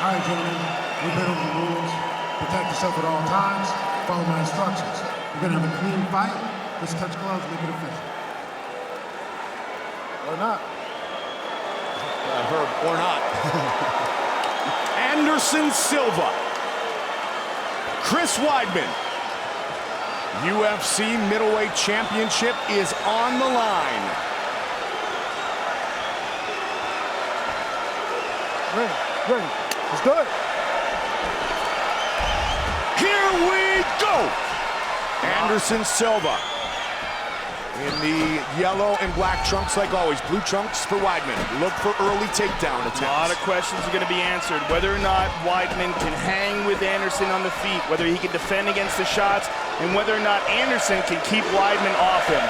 All right, gentlemen, we've been over the rules. Protect yourself at all times. Follow my instructions. We're gonna have a clean fight. Let's touch gloves, make it official. Or not. Herb, or not. Anderson Silva. Chris Weidman. UFC middleweight championship is on the line. Ready. Let's do it. Here we go. Anderson Silva in the yellow and black trunks like always. Blue trunks for Weidman. Look for early takedown attempts. A lot of questions are going to be answered. Whether or not Weidman can hang with Anderson on the feet, whether he can defend against the shots, and whether or not Anderson can keep Weidman off him.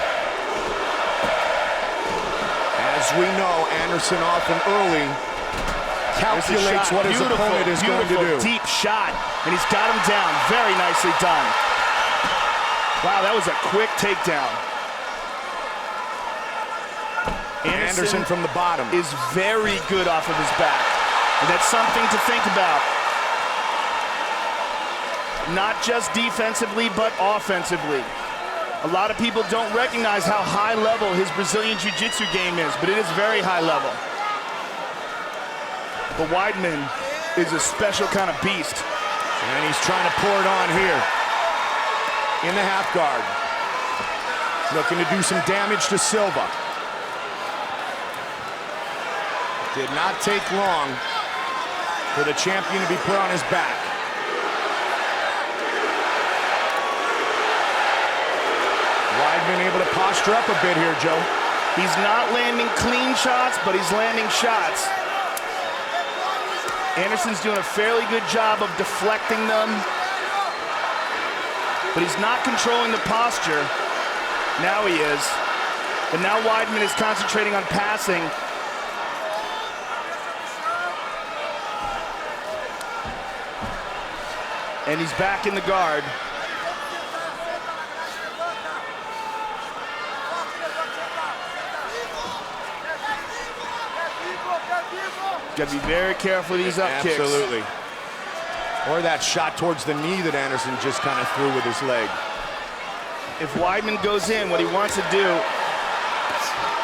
As we know, Anderson often early calculates what his opponent is going to do. Deep shot, and he's got him down. Very nicely done. Wow, that was a quick takedown. Anderson from the bottom is very good off of his back, and that's something to think about. Not just defensively, but offensively. A lot of people don't recognize how high level his Brazilian Jiu-Jitsu game is, but it is very high level. But Weidman is a special kind of beast. And he's trying to pour it on here in the half guard. Looking to do some damage to Silva. Did not take long for the champion to be put on his back. Weidman able to posture up a bit here, Joe. He's not landing clean shots, but he's landing shots. Anderson's doing a fairly good job of deflecting them, but he's not controlling the posture. Now he is. But now Weidman is concentrating on passing. And he's back in the guard. Got to be very careful with these up kicks. Absolutely. Or that shot towards the knee that Anderson just kind of threw with his leg. If Weidman goes in, what he wants to do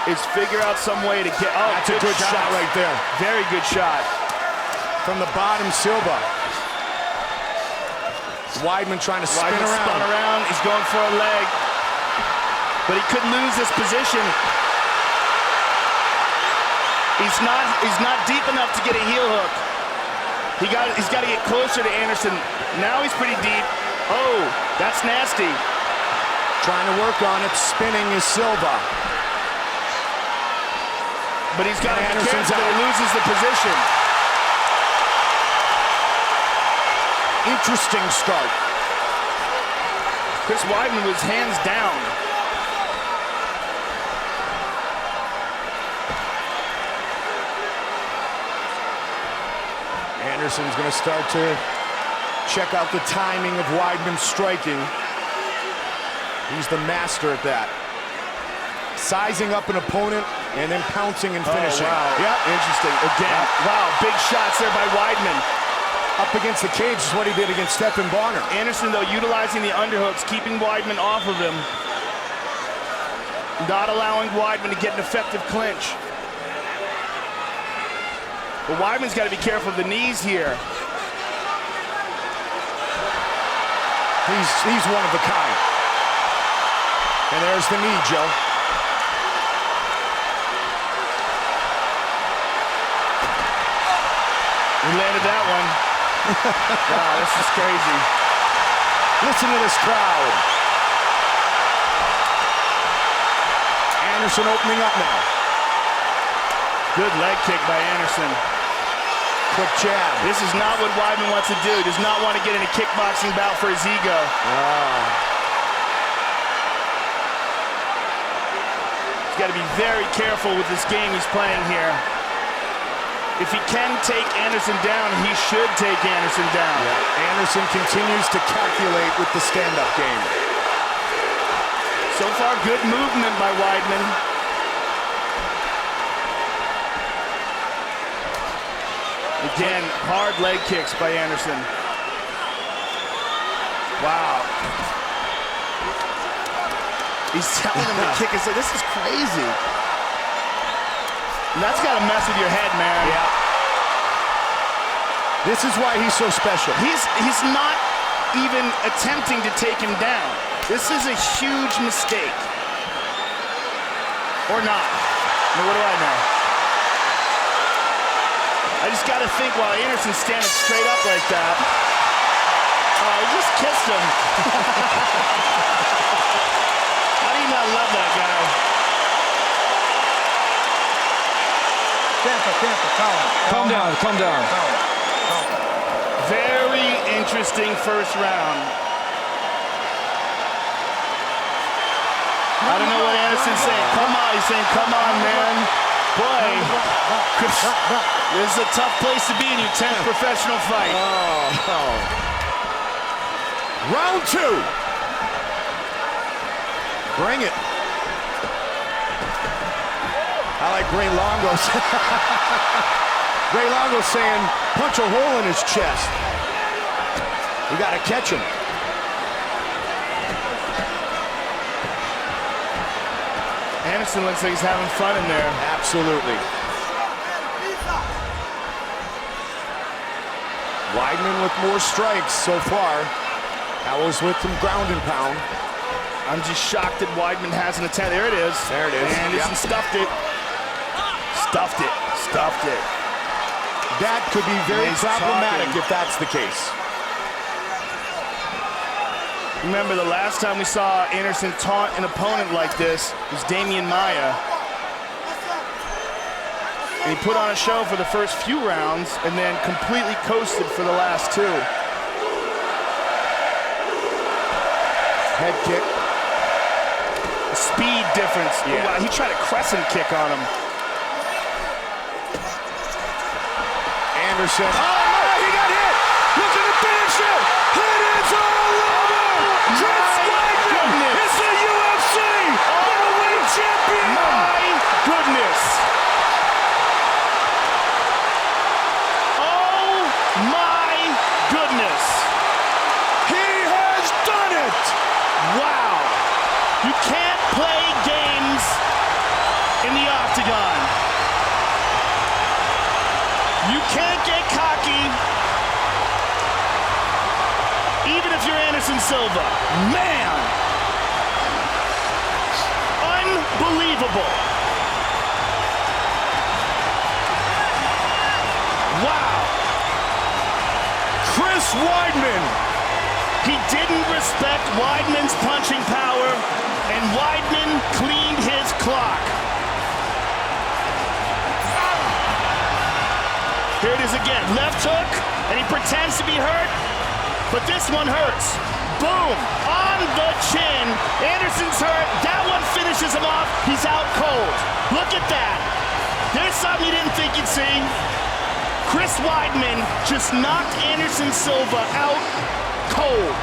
is figure out some way to get... Oh, that's a good shot right there. Very good shot. From the bottom, Silva. Weidman trying to spin around. Spun around. He's going for a leg. But he could lose this position. He's not deep enough to get a heel hook. He's got to get closer to Anderson. Now he's pretty deep. Oh, that's nasty. Trying to work on it. Spinning is Silva. But he's got to be careful that he loses the position. Interesting start. Chris Weidman was hands down. Anderson's going to start to check out the timing of Weidman's striking. He's the master at that. Sizing up an opponent and then pouncing and finishing. Oh, wow. Yep. Interesting. Again. Yep. Wow, big shots there by Weidman. Up against the cage is what he did against Stephan Bonner. Anderson, though, utilizing the underhooks, keeping Weidman off of him. Not allowing Weidman to get an effective clinch. But Weidman's got to be careful of the knees here. He's one of a kind. And there's the knee, Joe. He landed that one. Wow, this is crazy. Listen to this crowd. Anderson opening up now. Good leg kick by Anderson. Quick jab. This is not what Weidman wants to do. He does not want to get in a kickboxing bout for his ego. He's got to be very careful with this game he's playing here. If he can take Anderson down, he should take Anderson down. Yeah. Anderson continues to calculate with the stand-up game. So far, good movement by Weidman. Again, hard leg kicks by Anderson. Wow. He's telling him to kick his leg. This is crazy. And that's got to mess with your head, man. Yeah. This is why he's so special. He's not even attempting to take him down. This is a huge mistake. Or not. I mean, what do I know? I just got to think while Anderson's standing straight up like that. Oh, he just kissed him. How do you not love that guy? Calm down. Very interesting first round. I don't know what Anderson's saying. Come on, he's saying, come on, man. Boy, this is a tough place to be in your 10th professional fight. Oh. Round 2. Bring it. I like Ray Longo's. Ray Longo's saying, punch a hole in his chest. You got to catch him. Anderson looks like he's having fun in there. Absolutely. Weidman with more strikes so far. That was with some ground and pound. I'm just shocked that Weidman hasn't attempted. There it is. There it is. Anderson stuffed it. Stuffed it. That could be very problematic if that's the case. Remember, the last time we saw Anderson taunt an opponent like this was Damian Maia. And he put on a show for the first few rounds and then completely coasted for the last 2. Head kick. The speed difference. Yeah. Oh, wow, he tried a crescent kick on him. Anderson. Oh, he got hit! Looking to finish it! It is all over! Chris Weidman is the UFC middleweight champion! My goodness! Oh my goodness! He has done it! Wow! You can't play games in the octagon. You can't get cocky, even if you're Anderson Silva. Man! Unbelievable. Wow. Chris Weidman. He didn't respect Weidman's punching power, and Weidman cleaned his clock. Here it is again, left hook, and he pretends to be hurt, but this one hurts. Boom, on the chin. Anderson's hurt, that one finishes him off. He's out cold. Look at that. There's something you didn't think you'd see. Chris Weidman just knocked Anderson Silva out cold.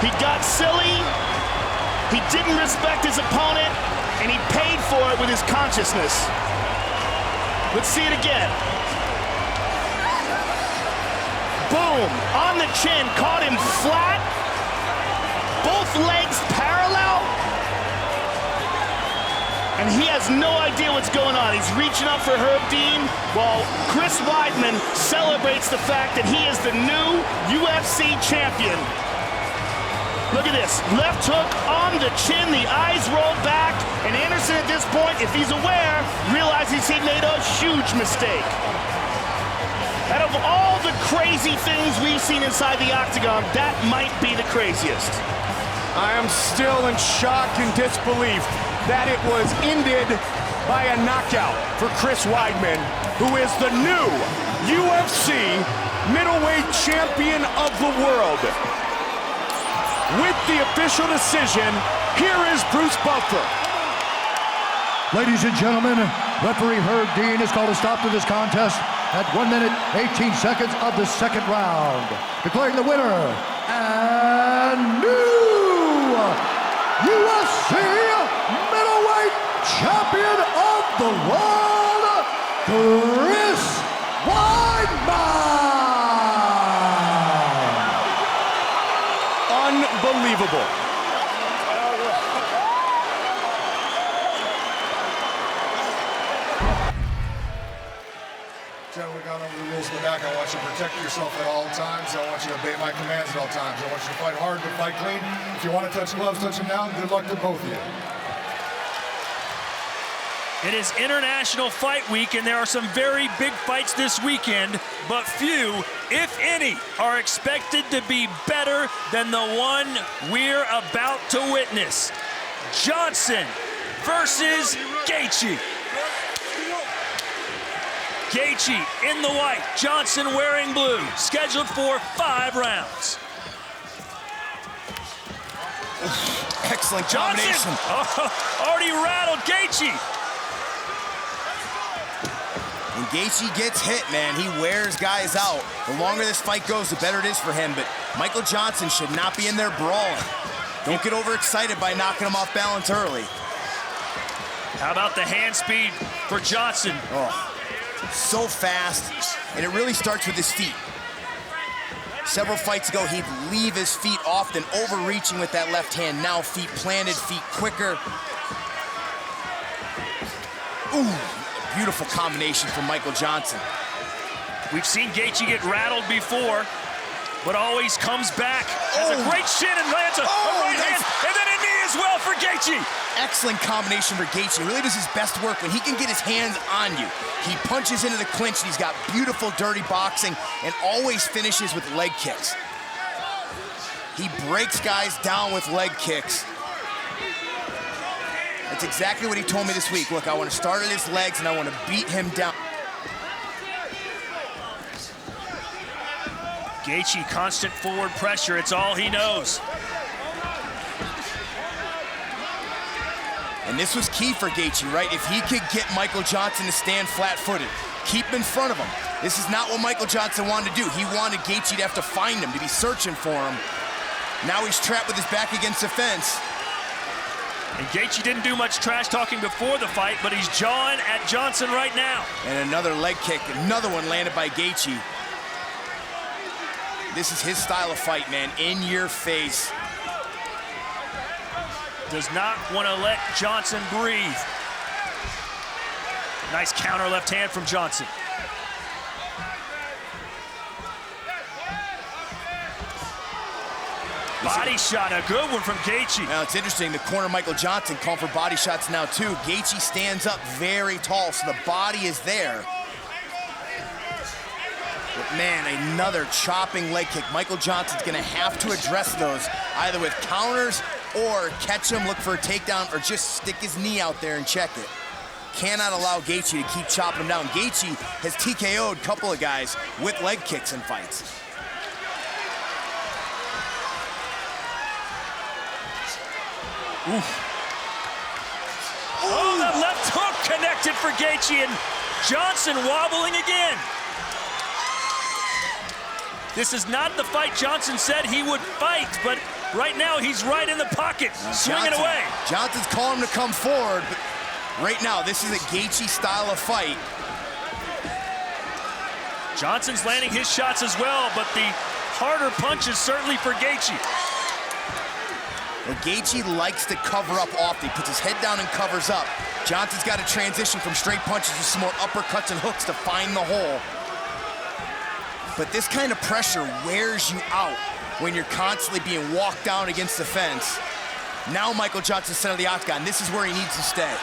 He got silly, he didn't respect his opponent, and he paid for it with his consciousness. Let's see it again. Boom, on the chin, caught him flat. Both legs parallel. And he has no idea what's going on. He's reaching up for Herb Dean while Chris Weidman celebrates the fact that he is the new UFC champion. Look at this, left hook on the chin, the eyes roll back, and Anderson at this point, if he's aware, realizes he made a huge mistake. Out of all the crazy things we've seen inside the octagon, that might be the craziest. I am still in shock and disbelief that it was ended by a knockout for Chris Weidman, who is the new UFC middleweight champion of the world. With the official decision, here is Bruce Buffer. Ladies and gentlemen, referee Herb Dean has called a stop to this contest at 1 minute, 18 seconds of the second round. Declaring the winner and new UFC middleweight champion of the world, Chris Weidman! Unbelievable. Gentlemen, we got over the rules in the back. I want you to protect yourself at all times. I want you to obey my commands at all times. I want you to fight hard, but fight clean. If you want to touch gloves, touch them now. Good luck to both of you. It is International Fight Week, and there are some very big fights this weekend, but few, if any, are expected to be better than the one we're about to witness. Johnson versus Gaethje. Gaethje in the white, Johnson wearing blue, scheduled for 5 rounds. Excellent Johnson combination. Already rattled Gaethje. When Gaethje gets hit, man, he wears guys out. The longer this fight goes, the better it is for him, but Michael Johnson should not be in there brawling. Don't get overexcited by knocking him off balance early. How about the hand speed for Johnson? Oh, so fast, and it really starts with his feet. Several fights ago, he'd leave his feet often, overreaching with that left hand. Now feet planted, feet quicker. Ooh, beautiful combination from Michael Johnson. We've seen Gaethje get rattled before, but always comes back. Has a great shin and lands a right hand, and then a knee as well for Gaethje. Excellent combination for Gaethje. Really does his best work when he can get his hands on you. He punches into the clinch, and he's got beautiful, dirty boxing, and always finishes with leg kicks. He breaks guys down with leg kicks. That's exactly what he told me this week. Look, I want to start at his legs, and I want to beat him down. Gaethje, constant forward pressure. It's all he knows. And this was key for Gaethje, right? If he could get Michael Johnson to stand flat-footed, keep him in front of him. This is not what Michael Johnson wanted to do. He wanted Gaethje to have to find him, to be searching for him. Now he's trapped with his back against the fence. And Gaethje didn't do much trash talking before the fight, but he's jawing at Johnson right now. And another leg kick, another one landed by Gaethje. This is his style of fight, man, in your face. Does not want to let Johnson breathe. Nice counter left hand from Johnson. Body shot, a good one from Gaethje. Now it's interesting, the corner Michael Johnson calling for body shots now too. Gaethje stands up very tall, so the body is there. But man, another chopping leg kick. Michael Johnson's gonna have to address those, either with counters or catch him, look for a takedown, or just stick his knee out there and check it. Cannot allow Gaethje to keep chopping him down. Gaethje has TKO'd a couple of guys with leg kicks in fights. Oof. Oh, the left hook connected for Gaethje, and Johnson wobbling again. This is not the fight Johnson said he would fight, but right now he's right in the pocket, swinging away. Johnson's calling him to come forward, but right now this is a Gaethje style of fight. Johnson's landing his shots as well, but the harder punches certainly for Gaethje. Well, Gaethje likes to cover up often. He puts his head down and covers up. Johnson's got to transition from straight punches to some more uppercuts and hooks to find the hole. But this kind of pressure wears you out when you're constantly being walked down against the fence. Now Michael Johnson center of the octagon. This is where he needs to stay.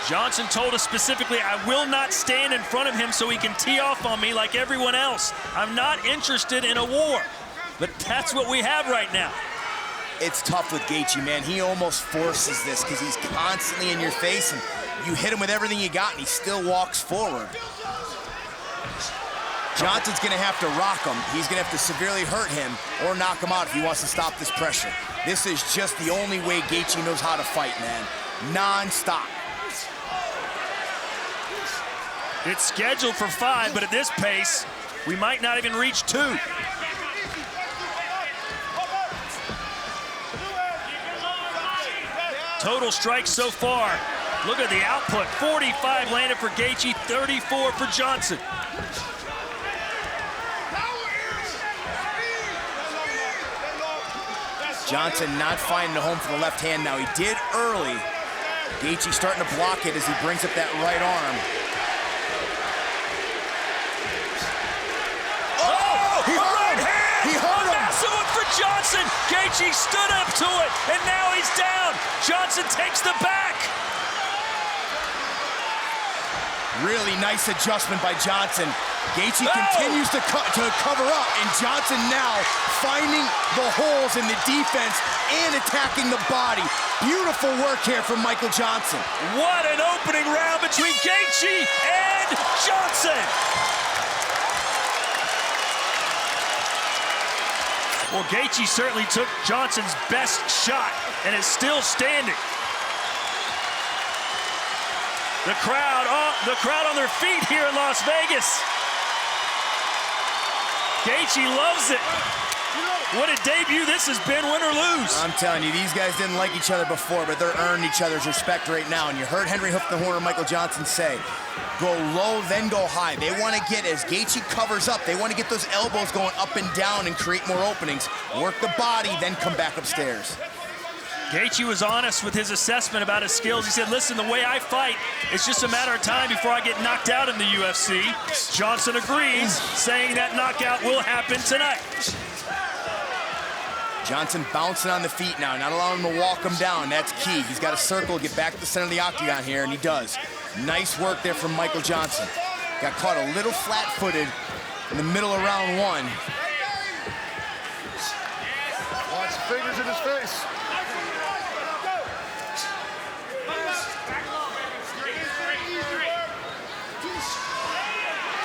Johnson told us specifically, I will not stand in front of him so he can tee off on me like everyone else. I'm not interested in a war. But that's what we have right now. It's tough with Gaethje, man. He almost forces this because he's constantly in your face, and you hit him with everything you got, and he still walks forward. Johnson's gonna have to rock him. He's gonna have to severely hurt him or knock him out if he wants to stop this pressure. This is just the only way Gaethje knows how to fight, man. Non-stop. It's scheduled for 5, but at this pace, we might not even reach 2. Total strikes so far. Look at the output. 45 landed for Gaethje, 34 for Johnson. Johnson not finding a home for the left hand now. He did early. Gaethje starting to block it as he brings up that right arm. Oh, he hurt right him. hand! He hurt him. Massive one for Johnson. Gaethje stood up to it, and now he's down. Johnson takes the back. Really nice adjustment by Johnson. Gaethje continues to cover up, and Johnson now finding the holes in the defense and attacking the body. Beautiful work here from Michael Johnson. What an opening round between Gaethje and Johnson. Well, Gaethje certainly took Johnson's best shot and is still standing. The crowd on their feet here in Las Vegas. Gaethje loves it. What a debut this has been, win or lose. I'm telling you, these guys didn't like each other before, but they're earning each other's respect right now. And you heard Henry Hoof the Horner, Michael Johnson say, go low, then go high. They want to get, as Gaethje covers up, they want to get those elbows going up and down and create more openings. Work the body, then come back upstairs. Gaethje was honest with his assessment about his skills. He said, listen, the way I fight, it's just a matter of time before I get knocked out in the UFC. Johnson agrees, saying that knockout will happen tonight. Johnson bouncing on the feet now, not allowing him to walk him down. That's key. He's got to circle, get back to the center of the octagon here, and he does. Nice work there from Michael Johnson. Got caught a little flat-footed in the middle of round one. Watch the fingers in his face.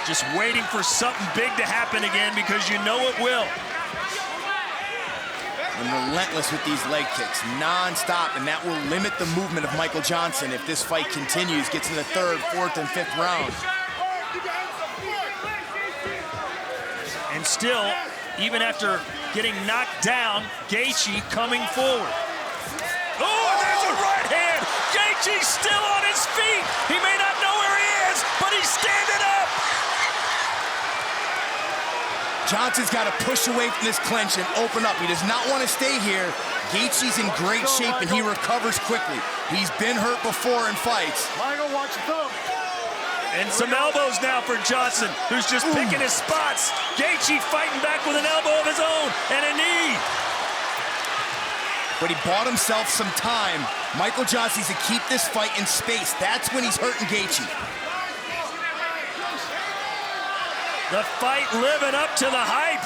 Just waiting for something big to happen again because you know it will. And relentless with these leg kicks, non-stop, and that will limit the movement of Michael Johnson if this fight continues, gets in the third, fourth, and fifth round. And still, even after getting knocked down, Gaethje coming forward. Oh, and there's a right hand! Gaethje's still on his feet! He may not know where he is, but he's standing up! Johnson's got to push away from this clinch and open up. He does not want to stay here. Gaethje's in great shape, and he recovers quickly. He's been hurt before in fights. Michael, watch the thumb. And some elbows now for Johnson, who's just picking his spots. Gaethje fighting back with an elbow of his own and a knee. But he bought himself some time. Michael Johnson needs to keep this fight in space. That's when he's hurting Gaethje. The fight living up to the hype.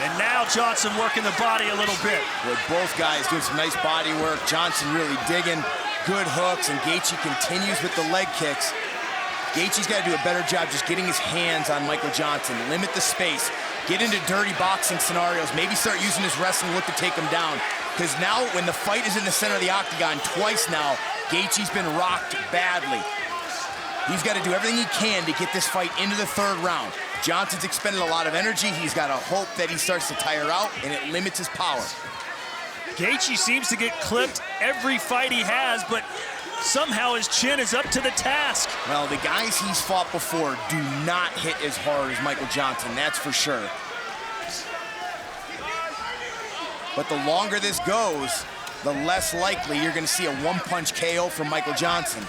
And now Johnson working the body a little bit. With both guys doing some nice body work. Johnson really digging, good hooks, and Gaethje continues with the leg kicks. Gaethje's got to do a better job just getting his hands on Michael Johnson, limit the space, get into dirty boxing scenarios, maybe start using his wrestling look to take him down. Because now, when the fight is in the center of the octagon twice now, Gaethje's been rocked badly. He's got to do everything he can to get this fight into the third round. Johnson's expended a lot of energy. He's got to hope that he starts to tire out, and it limits his power. Gaethje seems to get clipped every fight he has, but somehow his chin is up to the task. Well, the guys he's fought before do not hit as hard as Michael Johnson, that's for sure. But the longer this goes, the less likely you're going to see a one-punch KO from Michael Johnson.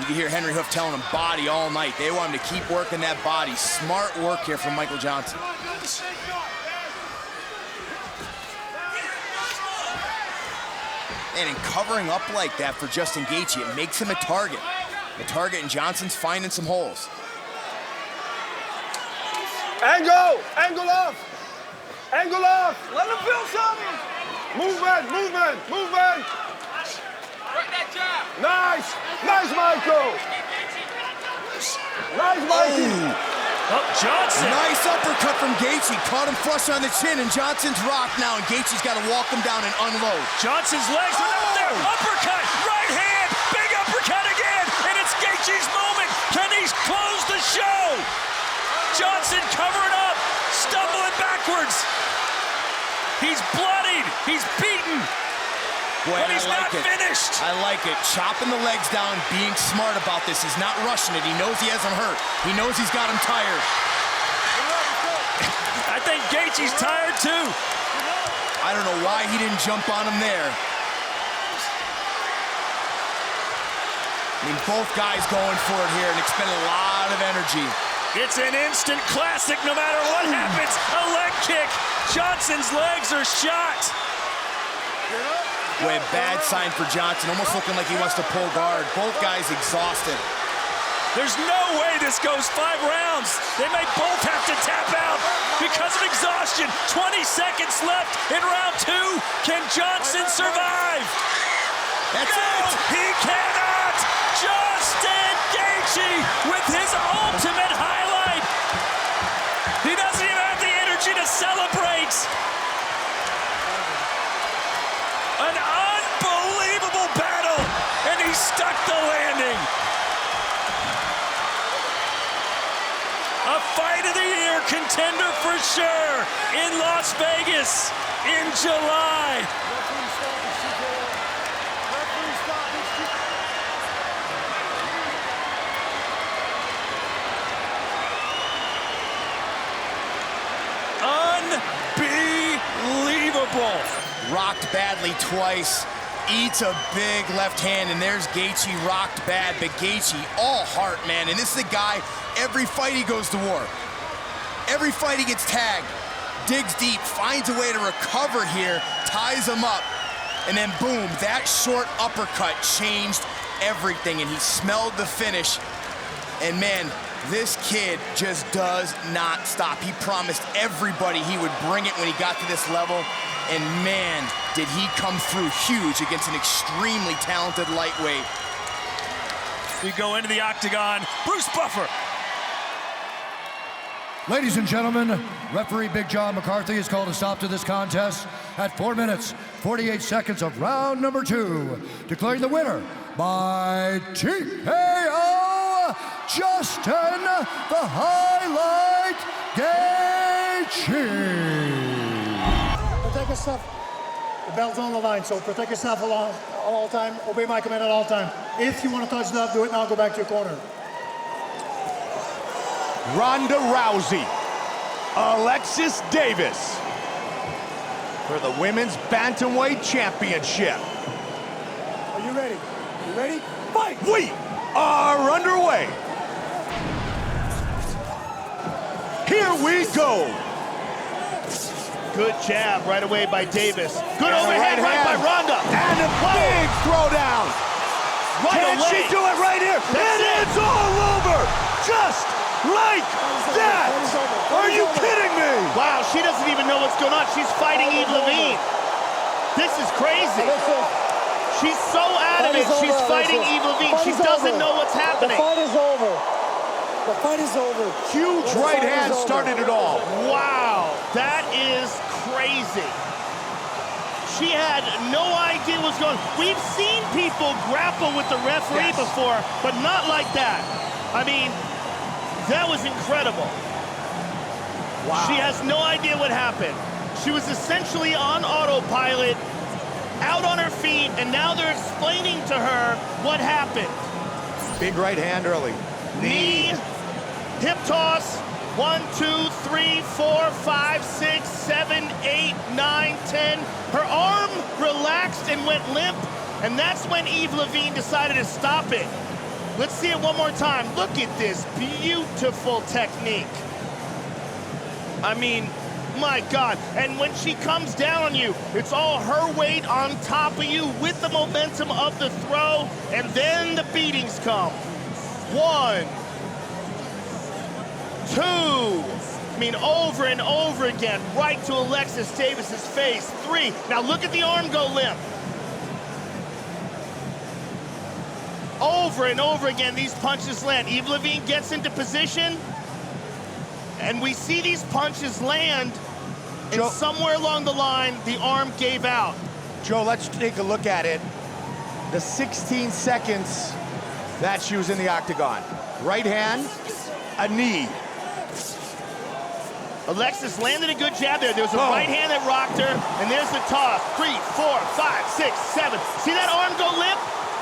You can hear Henry Hoof telling him body all night. They want him to keep working that body. Smart work here from Michael Johnson. And in covering up like that for Justin Gaethje, it makes him a target. A target, and Johnson's finding some holes. Angle! Angle off! Angle off! Let him feel something! Movement! Movement! Movement! Work that jab! Nice! Nice, Michael! Nice, Mikey! Oh, Johnson! Nice uppercut from Gaethje. Caught him flush on the chin, and Johnson's rocked now, and Gaethje's got to walk him down and unload. Johnson's legs are up there. Uppercut! Right hand! Big uppercut again! And it's Gaethje's moment! Can he Johnson covering up, stumbling backwards. He's bloodied, he's beaten, Boy, but he's I like not it. finished. I like it. Chopping the legs down, being smart about this. He's not rushing it. He knows he hasn't hurt. He knows he's got him tired. I think Gaethje's tired too. I don't know why he didn't jump on him there. I mean, both guys going for it here and expending a lot of energy. It's an instant classic no matter what happens. A leg kick. Johnson's legs are shot. Boy, bad sign for Johnson, almost looking like he wants to pull guard. Both guys exhausted. There's no way this goes 5 rounds. They may both have to tap out because of exhaustion. 20 seconds left in round 2. Can Johnson survive? That's No, it! he cannot! Justin Gaethje with his ultimate highlight. He doesn't even have the energy to celebrate. An unbelievable battle, and he stuck the landing. A fight of the year contender for sure in Las Vegas in July. Unbelievable. Rocked badly twice, eats a big left hand, and there's Gaethje rocked bad, but Gaethje all heart, man. And this is a guy, every fight he goes to war. Every fight he gets tagged, digs deep, finds a way to recover here, ties him up, and then boom, that short uppercut changed everything, and he smelled the finish. And man, this kid just does not stop. He promised everybody he would bring it when he got to this level. And man, did he come through huge against an extremely talented lightweight. We go into the octagon. Bruce Buffer. Ladies and gentlemen, referee Big John McCarthy has called a stop to this contest at 4 minutes, 48 seconds of round number 2, declaring the winner by TKO, Justin the Highlight Gaethje. Protect yourself. The belt's on the line, so protect yourself all the time. Obey my command at all time. If you want to touch that, do it now. Go back to your corner. Ronda Rousey, Alexis Davis for the Women's Bantamweight Championship. Are you ready? You ready? Fight! We are underway. Here we go. Good jab right away by Davis. Good And overhead right by Ronda. And a big throwdown. Right Can away. she do it right here? That's it. It's all over. Just like that. Are you kidding me? Wow, she doesn't even know what's going on. She's fighting Eve Levine. This is crazy. She's so adamant she's fighting Eve Levine. She doesn't know what's happening. The fight is over. The fight is over. Huge right hand started it all. Wow, that is crazy. She had no idea what's going on. We've seen people grapple with the referee before, but not like that. I mean, that was incredible. Wow. She has no idea what happened. She was essentially on autopilot, out on her feet, and now they're explaining to her what happened. Big right hand early. Knee, hip toss, 1, 2, 3, 4, 5, 6, 7, 8, 9, 10. Her arm relaxed and went limp, and that's when Eve Levine decided to stop it. Let's see it one more time. Look at this beautiful technique. I mean, my God. And when she comes down on you, it's all her weight on top of you with the momentum of the throw, and then the beatings come. 1, 2. I mean, over and over again, right to Alexis Davis's face. 3. Now look at the arm go limp. Over and over again, these punches land. Eve Levine gets into position, and we see these punches land, and somewhere along the line, the arm gave out. Joe, let's take a look at it. The 16 seconds that she was in the octagon. Right hand, a knee. Alexis landed a good jab there. There was a right hand that rocked her, and there's the toss. 3, 4, 5, 6, 7. See that arm go limp?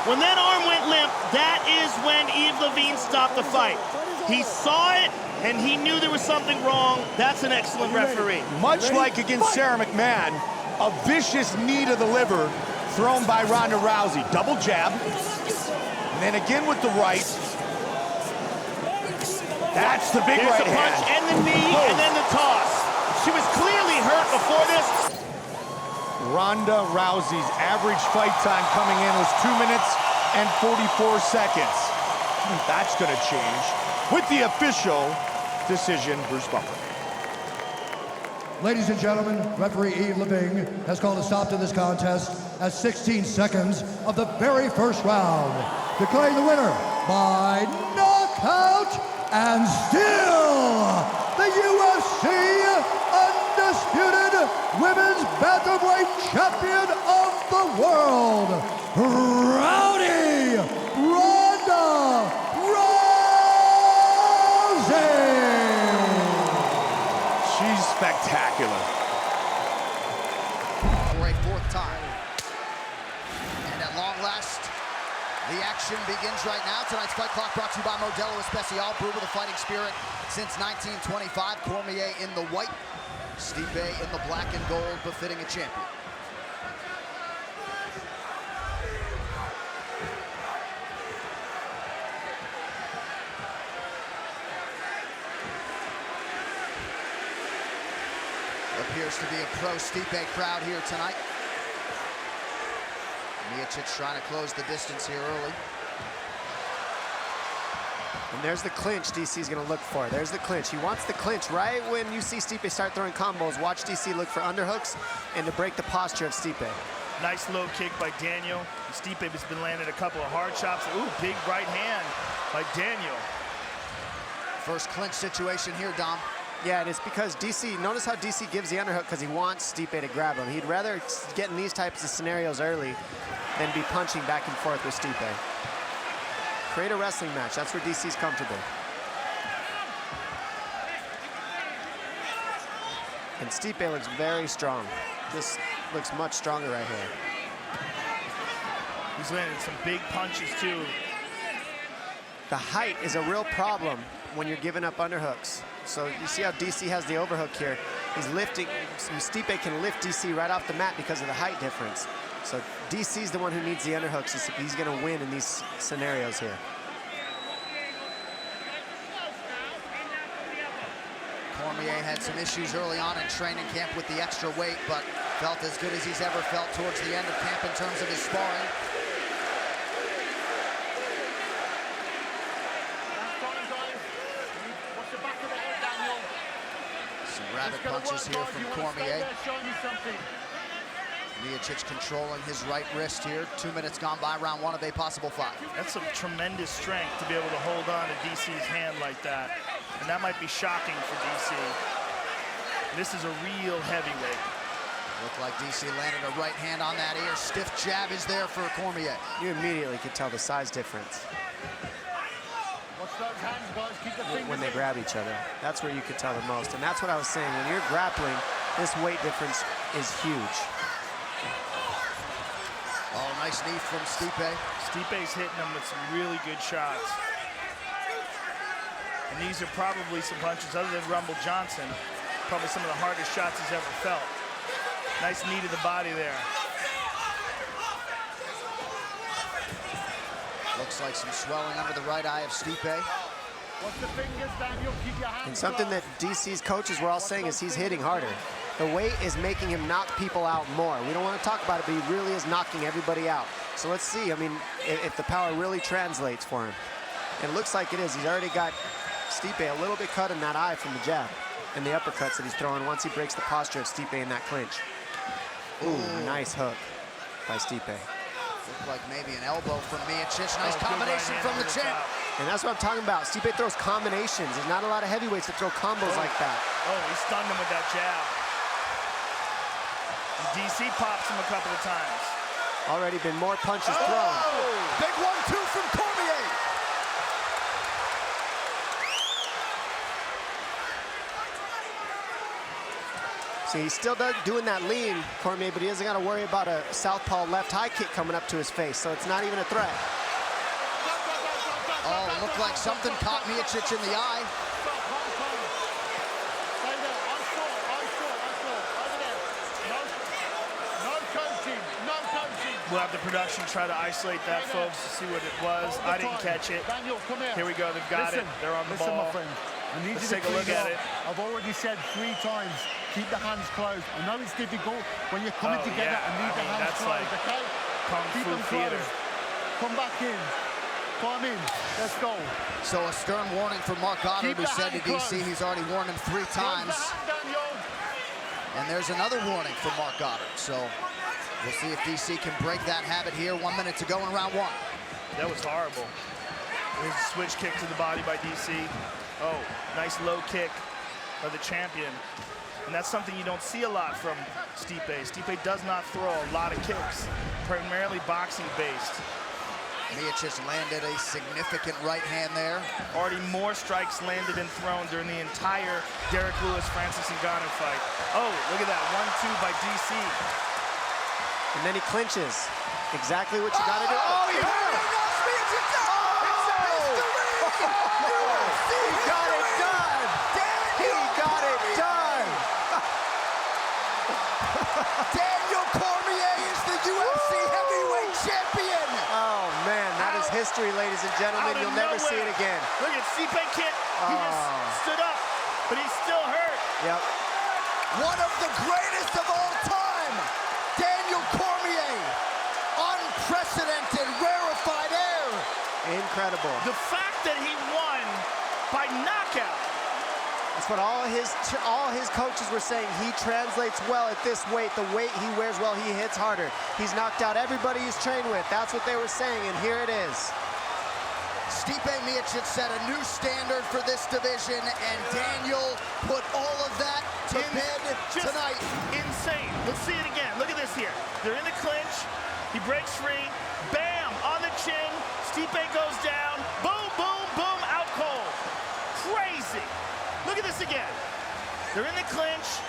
When that arm went limp, that is when Yves Lavigne stopped the fight. He saw it, and he knew there was something wrong. That's an excellent referee. Much like against Sarah McMahon, a vicious knee to the liver thrown by Ronda Rousey. Double jab, and then again with the right. That's the big right hand. There's the punch and the knee, and then the toss. She was clearly hurt before this. Ronda Rousey's average fight time coming in was 2 minutes and 44 seconds. That's going to change with the official decision, Bruce Buffer. Ladies and gentlemen, referee Yves Lavigne has called a stop to this contest at 16 seconds of the very first round, declaring the winner by knockout and still the UFC undisputed women's bantamweight champion of the world, Rowdy Ronda Rousey. She's spectacular. For a fourth time. And at long last, the action begins right now. Tonight's Fight Clock brought to you by Modelo Especial, brewed with a fighting spirit since 1925. Cormier in the white, Stipe in the black and gold, befitting a champion. Appears to be a pro-Stipe crowd here tonight. Miocic trying to close the distance here early. And there's the clinch DC's gonna look for. There's the clinch. He wants the clinch right when you see Stipe start throwing combos. Watch DC look for underhooks and to break the posture of Stipe. Nice low kick by Daniel. Stipe has been landing a couple of hard chops. Ooh, big right hand by Daniel. First clinch situation here, Dom. Yeah, and it's because DC, notice how DC gives the underhook because he wants Stipe to grab him. He'd rather get in these types of scenarios early than be punching back and forth with Stipe. Create a wrestling match. That's where DC's comfortable. And Stipe looks very strong. This looks much stronger right here. He's landing some big punches, too. The height is a real problem when you're giving up underhooks. So you see how DC has the overhook here. He's lifting, Stipe can lift DC right off the mat because of the height difference. So DC's the one who needs the underhooks. He's gonna win in these scenarios here. Cormier had some issues early on in training camp with the extra weight, but felt as good as he's ever felt towards the end of camp in terms of his sparring. Rabbit punches here from Cormier. Miocic controlling his right wrist here. 2 minutes gone by, round one of a possible 5. That's some tremendous strength to be able to hold on to DC's hand like that. And that might be shocking for DC. This is a real heavyweight. Looked like DC landed a right hand on that ear. Stiff jab is there for Cormier. You immediately could tell the size difference when they grab each other. That's where you could tell the most. And that's what I was saying. When you're grappling, this weight difference is huge. Oh, nice knee from Stipe. Stipe's hitting him with some really good shots. And these are probably some punches, other than Rumble Johnson, probably some of the hardest shots he's ever felt. Nice knee to the body there. Looks like some swelling under the right eye of Stipe. And something that DC's coaches were all saying is he's hitting harder. The weight is making him knock people out more. We don't want to talk about it, but he really is knocking everybody out. So let's see, I mean, if the power really translates for him. It looks like it is. He's already got Stipe a little bit cut in that eye from the jab and the uppercuts that he's throwing once he breaks the posture of Stipe in that clinch. Ooh, nice hook by Stipe. Looked like maybe an elbow from Miocic. Nice combination from the champ. And that's what I'm talking about. Stipe throws combinations. There's not a lot of heavyweights that throw combos like that. Oh, he stunned him with that jab. And DC pops him a couple of times. Already been more punches thrown. Big 1-2 from Cormier. See, he's still doing that lean, Cormier, but he doesn't got to worry about a southpaw left high kick coming up to his face, so it's not even a threat. Oh, looked like something caught Miocic in the eye. We'll have the production try to isolate that, folks, to see what it was. I didn't catch it. Here we go. They've got it. They're on the ball. My friend. I need Let's you to take a look at it. I've already said 3 times, keep the hands closed. I know it's difficult when you're coming together and need the hands closed, okay? Kung Fu theater. Come back in. Come in. Let's go. So a stern warning for Mark Goddard, who said to DC he's already warned him 3 times. And there's another warning for Mark Goddard. So we'll see if DC can break that habit here. 1 minute to go in round 1. That was horrible. There's a switch kick to the body by DC. Oh, nice low kick by the champion. And that's something you don't see a lot from Stipe. Stipe does not throw a lot of kicks, primarily boxing-based. Miocic landed a significant right hand there. Already more strikes landed and thrown during the entire Derek Lewis-Francis Ngannou fight. Oh, look at that, 1-2 by DC. And then he clinches. Exactly what you gotta do. Oh, he hurt him! He got it done! He got it done! Daniel Cormier is the UFC heavyweight champion! Oh man, that is history, ladies and gentlemen. You'll never see it again. Look at Stipe kick. He just stood up, but he's still hurt. Yep. One of the greatest of all time, Daniel Cormier. Unprecedented, rarefied air. Incredible. The fact that he won by knockout. That's what all his coaches were saying. He translates well at this weight. The weight he wears well, he hits harder. He's knocked out everybody he's trained with. That's what they were saying, and here it is. Stipe Miocic set a new standard for this division, and Daniel put all of that to bed tonight. Insane. Let's see it again. Look at this here. They're in the clinch. He breaks free. Bam! On the chin. Stipe goes down. Boom, boom, boom. Out cold. Crazy. Look at this again. They're in the clinch.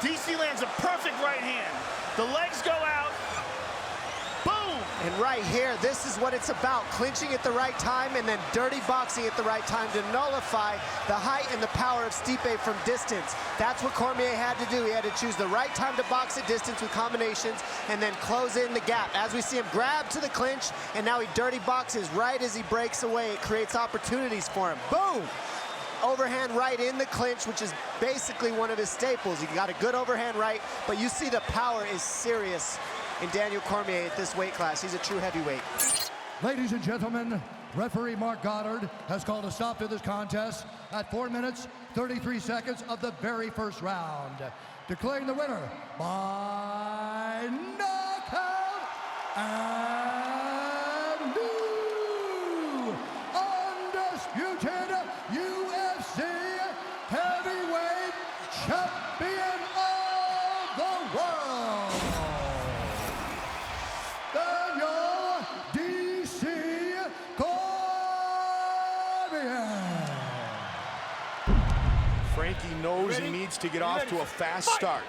DC lands a perfect right hand. The legs go out. Boom! And right here, this is what it's about. Clinching at the right time and then dirty boxing at the right time to nullify the height and the power of Stipe from distance. That's what Cormier had to do. He had to choose the right time to box at distance with combinations and then close in the gap. As we see him grab to the clinch, and now he dirty boxes right as he breaks away. It creates opportunities for him. Boom! Overhand right in the clinch, which is basically one of his staples. He got a good overhand right, but you see the power is serious in Daniel Cormier at this weight class. He's a true heavyweight. Ladies and gentlemen, referee Mark Goddard has called a stop to this contest at 4 minutes, 33 seconds of the very first round, declaring the winner by knockout and new undisputed UFC heavyweight champion of the world, Daniel DC Cormier. Frankie knows he needs to get off to a fast start.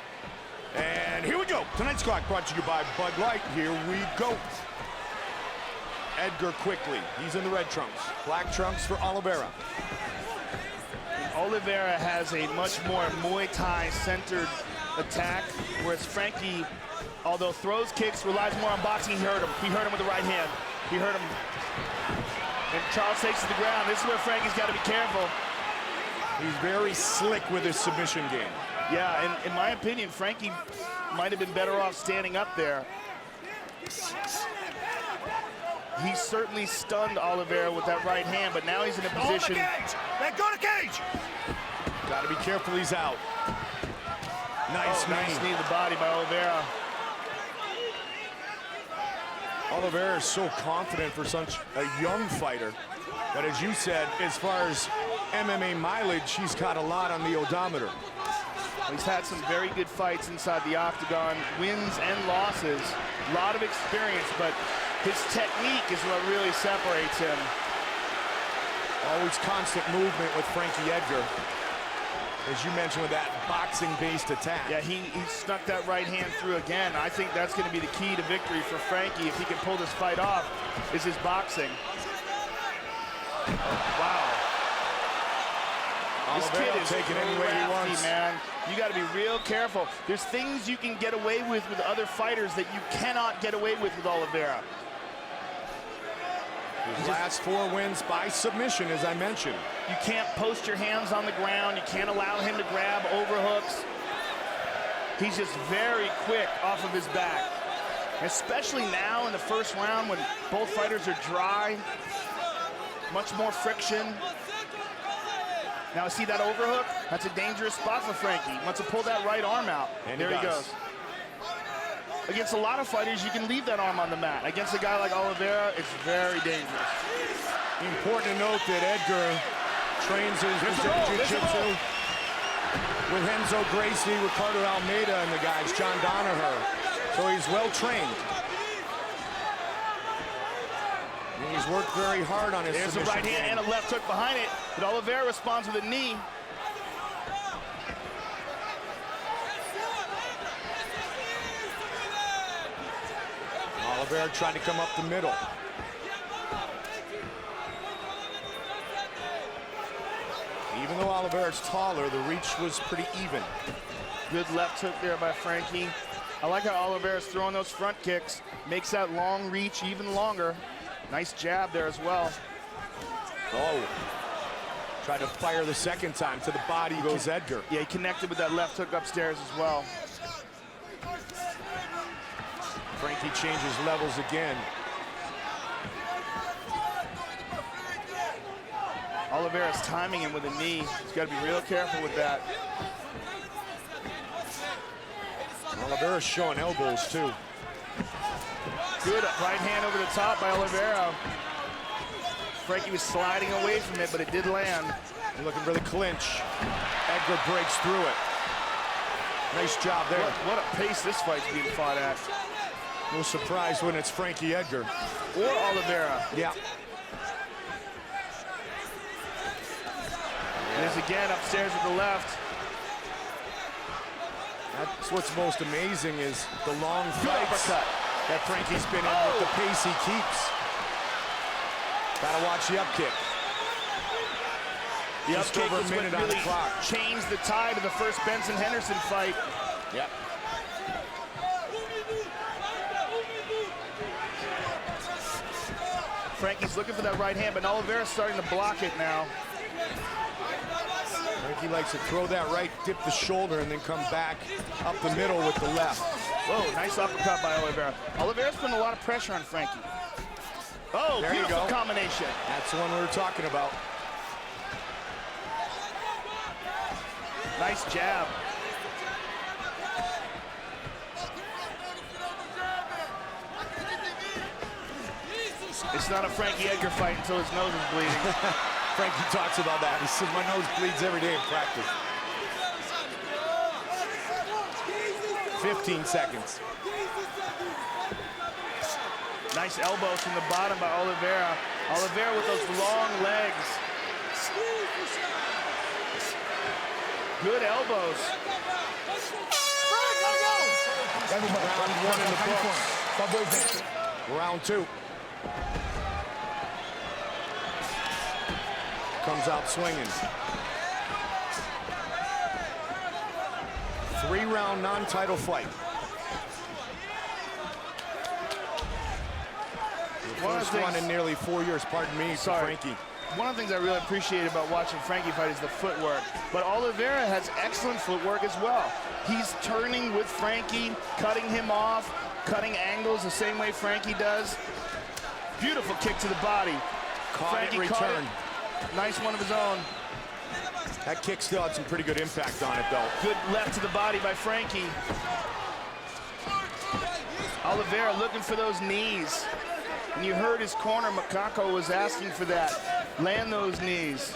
And here we go. Tonight's clock brought to you by Bud Light. Here we go. Edgar quickly. He's in the red trunks. Black trunks for Oliveira. Oliveira has a much more Muay Thai centered attack, whereas Frankie, although throws kicks, relies more on boxing. He hurt him. He hurt him with the right hand. He hurt him. And Charles takes to the ground. This is where Frankie's got to be careful. He's very slick with his submission game. Yeah, and in my opinion, Frankie might have been better off standing up there. He certainly stunned Oliveira with that right hand, but now he's in a position. Let go the cage! Got to be careful, he's out. Nice knee. Nice knee to the body by Oliveira. Oliveira is so confident for such a young fighter. But as you said, as far as MMA mileage, he's got a lot on the odometer. He's had some very good fights inside the octagon, wins and losses. A lot of experience, but his technique is what really separates him. Always constant movement with Frankie Edgar. as you mentioned, with that boxing-based attack. Yeah, he snuck that right hand through again. I think that's going to be the key to victory for Frankie. If he can pull this fight off, is his boxing. Wow. This kid is taking any way he wants, man. You got to be real careful. There's things you can get away with other fighters that you cannot get away with Oliveira. His last 4 wins by submission, as I mentioned. You can't post your hands on the ground. You can't allow him to grab overhooks. He's just very quick off of his back. Especially now in the first round when both fighters are dry. Much more friction. Now see that overhook? That's a dangerous spot for Frankie. He wants to pull that right arm out. And there he goes. Against a lot of fighters, you can leave that arm on the mat. Against a guy like Oliveira, it's very dangerous. Important to note that Edgar trains his Brazilian Jiu-Jitsu with Renzo Gracie, Ricardo Almeida, and the guys, John Danaher. So he's well trained. And he's worked very hard on his There's a right hand and a left hook behind it, but Oliveira responds with a knee. Oliveira trying to come up the middle. Even though Oliveira's taller, the reach was pretty even. Good left hook there by Frankie. I like how Oliveira's throwing those front kicks. Makes that long reach even longer. Nice jab there as well. Oh. Tried to fire the second time. To the body goes Edgar. Yeah, he connected with that left hook upstairs as well. Frankie changes levels again. Oliveira's timing him with a knee. He's got to be real careful with that. Oliveira's showing elbows too. Good right hand over the top by Oliveira. Frankie was sliding away from it, but it did land. Looking for the clinch. Edgar breaks through it. Nice job there. What a pace this fight's being fought at. No surprise when it's Frankie Edgar. Or Oliveira. Yeah. There's again upstairs with the left. That's what's most amazing is the long fights that Frankie's been in with the pace he keeps. Gotta watch the up kick. The up Just kick over a is minute what on the really clock. changed the tide of the first Benson-Henderson fight. Yep. Frankie's looking for that right hand, but Oliveira's starting to block it now. Frankie likes to throw that right, dip the shoulder, and then come back up the middle with the left. Whoa, nice uppercut by Oliveira. Oliveira's putting a lot of pressure on Frankie. Oh, there beautiful you go. Combination. That's the one we were talking about. Nice jab. It's not a Frankie Edgar fight until his nose is bleeding. Frankie talks about that. He says, my nose bleeds every day in practice. 15 seconds. Nice elbows from the bottom by Oliveira. Oliveira with those long legs. Good elbows. Round one in the books. Round two. Comes out swinging. 3-round non-title fight. First one in nearly 4 years, pardon me, for Frankie. One of the things I really appreciate about watching Frankie fight is the footwork. But Oliveira has excellent footwork as well. He's turning with Frankie, cutting him off, cutting angles the same way Frankie does. Beautiful kick to the body. Frankie return. Nice one of his own. That kick still had some pretty good impact on it, though. Good left to the body by Frankie. Oliveira looking for those knees. And you heard his corner, Makako was asking for that. Land those knees.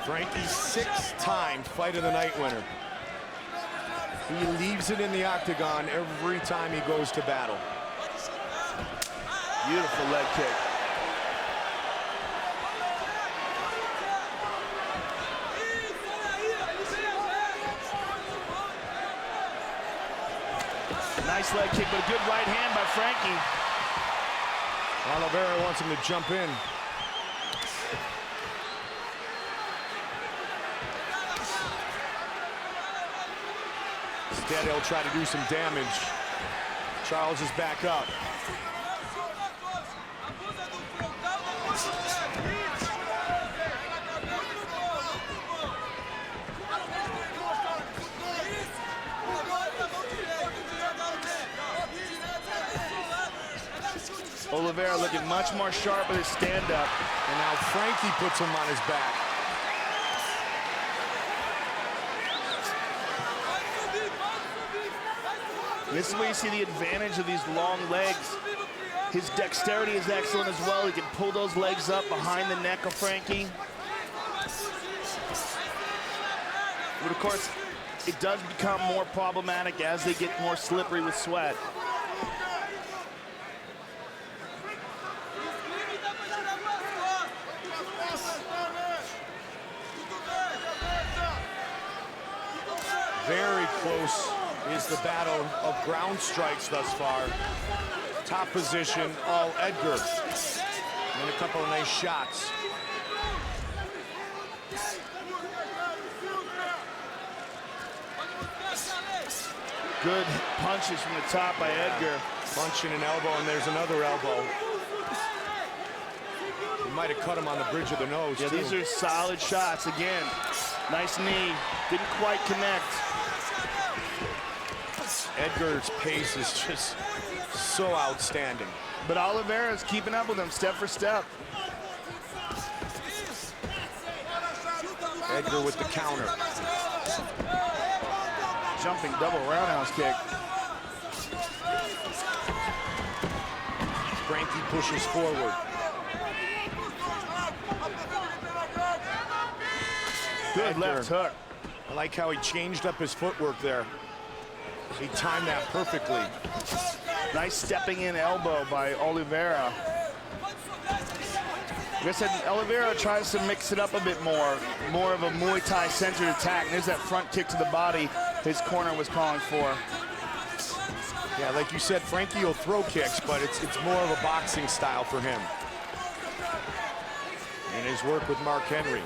Frankie's 6-time Fight of the Night winner. He leaves it in the octagon every time he goes to battle. Beautiful leg kick. Nice leg kick, but a good right hand by Frankie. Oliveira wants him to jump in. Instead, he'll try to do some damage. Charles is back up. Oliveira looking much more sharp with his stand-up. And now Frankie puts him on his back. This is where you see the advantage of these long legs. His dexterity is excellent as well. He can pull those legs up behind the neck of Frankie. But of course, it does become more problematic as they get more slippery with sweat. Very close is the battle of ground strikes thus far. Top position, all Edgar. And a couple of nice shots. Good punches from the top by Edgar. Punch and an elbow, and there's another elbow. He might have cut him on the bridge of the nose, Yeah, too. these are solid shots. Again, nice knee. Didn't quite connect. Edgar's pace is just so outstanding. But Oliveira's keeping up with him step for step. Edgar with the counter. Jumping double roundhouse kick. Frankie pushes forward. Good Edgar. left hook. I like how he changed up his footwork there. He timed that perfectly. Nice stepping in elbow by Oliveira. Like I said, Oliveira tries to mix it up a bit more of a Muay Thai centered attack. And there's that front kick to the body his corner was calling for. Yeah, like you said, Frankie will throw kicks, but it's more of a boxing style for him. In his work with Mark Henry.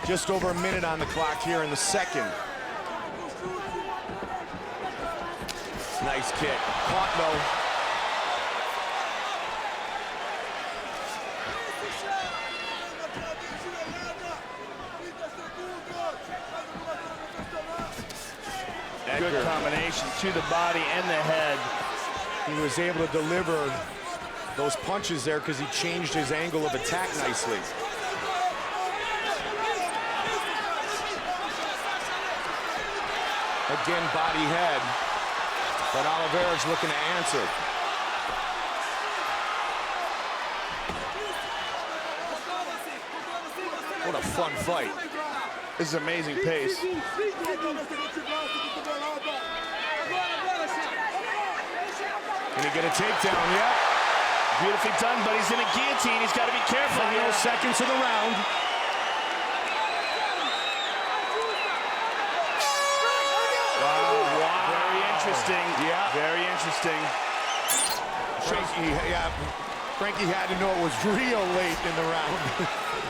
Just over a minute on the clock here in the second. Nice kick. Caught though. Good combination to the body and the head. He was able to deliver those punches there because he changed his angle of attack nicely. Again, body head, but Oliveira's looking to answer. What a fun fight. This is amazing pace. Can he get a takedown? Yeah. Beautifully done, but he's in a guillotine. He's got to be careful. Final seconds of the round. Interesting. Yeah. Very interesting. Frankie had to know it was real late in the round.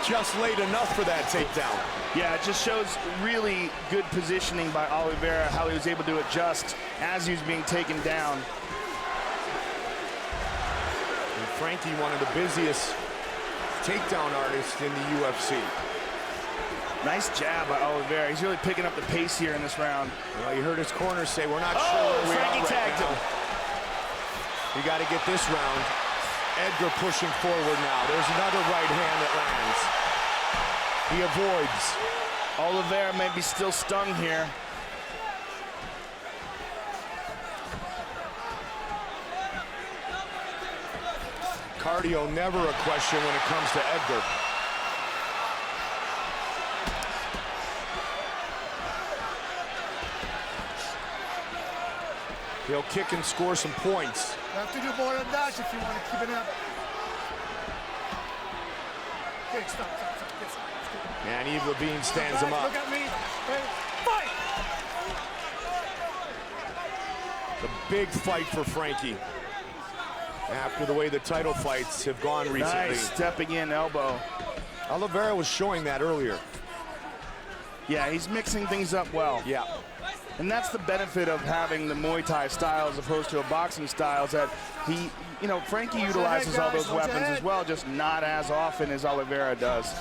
Just late enough for that takedown. Yeah, it just shows really good positioning by Oliveira, how he was able to adjust as he was being taken down. And Frankie, one of the busiest takedown artists in the UFC. Nice jab by Oliveira. He's really picking up the pace here in this round. Well, you heard his corner say, we're not sure where we Frankie are right tagged now. him. You got to get this round. Edgar pushing forward now. There's another right hand that lands. He avoids. Oliveira may be still stung here. Cardio never a question when it comes to Edgar. He'll kick and score some points. You have to do more than that if you want to keep it up. Okay, stop. And Eve Levine stands him up. Look at me. Hey. Fight! The big fight for Frankie. After the way the title fights have gone recently. Nice stepping in elbow. Oliveira was showing that earlier. Yeah, he's mixing things up well. Yeah. And that's the benefit of having the Muay Thai style as opposed to a boxing style, is that he, you know, Frankie utilizes all those weapons as well, just not as often as Oliveira does.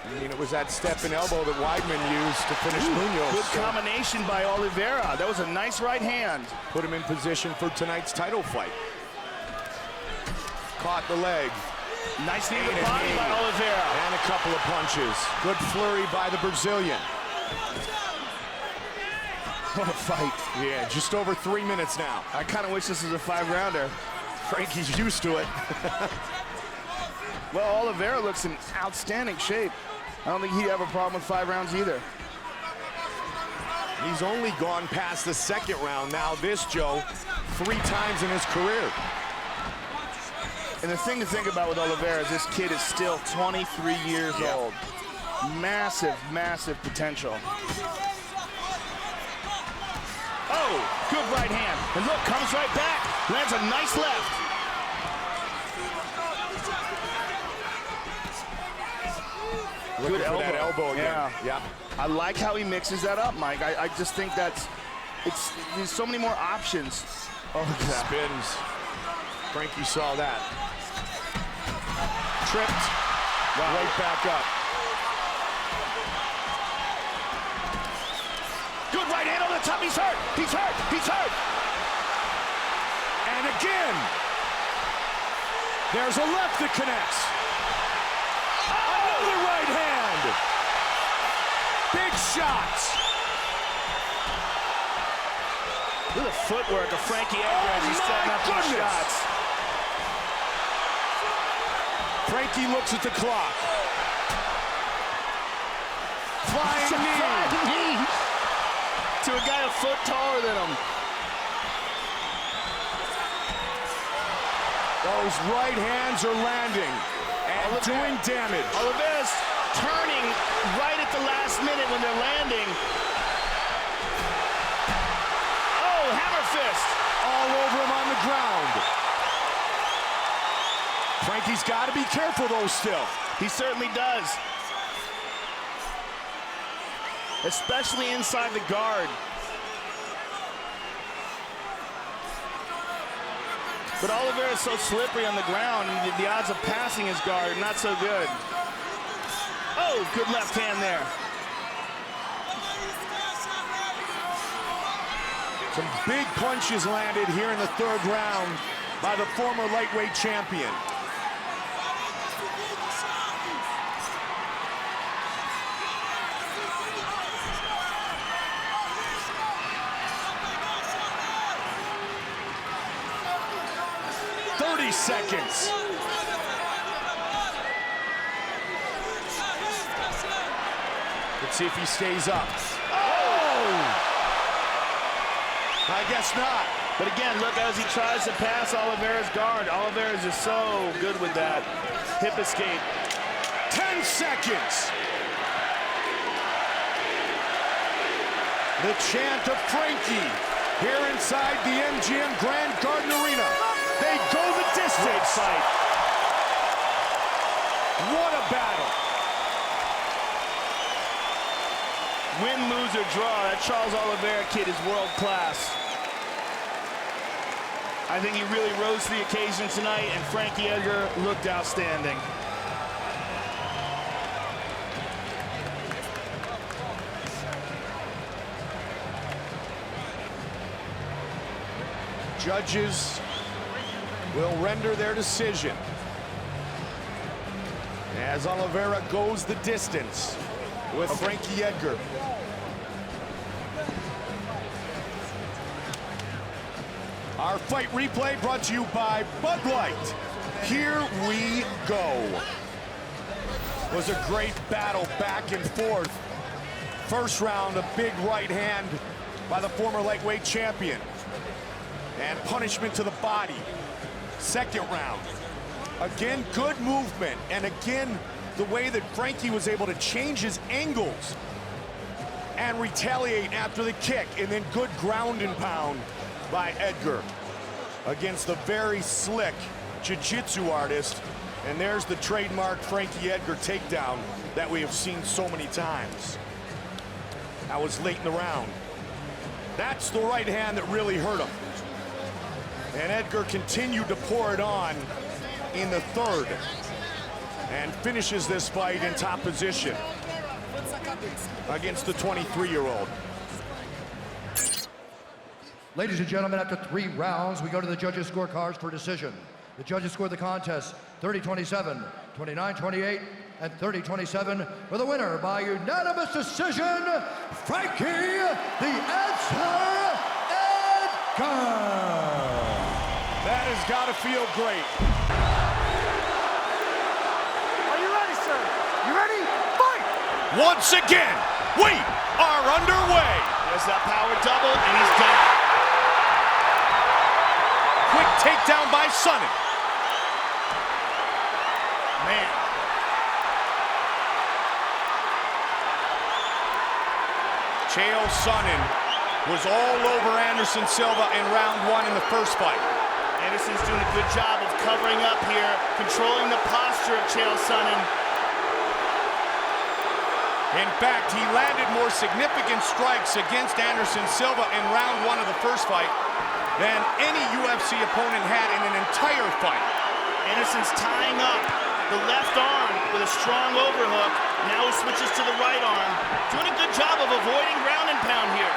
I mean, it was that step and elbow that Weidman used to finish Munoz. Good combination by Oliveira. That was a nice right hand. Put him in position for tonight's title fight. Caught the leg. Nice knee to the body by Oliveira. And a couple of punches. Good flurry by the Brazilian. What a fight. Yeah, just over 3 minutes now. I kind of wish this was a 5-rounder. Frankie's used to it. Well, Oliveira looks in outstanding shape. I don't think he'd have a problem with 5 rounds either. He's only gone past the second round now, this, Joe, 3 times in his career. And the thing to think about with Oliveira is this kid is still 23 years old. Massive, massive potential. Oh, good right hand. And look, comes right back. Lands a nice left. Good elbow. That elbow again. Yeah. I like how he mixes that up, Mike. I just think there's so many more options. Oh, spins. Frankie saw that. Tripped. Wow. Right back up. Good right hand over the top. He's hurt. He's hurt. He's hurt. And again. There's a left that connects. Another right hand. Big shots. Look at the footwork of Frankie Edgar as he's setting up these shots. Frankie looks at the clock. Flying knee. To a guy a foot taller than him. Those right hands are landing and doing damage. Oliveira's turning right at the last minute when they're landing. Oh, hammer fist. All over him on the ground. Frankie's got to be careful though still. He certainly does. Especially inside the guard. But Oliveira is so slippery on the ground, the odds of passing his guard, not so good. Oh, good left hand there. Some big punches landed here in the 3rd round by the former lightweight champion. Seconds. Let's see if he stays up. Oh! I guess not. But again, look as he tries to pass Oliveira's guard. Oliveira is just so good with that hip escape. 10 seconds. The chant of Frankie here inside the MGM Grand Garden Arena. They go the distance. Fight. What a battle. Win, lose, or draw, that Charles Oliveira kid is world class. I think he really rose to the occasion tonight, and Frankie Edgar looked outstanding. Judges will render their decision as Oliveira goes the distance with Frankie Edgar. Our fight replay brought to you by Bud Light. Here we go. It was a great battle back and forth. First round, a big right hand by the former lightweight champion. And punishment to the body. Second round, again, good movement. And again, the way that Frankie was able to change his angles and retaliate after the kick, and then good ground and pound by Edgar against the very slick jiu-jitsu artist. And there's the trademark Frankie Edgar takedown that we have seen so many times. That was late in the round. That's the right hand that really hurt him. And Edgar continued to pour it on in the third and finishes this fight in top position against the 23-year-old. Ladies and gentlemen, after 3 rounds, we go to the judges' scorecards for decision. The judges scored the contest 30-27, 29-28, and 30-27 for the winner by unanimous decision, Frankie the Answer Edgar. That has got to feel great. Are you ready, sir? You ready? Fight! Once again, we are underway. There's that power double, and he's down. Quick takedown by Sonnen. Man. Chael Sonnen was all over Anderson Silva in round 1 in the first fight. Anderson's doing a good job of covering up here, controlling the posture of Chael Sonnen. In fact, he landed more significant strikes against Anderson Silva in round 1 of the first fight than any UFC opponent had in an entire fight. Anderson's tying up the left arm with a strong overhook. Now he switches to the right arm. Doing a good job of avoiding ground and pound here.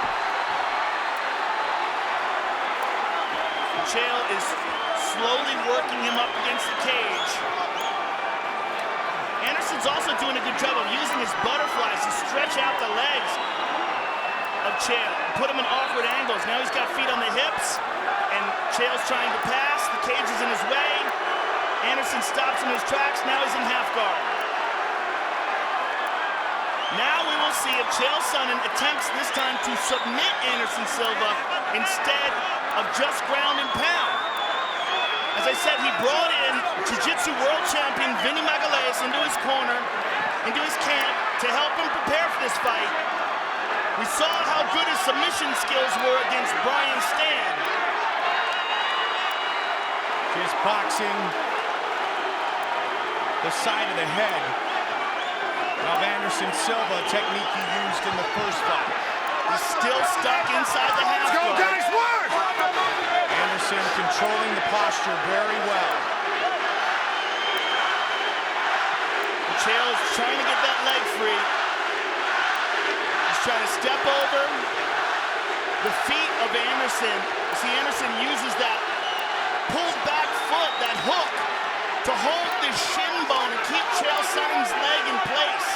Chael is slowly working him up against the cage. Anderson's also doing a good job of using his butterflies to stretch out the legs of Chael, put him in awkward angles. Now he's got feet on the hips, and Chael's trying to pass. The cage is in his way. Anderson stops in his tracks. Now he's in half guard. Now we will see if Chael Sonnen attempts this time to submit Anderson Silva instead of just ground and pound. As I said, he brought in Jiu-Jitsu world champion Vinny Magalhães into his corner, into his camp, to help him prepare for this fight. We saw how good his submission skills were against Brian Stann. Just boxing the side of the head of Anderson Silva, a technique he used in the first fight. He's still stuck inside the half guard. Let's go, guys, work! Anderson controlling the posture very well. Chael is trying to get that leg free. He's trying to step over the feet of Anderson. See, Anderson uses that pulled back foot, that hook, to hold the shin bone and keep Chael Sonnen's leg in place.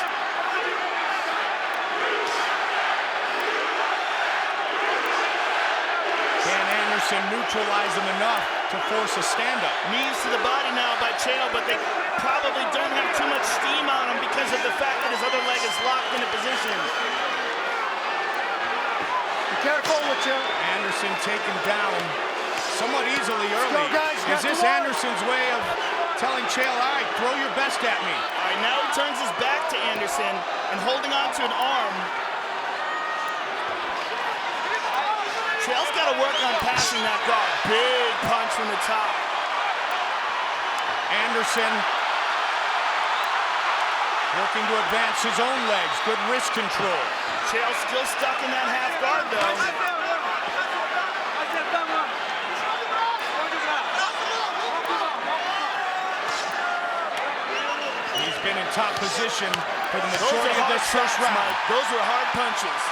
Can Anderson neutralize him enough to force a stand-up? Knees to the body now by Chael, but they probably don't have too much steam on him because of the fact that his other leg is locked into position. Be careful with you. Anderson taken down somewhat easily early. Go, guys. Is this Anderson's way of telling Chael, all right, throw your best at me? All right, now he turns his back to Anderson and holding on to an arm. Chael's got to work on passing that guard. Big punch from the top. Anderson working to advance his own legs. Good wrist control. Chael's still stuck in that half guard, though. He's been in top position for the majority of this first round. Mike. Those were hard punches.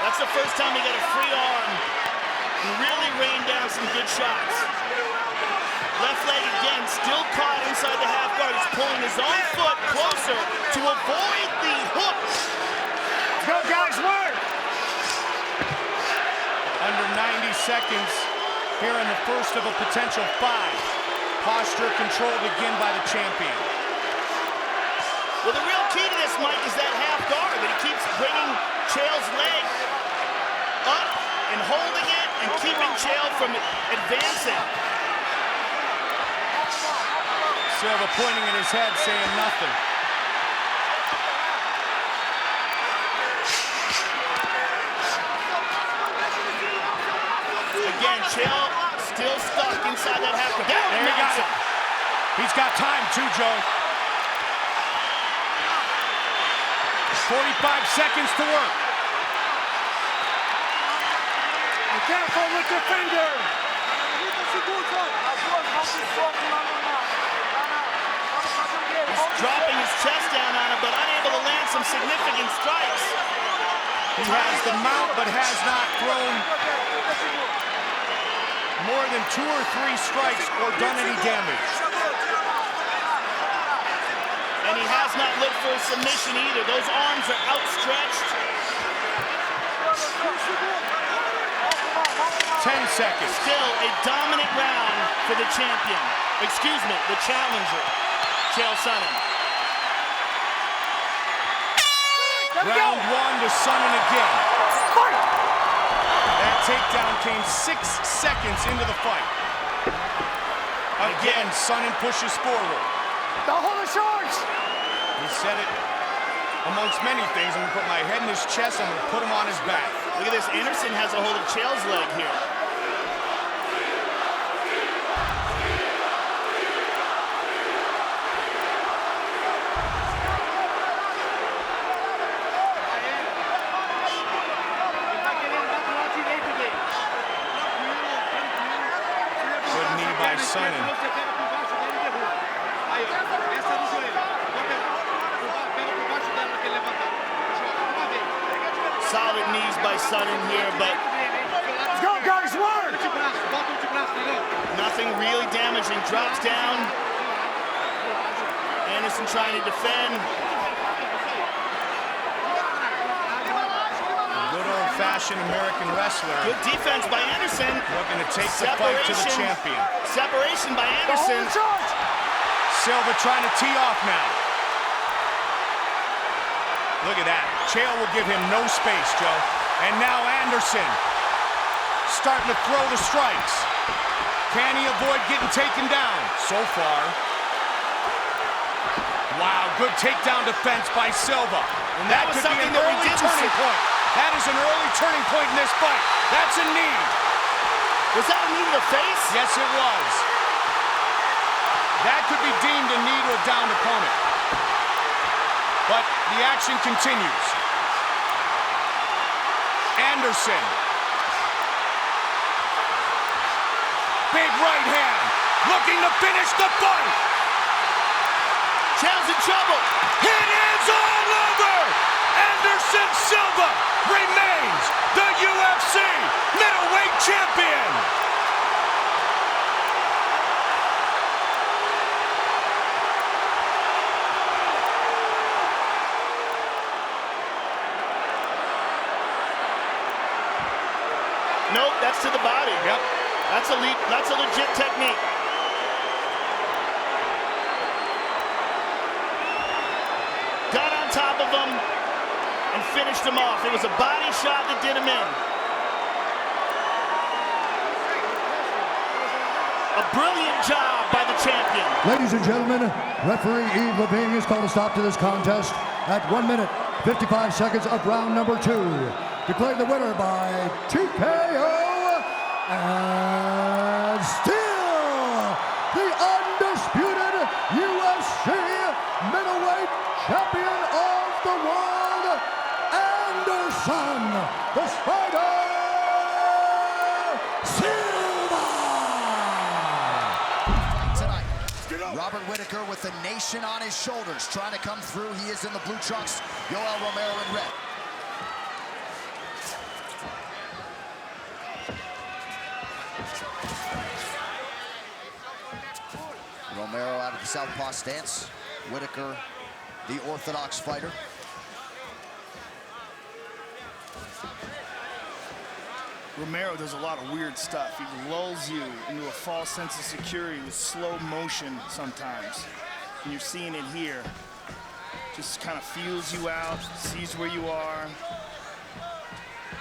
That's the first time he got a free arm and really rained down some good shots. Left leg again, still caught inside the half guard. He's pulling his own foot closer to avoid the hook. Go, guys, work! Under 90 seconds here in the first of a potential 5. Posture controlled again by the champion. Well, the real key to this, Mike, is that half guard that he keeps bringing Chael's leg up and holding it and keeping Chael from advancing. Silva pointing at his head, saying nothing. Again, Chael still stuck inside that half guard. There he got it. He's got time too, Joe. 45 seconds to work. Be careful with your finger. He's dropping his chest down on him, but unable to land some significant strikes. He has the mount, but has not thrown more than 2 or 3 strikes or done any damage. And he has not looked for a submission either. Those arms are outstretched. 10 seconds. Still a dominant round for the champion. Excuse me, the challenger, Chael Sonnen. Round 1 to Sonnen again. That takedown came 6 seconds into the fight. Again, Sonnen pushes forward. Don't hold the shorts. He said it amongst many things. I'm gonna put my head in his chest, I'm gonna put him on his back. Look at this, Anderson has a hold of Chael's leg here. Good knee by Sonnen. Solid knees by Sonnen here, but Let's go, guys, work! nothing really damaging. Drops down. Anderson trying to defend. Good old-fashioned American wrestler. Good defense by Anderson. Looking to take the fight to the champion. Separation by Anderson. Silva trying to tee off now. Look at that. Chael will give him no space, Joe. And now Anderson starting to throw the strikes. Can he avoid getting taken down? So far. Wow, good takedown defense by Silva. And that could was be something an that we early didn't turning see. point. That is an early turning point in this fight. That's a knee. Was that a knee to the face? Yes, it was. That could be deemed a knee to a downed opponent. But the action continues. Anderson. Big right hand. Looking to finish the fight. Chael's in trouble. It is all over. Anderson Silva remains the UFC middleweight champion. Nope, that's to the body. Yep. That's a legit technique. Got on top of him and finished him off. It was a body shot that did him in. A brilliant job by the champion. Ladies and gentlemen, referee Yves Levine has called a stop to this contest at 1 minute, 55 seconds of round number 2. Declared the winner by TKO and still the undisputed UFC middleweight champion of the world, Anderson, the Spider Silva. Tonight, Robert Whittaker with the nation on his shoulders, trying to come through. He is in the blue trunks. Yoel Romero in red. Romero out of the southpaw stance. Whittaker, the orthodox fighter. Romero does a lot of weird stuff. He lulls you into a false sense of security with slow motion sometimes. And you're seeing it here. Just kind of feels you out, sees where you are.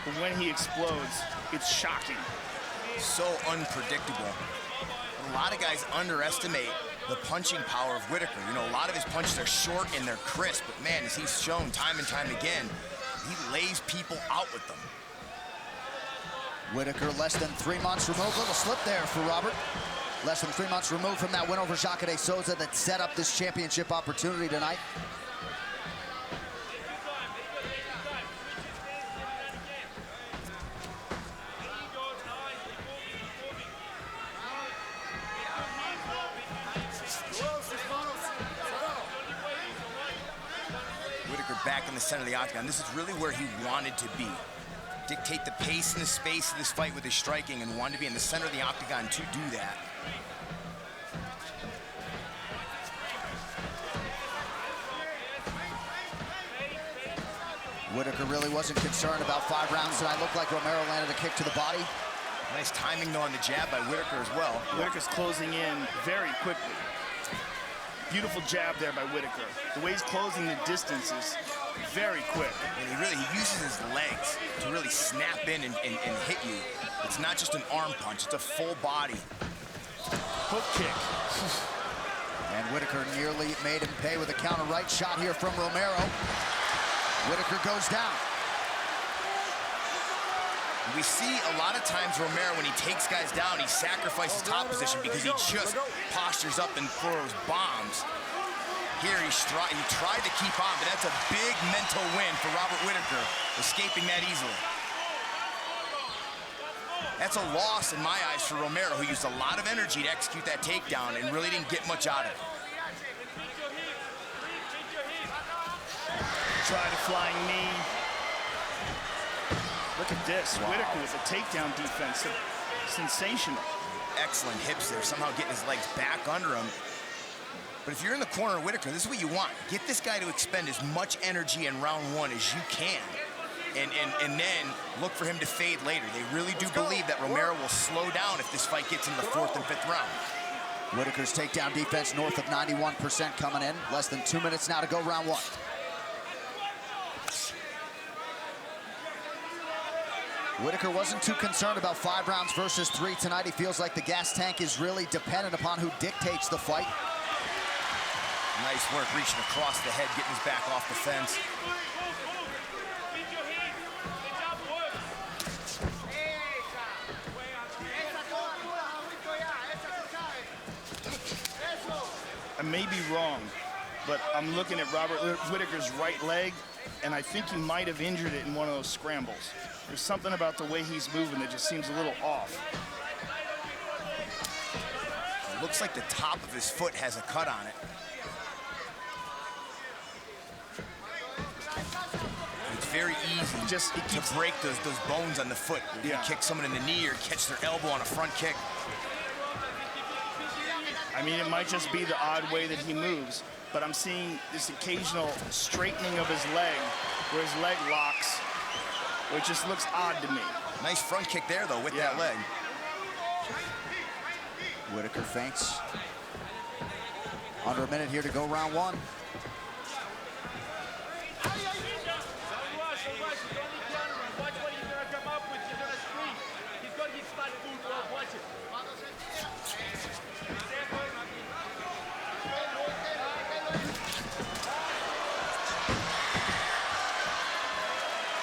But when he explodes, it's shocking. So unpredictable. A lot of guys underestimate the punching power of Whittaker. You know, a lot of his punches are short and they're crisp, but man, as he's shown time and time again, he lays people out with them. Whittaker less than 3 months removed. Little slip there for Robert. Less than 3 months removed from that win over Jacare de Souza that set up this championship opportunity tonight. Whittaker back in the center of the octagon. This is really where he wanted to be. Dictate the pace and the space of this fight with his striking, and wanted to be in the center of the octagon to do that. Whittaker really wasn't concerned about 5 rounds tonight. Looked like Romero landed a kick to the body. Nice timing though on the jab by Whittaker as well. Whittaker's closing in very quickly. Beautiful jab there by Whittaker. The way he's closing the distance is very quick. And he uses his legs to really snap in and hit you. It's not just an arm punch, it's a full body. Hook kick. And Whittaker nearly made him pay with a counter right shot here from Romero. Whittaker goes down. We see a lot of times Romero, when he takes guys down, he sacrifices top position because he just postures up and throws bombs. Here he tried to keep on, but that's a big mental win for Robert Whittaker, escaping that easily. That's a loss in my eyes for Romero, who used a lot of energy to execute that takedown and really didn't get much out of it. Try the flying knee. Look at this. Wow. Whittaker with a takedown defense. Sensational. Excellent hips there, somehow getting his legs back under him. But if you're in the corner of Whittaker, this is what you want. Get this guy to expend as much energy in round 1 as you can. And then look for him to fade later. They really do believe that Romero will slow down if this fight gets in the 4th and 5th round. Whittaker's takedown defense north of 91% coming in. Less than 2 minutes now to go round 1. Whittaker wasn't too concerned about 5 rounds versus 3 tonight. He feels like the gas tank is really dependent upon who dictates the fight. Nice work reaching across the head, getting his back off the fence. I may be wrong, but I'm looking at Robert Whittaker's right leg, and I think he might have injured it in one of those scrambles. There's something about the way he's moving that just seems a little off. It looks like the top of his foot has a cut on it. It's very easy to break those bones on the foot. You can kick someone in the knee or catch their elbow on a front kick. I mean, it might just be the odd way that he moves, but I'm seeing this occasional straightening of his leg, where his leg locks, which just looks odd to me. Nice front kick there, though, with that leg. Whittaker feints. Under a minute here to go round 1.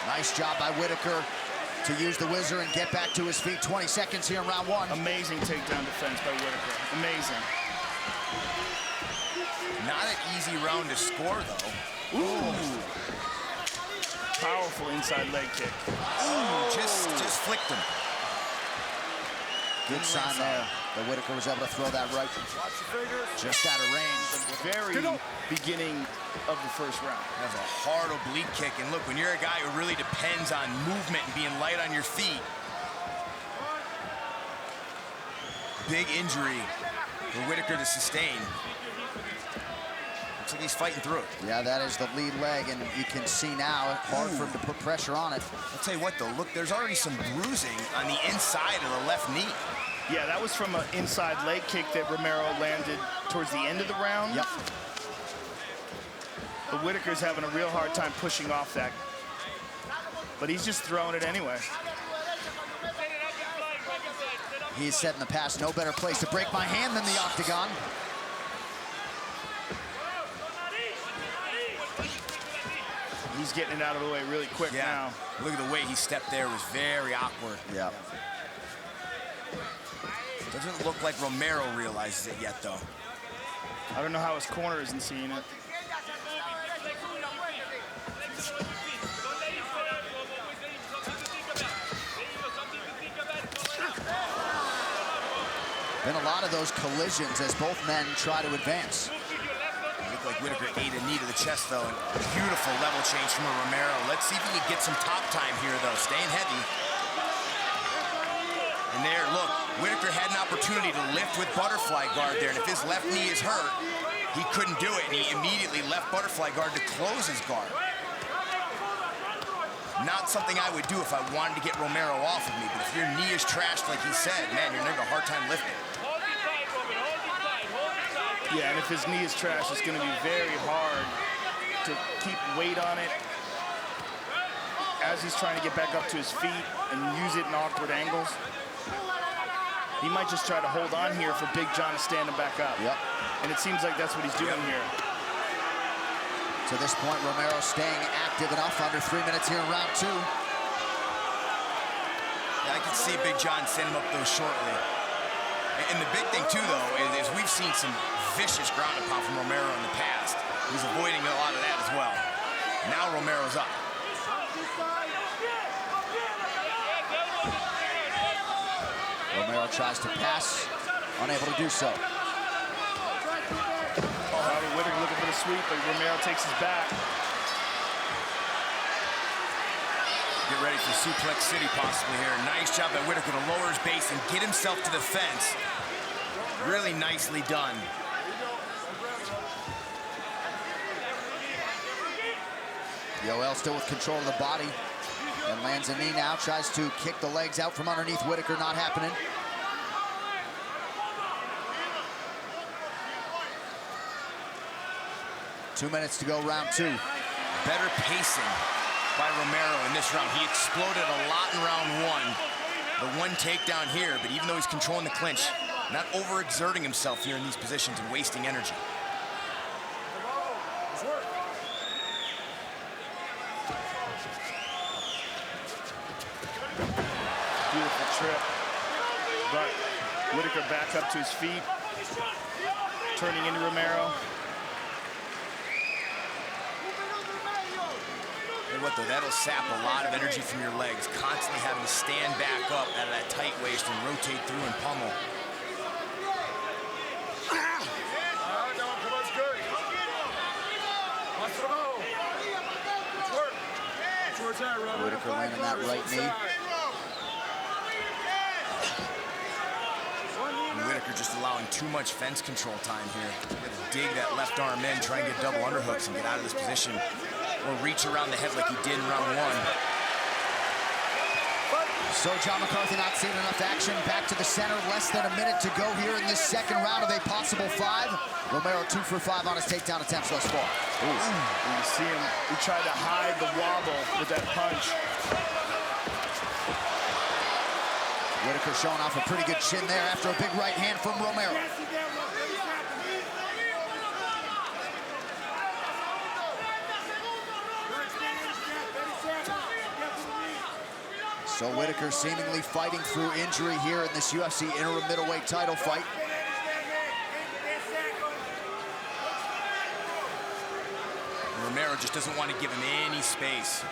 Nice job by Whittaker to use the whizzer and get back to his feet. 20 seconds here in round 1. Amazing takedown defense by Whittaker. Amazing. Not an easy round to score, though. Ooh. Powerful inside leg kick. Ooh, just flicked him. Good sign there that Whittaker was able to throw that right just out of range. Very beginning of the 1st round. That's a hard oblique kick, and look, when you're a guy who really depends on movement and being light on your feet, big injury for Whittaker to sustain. Looks like he's fighting through it. Yeah, that is the lead leg, and you can see now, hard for him to put pressure on it. I'll tell you what, though, look, there's already some bruising on the inside of the left knee. Yeah, that was from an inside leg kick that Romero landed towards the end of the round. Yep. But Whittaker's having a real hard time pushing off that. But he's just throwing it anyway. He's said in the past, no better place to break my hand than the octagon. He's getting it out of the way really quick now. Look at the way he stepped there. It was very awkward. Yeah. Doesn't look like Romero realizes it yet, though. I don't know how his corner isn't seeing it. Been a lot of those collisions as both men try to advance. Looked like Whittaker ate a knee to the chest, though. And beautiful level change from Romero. Let's see if he can get some top time here, though. Staying heavy. And there, look, Whittaker had an opportunity to lift with butterfly guard there. And if his left knee is hurt, he couldn't do it. And he immediately left butterfly guard to close his guard. Not something I would do if I wanted to get Romero off of me. But if your knee is trashed, like he said, man, you're going to have a hard time lifting. Yeah, and if his knee is trashed, it's going to be very hard to keep weight on it as he's trying to get back up to his feet and use it in awkward angles. He might just try to hold on here for Big John to stand him back up. Yep. And it seems like that's what he's doing here. To this point, Romero staying active enough, under 3 minutes here in round 2. Yeah, I can see Big John send him up those shortly. And the big thing, too, though, is we've seen some vicious ground and pound from Romero in the past. He's avoiding a lot of that as well. Now Romero's up. Romero tries to pass, unable to do so. Robert Whittaker looking for the sweep, but Romero takes his back. Get ready for Suplex City possibly here. Nice job by Whittaker to lower his base and get himself to the fence. Really nicely done. Yoel still with control of the body and lands a knee now, tries to kick the legs out from underneath Whittaker, not happening. Two minutes to go, round 2. Better pacing by Romero in this round. He exploded a lot in round 1. The one takedown here, but even though he's controlling the clinch, not overexerting himself here in these positions and wasting energy. Beautiful trip. But Whittaker back up to his feet, turning into Romero. Hey, what though, that'll sap a lot of energy from your legs, constantly having to stand back up out of that tight waist and rotate through and pummel. Whittaker landing that right knee. And Whittaker just allowing too much fence control time here. Got to dig that left arm in, try and get double underhooks and get out of this position. Or reach around the head like he did in round 1. So John McCarthy not seeing enough action. Back to the center, less than a minute to go here in this second round of a possible 5. Romero 2 for 5 on his takedown attempts thus far. You see him, he tried to hide the wobble with that punch. Whittaker showing off a pretty good chin there after a big right hand from Romero. So Whittaker seemingly fighting through injury here in this UFC interim middleweight title fight. Romero just doesn't want to give him any space.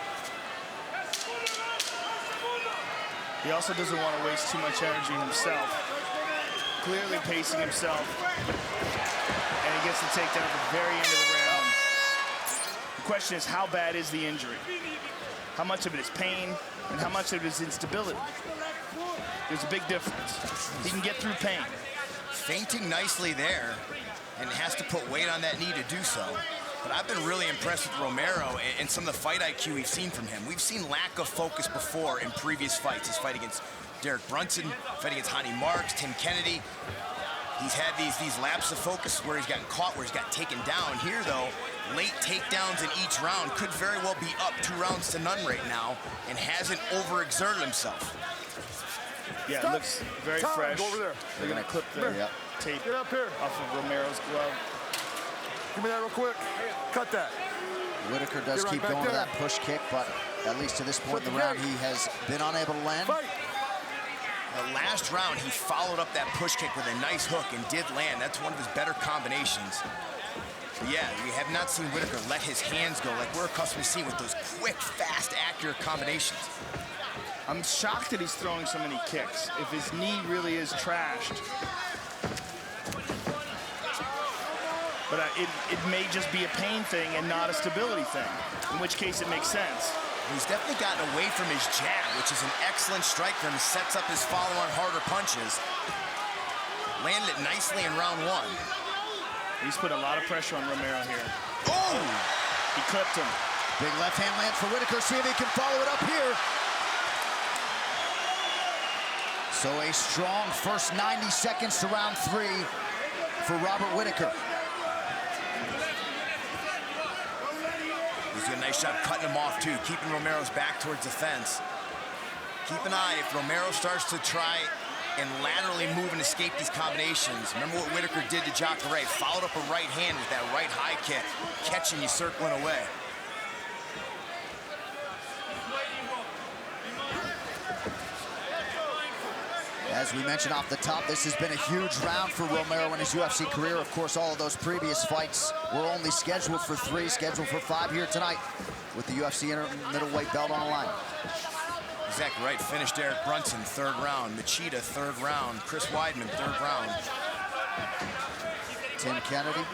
He also doesn't want to waste too much energy himself. Clearly pacing himself. And he gets the takedown at the very end of the round. The question is, how bad is the injury? How much of it is pain, and how much of it is instability? There's a big difference. He can get through pain. Fainting nicely there, and has to put weight on that knee to do so. But I've been really impressed with Romero and some of the fight IQ we've seen from him. We've seen lack of focus before in previous fights. His fight against Derek Brunson, fight against Hani Marks, Tim Kennedy. He's had these lapses of focus where he's gotten caught, where he's got taken down. Here, though, late takedowns in each round, could very well be up 2 rounds to none right now, and hasn't overexerted himself. Yeah, it looks very fresh. Go over there. They're gonna clip the tape off of Romero's glove. Give me that real quick. Cut that. Whittaker does keep going to that push kick, but at least to this point in the round, he has been unable to land. The last round, he followed up that push kick with a nice hook and did land. That's one of his better combinations. But yeah, we have not seen Whittaker let his hands go like we're accustomed to seeing with those quick, fast, accurate combinations. I'm shocked that he's throwing so many kicks. If his knee really is trashed. But it may just be a pain thing and not a stability thing, in which case it makes sense. He's definitely gotten away from his jab, which is an excellent strike for him. He sets up his follow-on harder punches. Landed it nicely in round 1. He's put a lot of pressure on Romero here. Oh! He clipped him. Big left hand lands for Whittaker. See if he can follow it up here. So a strong first 90 seconds to round 3 for Robert Whittaker. He's doing a nice job cutting him off, too, keeping Romero's back towards the fence. Keep an eye if Romero starts to try and laterally move and escape these combinations. Remember what Whittaker did to Jacare. Followed up a right hand with that right high kick, catching you circling away. As we mentioned off the top, this has been a huge round for Romero in his UFC career. Of course, all of those previous fights were only scheduled for 3, scheduled for 5 here tonight with the UFC middleweight belt on the line. Exactly right. Finished Derek Brunson, 3rd round. Machida, 3rd round. Chris Weidman, 3rd round. Tim Kennedy,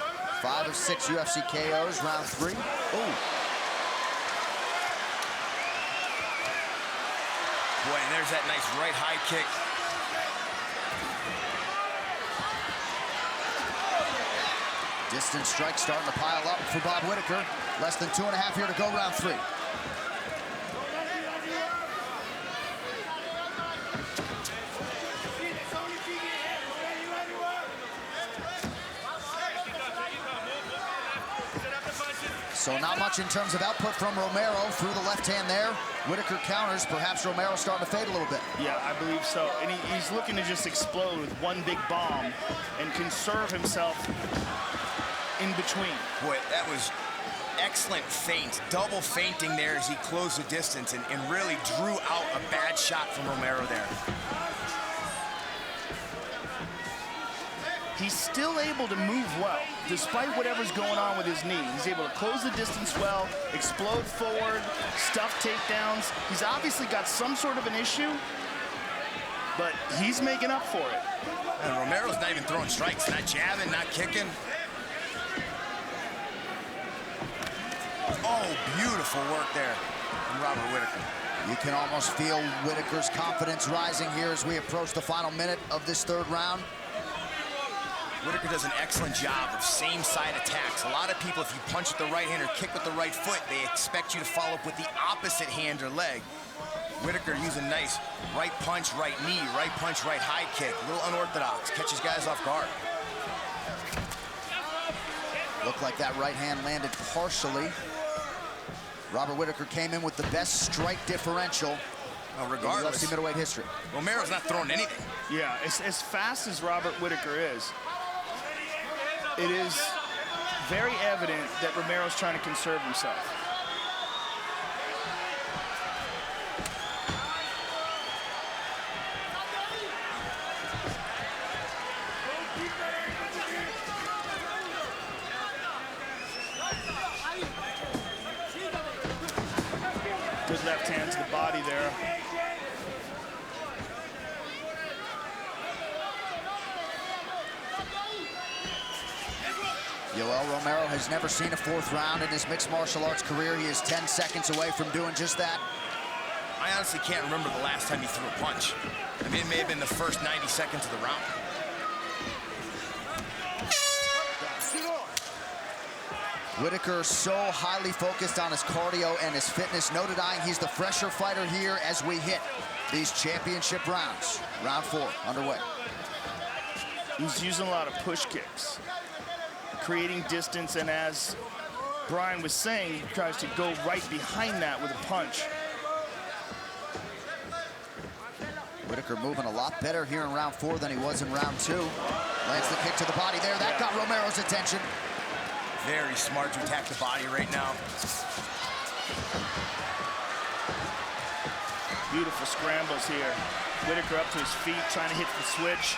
5 of 6 UFC KOs, round 3. Ooh. Boy, and there's that nice right high kick. Distance strike starting to pile up for Bob Whittaker. Less than 2.5 here to go, round 3. So not much in terms of output from Romero through the left hand there. Whittaker counters. Perhaps Romero starting to fade a little bit. Yeah, I believe so. And he's looking to just explode with one big bomb and conserve himself in between. Boy, that was excellent feint. Double feinting there as he closed the distance and really drew out a bad shot from Romero there. He's still able to move well, despite whatever's going on with his knee. He's able to close the distance well, explode forward, stuff takedowns. He's obviously got some sort of an issue, but he's making up for it. And Romero's not even throwing strikes, not jabbing, not kicking. Oh, beautiful work there from Robert Whittaker. You can almost feel Whittaker's confidence rising here as we approach the final minute of this 3rd round. Whittaker does an excellent job of same-side attacks. A lot of people, if you punch with the right hand or kick with the right foot, they expect you to follow up with the opposite hand or leg. Whittaker using nice right punch, right knee, right punch, right high kick. A little unorthodox, catches guys off guard. Looked like that right hand landed partially. Robert Whittaker came in with the best strike differential regardless, in UFC middleweight history. Romero's not throwing anything. Yeah, as fast as Robert Whittaker is, it is very evident that Romero's trying to conserve himself. Good left hand to the body there. Yoel Romero has never seen a 4th round in his mixed martial arts career. He is 10 seconds away from doing just that. I honestly can't remember the last time he threw a punch. I mean, it may have been the first 90 seconds of the round. Whittaker so highly focused on his cardio and his fitness. No denying he's the fresher fighter here as we hit these championship rounds. Round 4 underway. He's using a lot of push kicks, creating distance, and as Brian was saying, he tries to go right behind that with a punch. Whittaker moving a lot better here in round 4 than he was in round 2. Lands the kick to the body there. That got Romero's attention. Very smart to attack the body right now. Beautiful scrambles here. Whittaker up to his feet, trying to hit the switch.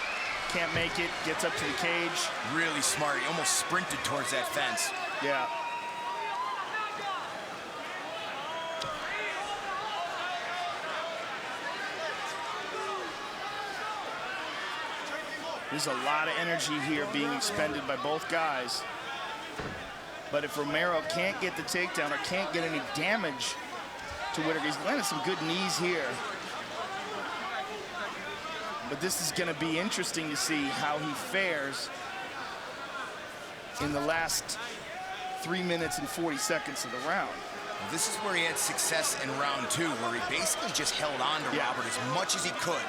Can't make it, gets up to the cage. Really smart, he almost sprinted towards that fence. Yeah. There's a lot of energy here being expended by both guys. But if Romero can't get the takedown or can't get any damage to Whittaker, he's landed some good knees here. But this is going to be interesting to see how he fares in the last 3 minutes and 40 seconds of the round. Well, this is where he had success in round 2, where he basically just held on to Robert as much as he could.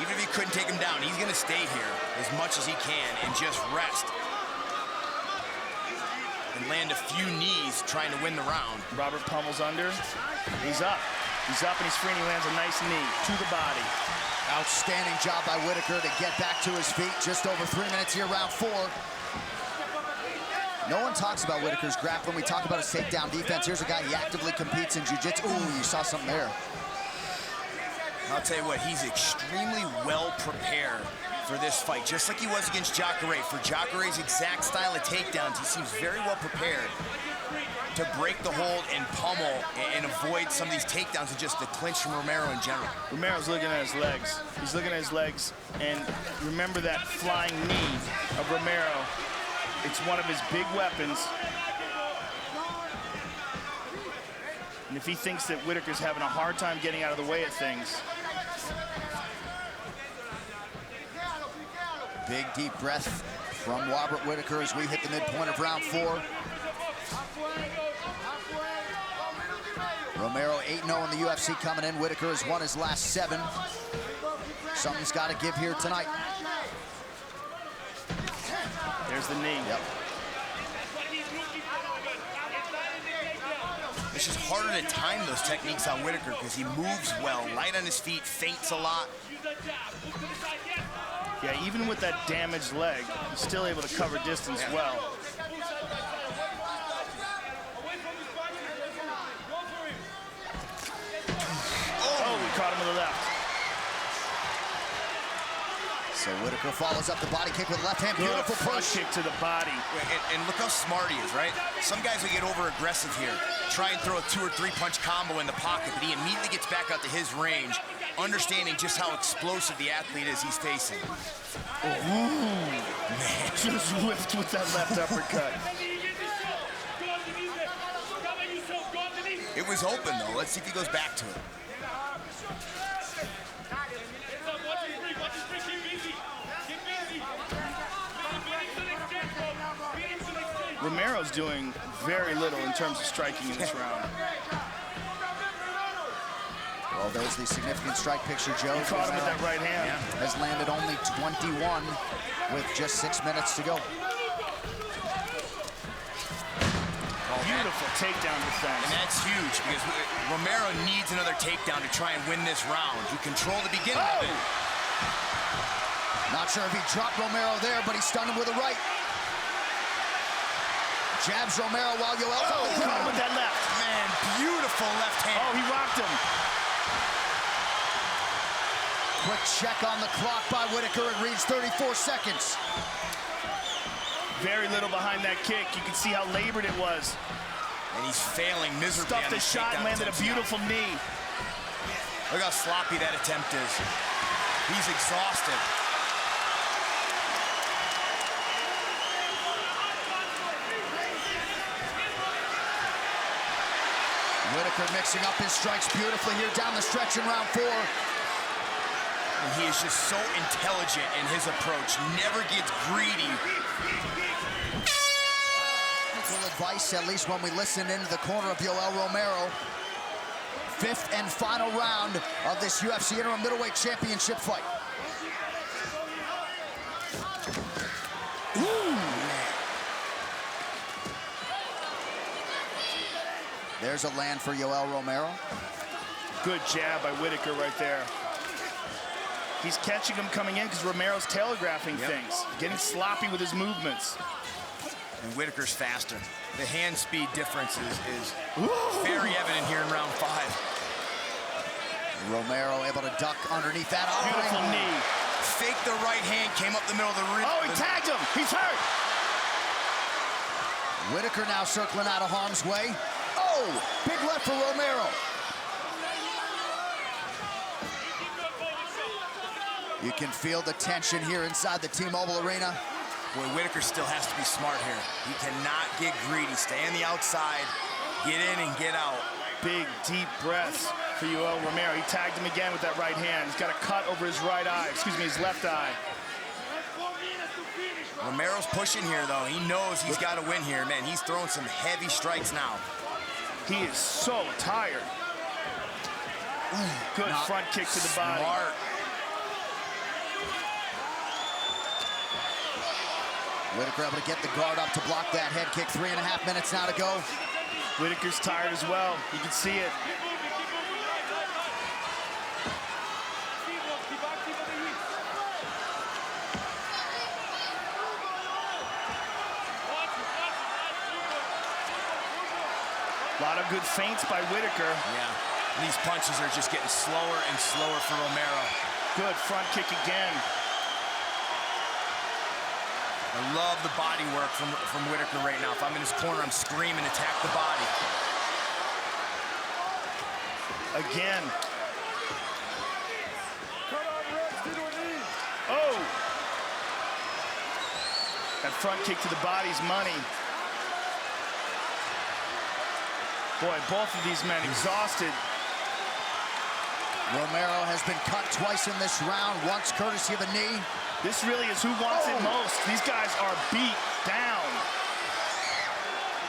Even if he couldn't take him down, he's going to stay here as much as he can and just rest. And land a few knees trying to win the round. Robert pummels under. He's up. He's up and he's free and he lands a nice knee to the body. Outstanding job by Whittaker to get back to his feet. Just over 3 minutes here, round 4. No one talks about Whittaker's grappling. We talk about his takedown defense. Here's a guy, he actively competes in jiu-jitsu. Ooh, you saw something there. I'll tell you what, he's extremely well prepared for this fight, just like he was against Jacare. For Jacare's exact style of takedowns, he seems very well prepared to break the hold and pummel and avoid some of these takedowns and just the clinch from Romero in general. Romero's looking at his legs. He's looking at his legs, and remember that flying knee of Romero. It's one of his big weapons. And if he thinks that Whittaker's having a hard time getting out of the way of things. Big deep breath from Robert Whittaker as we hit the midpoint of round 4. Romero 8-0 in the UFC coming in. Whittaker has won his last 7. Something's got to give here tonight. There's the knee. Yep. It's just harder to time those techniques on Whittaker because he moves well, light on his feet, feints a lot. Yeah, even with that damaged leg, he's still able to cover distance well. Oh, he caught him with the left. So Whittaker follows up the body kick with the left hand. Beautiful push. Kick to the body. And look how smart he is, right? Some guys will get over aggressive here, try and throw a 2 or 3 punch combo in the pocket, but he immediately gets back out to his range, understanding just how explosive the athlete is he's facing. Oh, man. Just whiffed with that left uppercut. It was open though. Let's see if he goes back to it. Romero's doing very little in terms of striking in this round. Well, there's the significant strike picture, Joe. He caught him with that right hand. Has landed only 21 with just 6 minutes to go. Beautiful takedown defense. And that's huge because Romero needs another takedown to try and win this round. He controlled the beginning of it. Not sure if he dropped Romero there, but he stunned him with a right. Jabs Romero while Yoel. Oh, caught him with that left. Man, beautiful left hand. Oh, he rocked him. Quick check on the clock by Whittaker. It reads 34 seconds. Very little behind that kick. You can see how labored it was. And he's failing miserably. Stuffed the shot and landed a beautiful knee. Look how sloppy that attempt is. He's exhausted. Whittaker mixing up his strikes beautifully here down the stretch in round 4. And he is just so intelligent in his approach. Never gets greedy. Advice, at least when we listen into the corner of Yoel Romero. 5th and final round of this UFC interim middleweight championship fight. There's a land for Yoel Romero. Good jab by Whittaker right there. He's catching him coming in because Romero's telegraphing things, getting sloppy with his movements. And Whittaker's faster. The hand speed difference is very evident here in round 5. Romero able to duck underneath that. Beautiful knee. Faked the right hand, came up the middle of the ring. Oh, he tagged him. He's hurt. Whittaker now circling out of harm's way. Oh, big left for Romero. You can feel the tension here inside the T-Mobile Arena. Boy, Whittaker still has to be smart here. He cannot get greedy. Stay on the outside, get in and get out. Big, deep breaths for Yoel Romero. He tagged him again with that right hand. He's got a cut over his right eye, excuse me, his left eye. Romero's pushing here, though. He knows he's got to win here, man. He's throwing some heavy strikes now. He is so tired. Good front kick to the body. Smart. Whittaker able to get the guard up to block that head kick. 3.5 minutes now to go. Whittaker's tired as well. You can see it. A lot of good feints by Whittaker. Yeah, these punches are just getting slower and slower for Romero. Good front kick again. I love the body work from Whittaker right now. If I'm in his corner, I'm screaming, attack the body. Again. Oh! That front kick to the body's money. Boy, both of these men exhausted. Romero has been cut twice in this round, once courtesy of a knee. This really is who wants it most. These guys are beat down.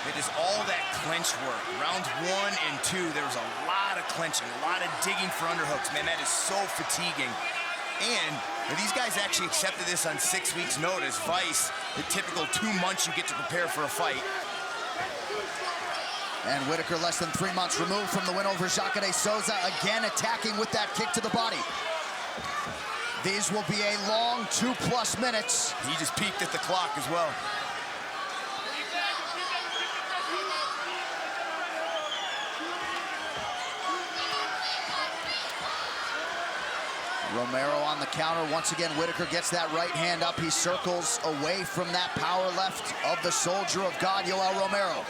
It is all that clinch work. Rounds 1 and 2, there was a lot of clinching, a lot of digging for underhooks. Man, that is so fatiguing. And these guys actually accepted this on 6 weeks' notice. Vice, the typical 2 months you get to prepare for a fight. And Whittaker less than 3 months removed from the win over Jacare Souza, again attacking with that kick to the body. These will be a long 2+ minutes. He just peeked at the clock as well. Romero on the counter. Once again, Whittaker gets that right hand up. He circles away from that power left of the soldier of God, Yoel Romero.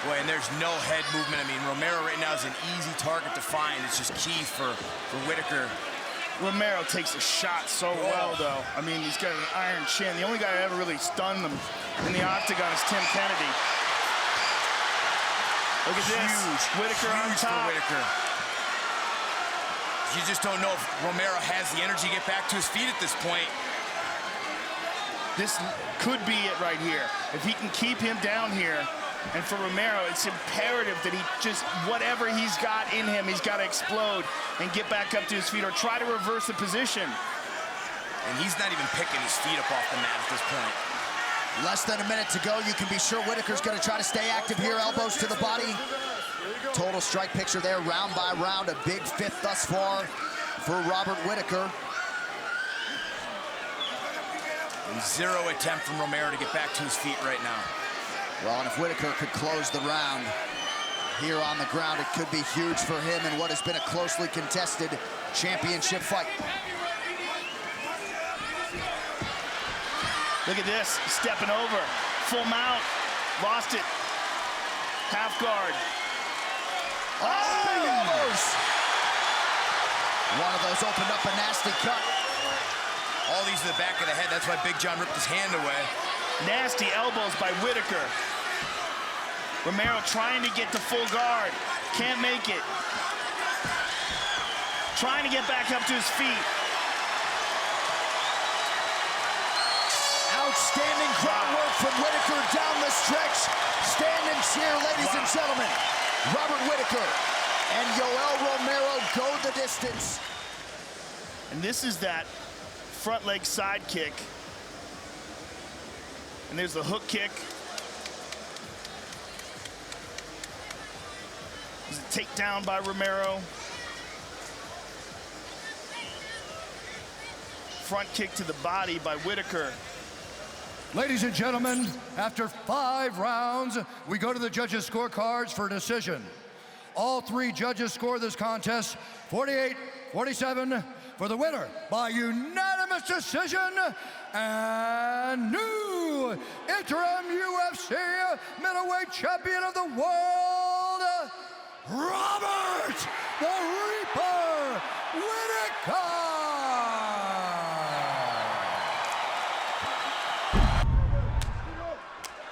Boy, and there's no head movement. I mean, Romero right now is an easy target to find. It's just key for Whittaker. Romero takes a shot so well, though. I mean, he's got an iron chin. The only guy that ever really stunned them in the octagon is Tim Kennedy. Look at this. Whittaker on top. For Whittaker. You just don't know if Romero has the energy to get back to his feet at this point. This could be it right here. If he can keep him down here, and for Romero, it's imperative that he just, whatever he's got in him, he's got to explode and get back up to his feet or try to reverse the position. And he's not even picking his feet up off the mat at this point. Less than a minute to go. You can be sure Whittaker's going to try to stay active here. Elbows to the body. Total strike picture there, round by round. A big fifth thus far for Robert Whittaker. And zero attempt from Romero to get back to his feet right now. Well, and if Whittaker could close the round here on the ground, it could be huge for him in what has been a closely contested championship fight. Look at this, stepping over, full mount, lost it, half guard. Oh, big elbows! One of those opened up a nasty cut. All these to the back of the head, that's why Big John ripped his hand away. Nasty elbows by Whittaker. Romero trying to get to full guard. Can't make it. Trying to get back up to his feet. Outstanding crowd work from Whittaker down the stretch. Stand and cheer, ladies and gentlemen. Robert Whittaker and Yoel Romero go the distance. And this is that front leg side kick. And there's the hook kick. There's a takedown by Romero. Front kick to the body by Whittaker. Ladies and gentlemen, after 5 rounds, we go to the judges' scorecards for decision. All 3 judges score this contest 48-47 for the winner by unanimous decision and new interim UFC middleweight champion of the world, Robert the Reaper Whittaker!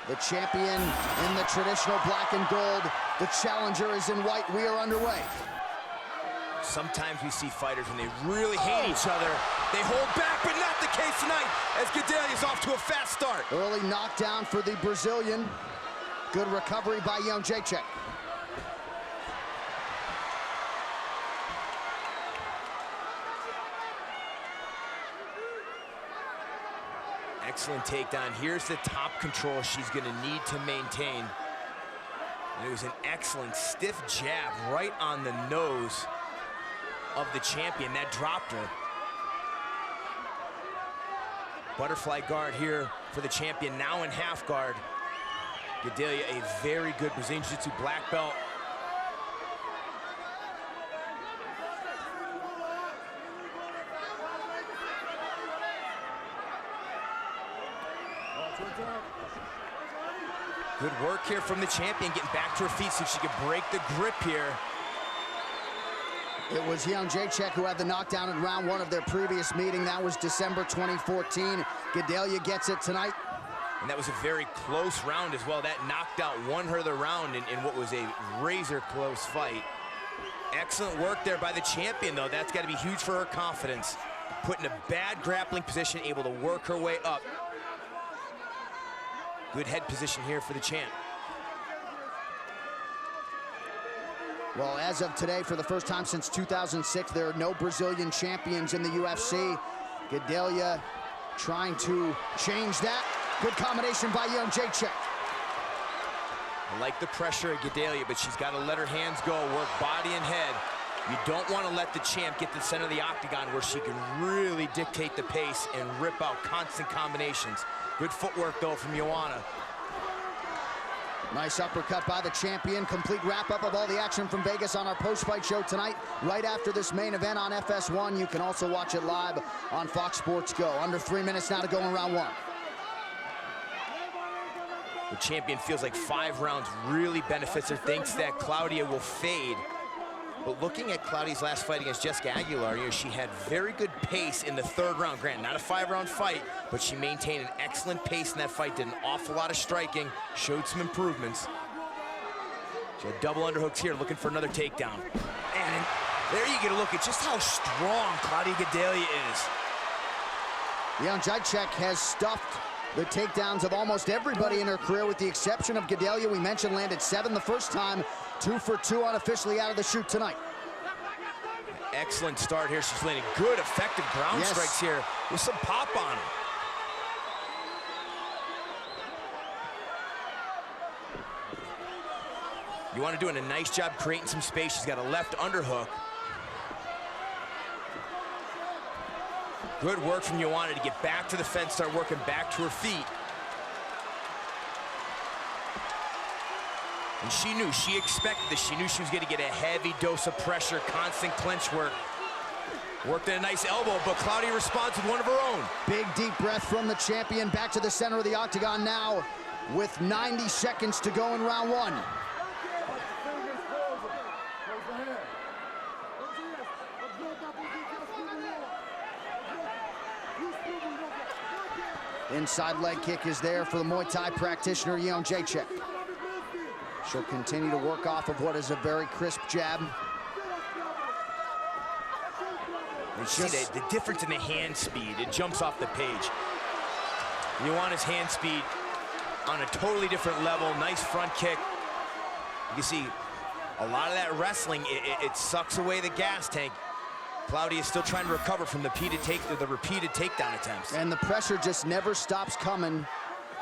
The champion in the traditional black and gold. The challenger is in white. We are underway. Sometimes we see fighters when they really hate each other, they hold back, but not the case tonight as Gadelha is off to a fast start. Early knockdown for the Brazilian. Good recovery by Jedrzejczyk. Excellent takedown. Here's the top control she's going to need to maintain. And it was an excellent stiff jab right on the nose of the champion. That dropped her. Butterfly guard here for the champion, now in half guard. Gadelha, a very good Brazilian Jiu-Jitsu black belt. Good work here from the champion, getting back to her feet so she could break the grip here. It was Jedrzejczyk who had the knockdown in round 1 of their previous meeting. That was December 2014. Gadelha gets it tonight. And that was a very close round as well. That knockout won her the round in what was a razor-close fight. Excellent work there by the champion, though. That's got to be huge for her confidence. Put in a bad grappling position, able to work her way up. Good head position here for the champ. Well, as of today, for the first time since 2006, there are no Brazilian champions in the UFC. Gadelha trying to change that. Good combination by Jedrzejczyk. I like the pressure of Gadelha, but she's got to let her hands go, work body and head. You don't want to let the champ get to the center of the octagon where she can really dictate the pace and rip out constant combinations. Good footwork, though, from Joanna. Nice uppercut by the champion. Complete wrap-up of all the action from Vegas on our post-fight show tonight. Right after this main event on FS1. You can also watch it live on Fox Sports Go. Under 3 minutes now to go in round 1. The champion feels like 5 rounds really benefits her, thinks that Claudia will fade. But looking at Claudia's last fight against Jessica Aguilar, she had very good pace in the 3rd round. Granted, not a 5-round fight, but she maintained an excellent pace in that fight, did an awful lot of striking, showed some improvements. She had double underhooks here, looking for another takedown. And there you get a look at just how strong Claudia Gadelha is. Jedrzejczyk has stuffed the takedowns of almost everybody in her career, with the exception of Gadelha. We mentioned landed 7 the first time, 2 for 2 unofficially out of the chute tonight. Excellent start here. She's landing good, effective ground strikes here with some pop on them. Joanna doing a nice job creating some space. She's got a left underhook. Good work from Joanna to get back to the fence, start working back to her feet. And she knew, she expected this. She knew she was going to get a heavy dose of pressure, constant clinch work. Worked in a nice elbow, but Claudia responds with one of her own. Big deep breath from the champion. Back to the center of the octagon now with 90 seconds to go in round 1. Inside leg kick is there for the Muay Thai practitioner, Jedrzejczyk. She'll continue to work off of what is a very crisp jab. You see the difference in the hand speed. It jumps off the page. Joanna's hand speed on a totally different level. Nice front kick. You can see a lot of that wrestling, it sucks away the gas tank. Claudia is still trying to recover from the repeated takedown attempts. And the pressure just never stops coming.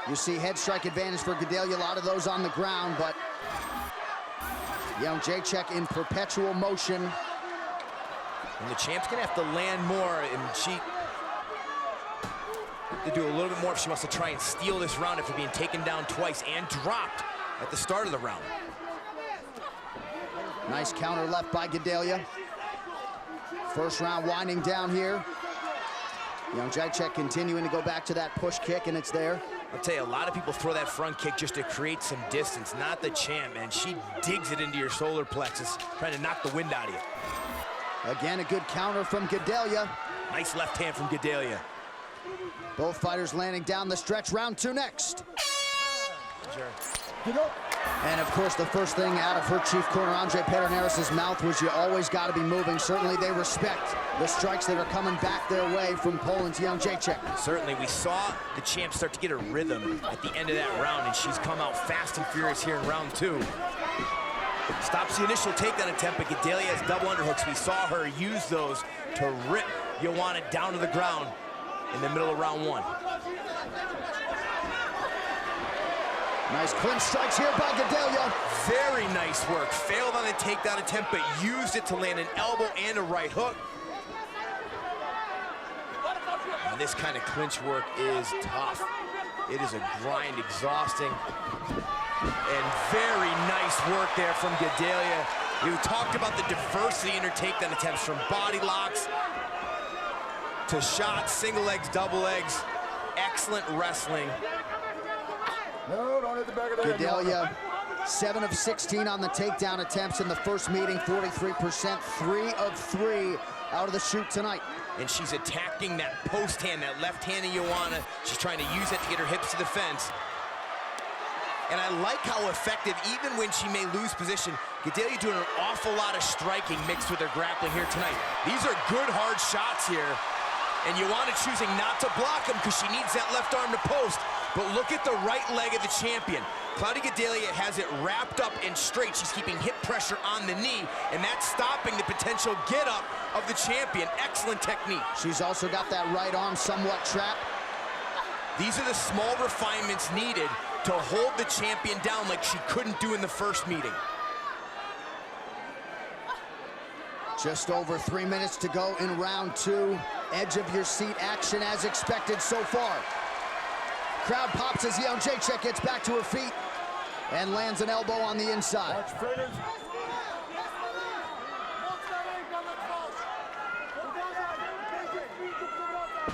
You see head strike advantage for Gadelha, a lot of those on the ground, but Jedrzejczyk in perpetual motion. And the champ's gonna have to land more, and to do a little bit more if she wants to try and steal this round after being taken down twice and dropped at the start of the round. Nice counter left by Gadelha. First round winding down here. Jedrzejczyk continuing to go back to that push kick, and it's there. I'll tell you, a lot of people throw that front kick just to create some distance. Not the champ, man. She digs it into your solar plexus, trying to knock the wind out of you. Again, a good counter from Gadelha. Nice left hand from Gadelha. Both fighters landing down the stretch. Round 2 next. Sure. And of course, the first thing out of her chief corner, Andre Pederneiras' mouth, was you always got to be moving. Certainly they respect the strikes that are coming back their way from Poland's Jedrzejczyk. Certainly, we saw the champ start to get a rhythm at the end of that round, and she's come out fast and furious here in round 2. Stops the initial takedown attempt, but Gadelha has double underhooks. We saw her use those to rip Joanna down to the ground in the middle of round 1. Nice clinch strikes here by Gadelha. Very nice work. Failed on the takedown attempt, but used it to land an elbow and a right hook. And this kind of clinch work is tough. It is a grind, exhausting. And very nice work there from Gadelha. We talked about the diversity in her takedown attempts, from body locks to shots, single legs, double legs. Excellent wrestling. No, don't hit the back of the head. Gadelha, 7 of 16 on the takedown attempts in the first meeting, 43%, 3 of 3 out of the shoot tonight. And she's attacking that post hand, that left hand of Joanna. She's trying to use it to get her hips to the fence. And I like how effective, even when she may lose position, Gadelha doing an awful lot of striking mixed with her grappling here tonight. These are good, hard shots here. And Joanna choosing not to block them because she needs that left arm to post. But look at the right leg of the champion. Claudia Gadelha has it wrapped up and straight. She's keeping hip pressure on the knee, and that's stopping the potential get-up of the champion. Excellent technique. She's also got that right arm somewhat trapped. These are the small refinements needed to hold the champion down like she couldn't do in the first meeting. Just over 3 minutes to go in round 2. Edge of your seat action as expected so far. Crowd pops as Jedrzejczyk gets back to her feet and lands an elbow on the inside.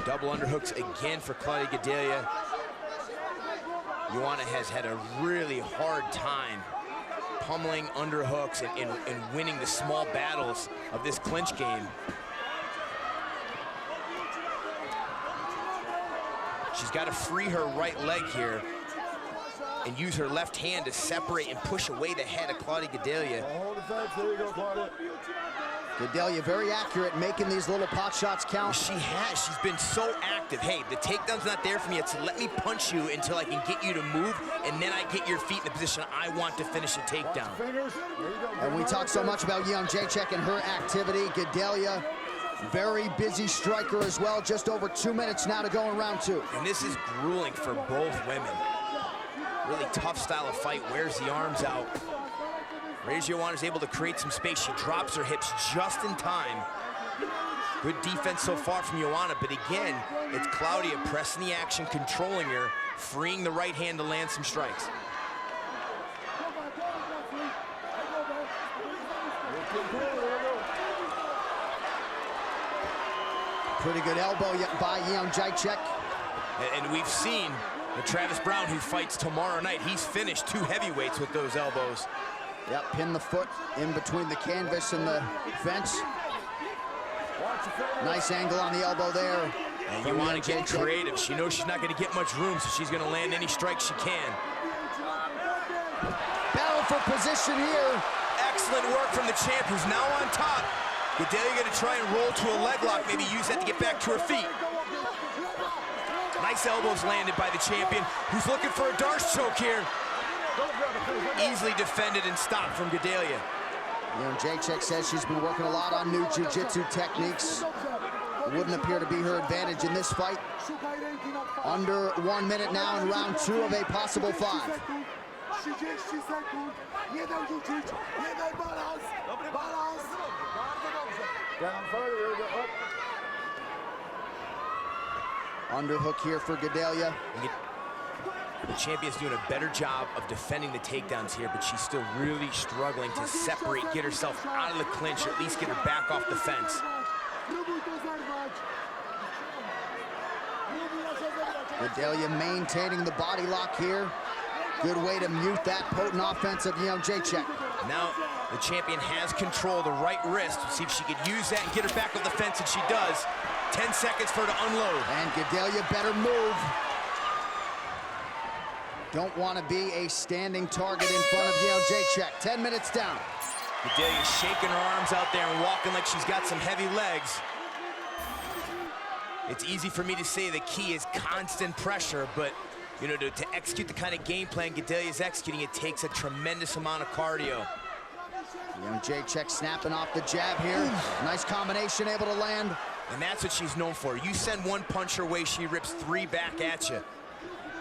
Double underhooks again for Claudia Gadelha. Joanna has had a really hard time pummeling underhooks and winning the small battles of this clinch game. She's got to free her right leg here and use her left hand to separate and push away the head of Claudia Gadelha. Hold the fence, there you go, Claudia. Gadelha very accurate, making these little pot shots count. She has. She's been so active. Hey, the takedown's not there for me yet, so let me punch you until I can get you to move, and then I get your feet in the position I want to finish a takedown. And we talk so much about Jedrzejczyk and her activity. Gadelha, very busy striker as well. Just over 2 minutes now to go in round 2. And this is grueling for both women. Really tough style of fight, wears the arms out. Joanna's able to create some space. She drops her hips just in time. Good defense so far from Joanna, but again, it's Claudia pressing the action, controlling her, freeing the right hand to land some strikes. Pretty good elbow by Jedrzejczyk. And we've seen Travis Brown, who fights tomorrow night, he's finished 2 heavyweights with those elbows. Yep, pin the foot in between the canvas and the fence. Nice angle on the elbow there. And you want to get creative. She knows she's not going to get much room, so she's going to land any strikes she can. Battle for position here. Excellent work from the champ, who's now on top. Gadelha going to try and roll to a leg lock, maybe use that to get back to her feet. Nice elbows landed by the champion, who's looking for a Darce choke here. Easily defended and stopped from Gadelha. Jedrzejczyk says she's been working a lot on new jiu-jitsu techniques. It wouldn't appear to be her advantage in this fight. Under 1 minute now in round 2 of a possible 5. Down further, up. Underhook here for Gadelha. The champion's doing a better job of defending the takedowns here, but she's still really struggling to separate, get herself out of the clinch, or at least get her back off the fence. Gadelha maintaining the body lock here. Good way to mute that potent offense of Jedrzejczyk. Now the champion has control of the right wrist. See if she could use that and get her back off the fence, and she does. 10 seconds for her to unload. And Gadelha better move. Don't want to be a standing target in front of Jedrzejczyk. 10 minutes down. Gadelha's shaking her arms out there and walking like she's got some heavy legs. It's easy for me to say the key is constant pressure, but you know, to execute the kind of game plan Gadelha is executing, it takes a tremendous amount of cardio. Jedrzejczyk snapping off the jab here. Nice combination, able to land. And that's what she's known for. You send one punch her way, she rips 3 back at you.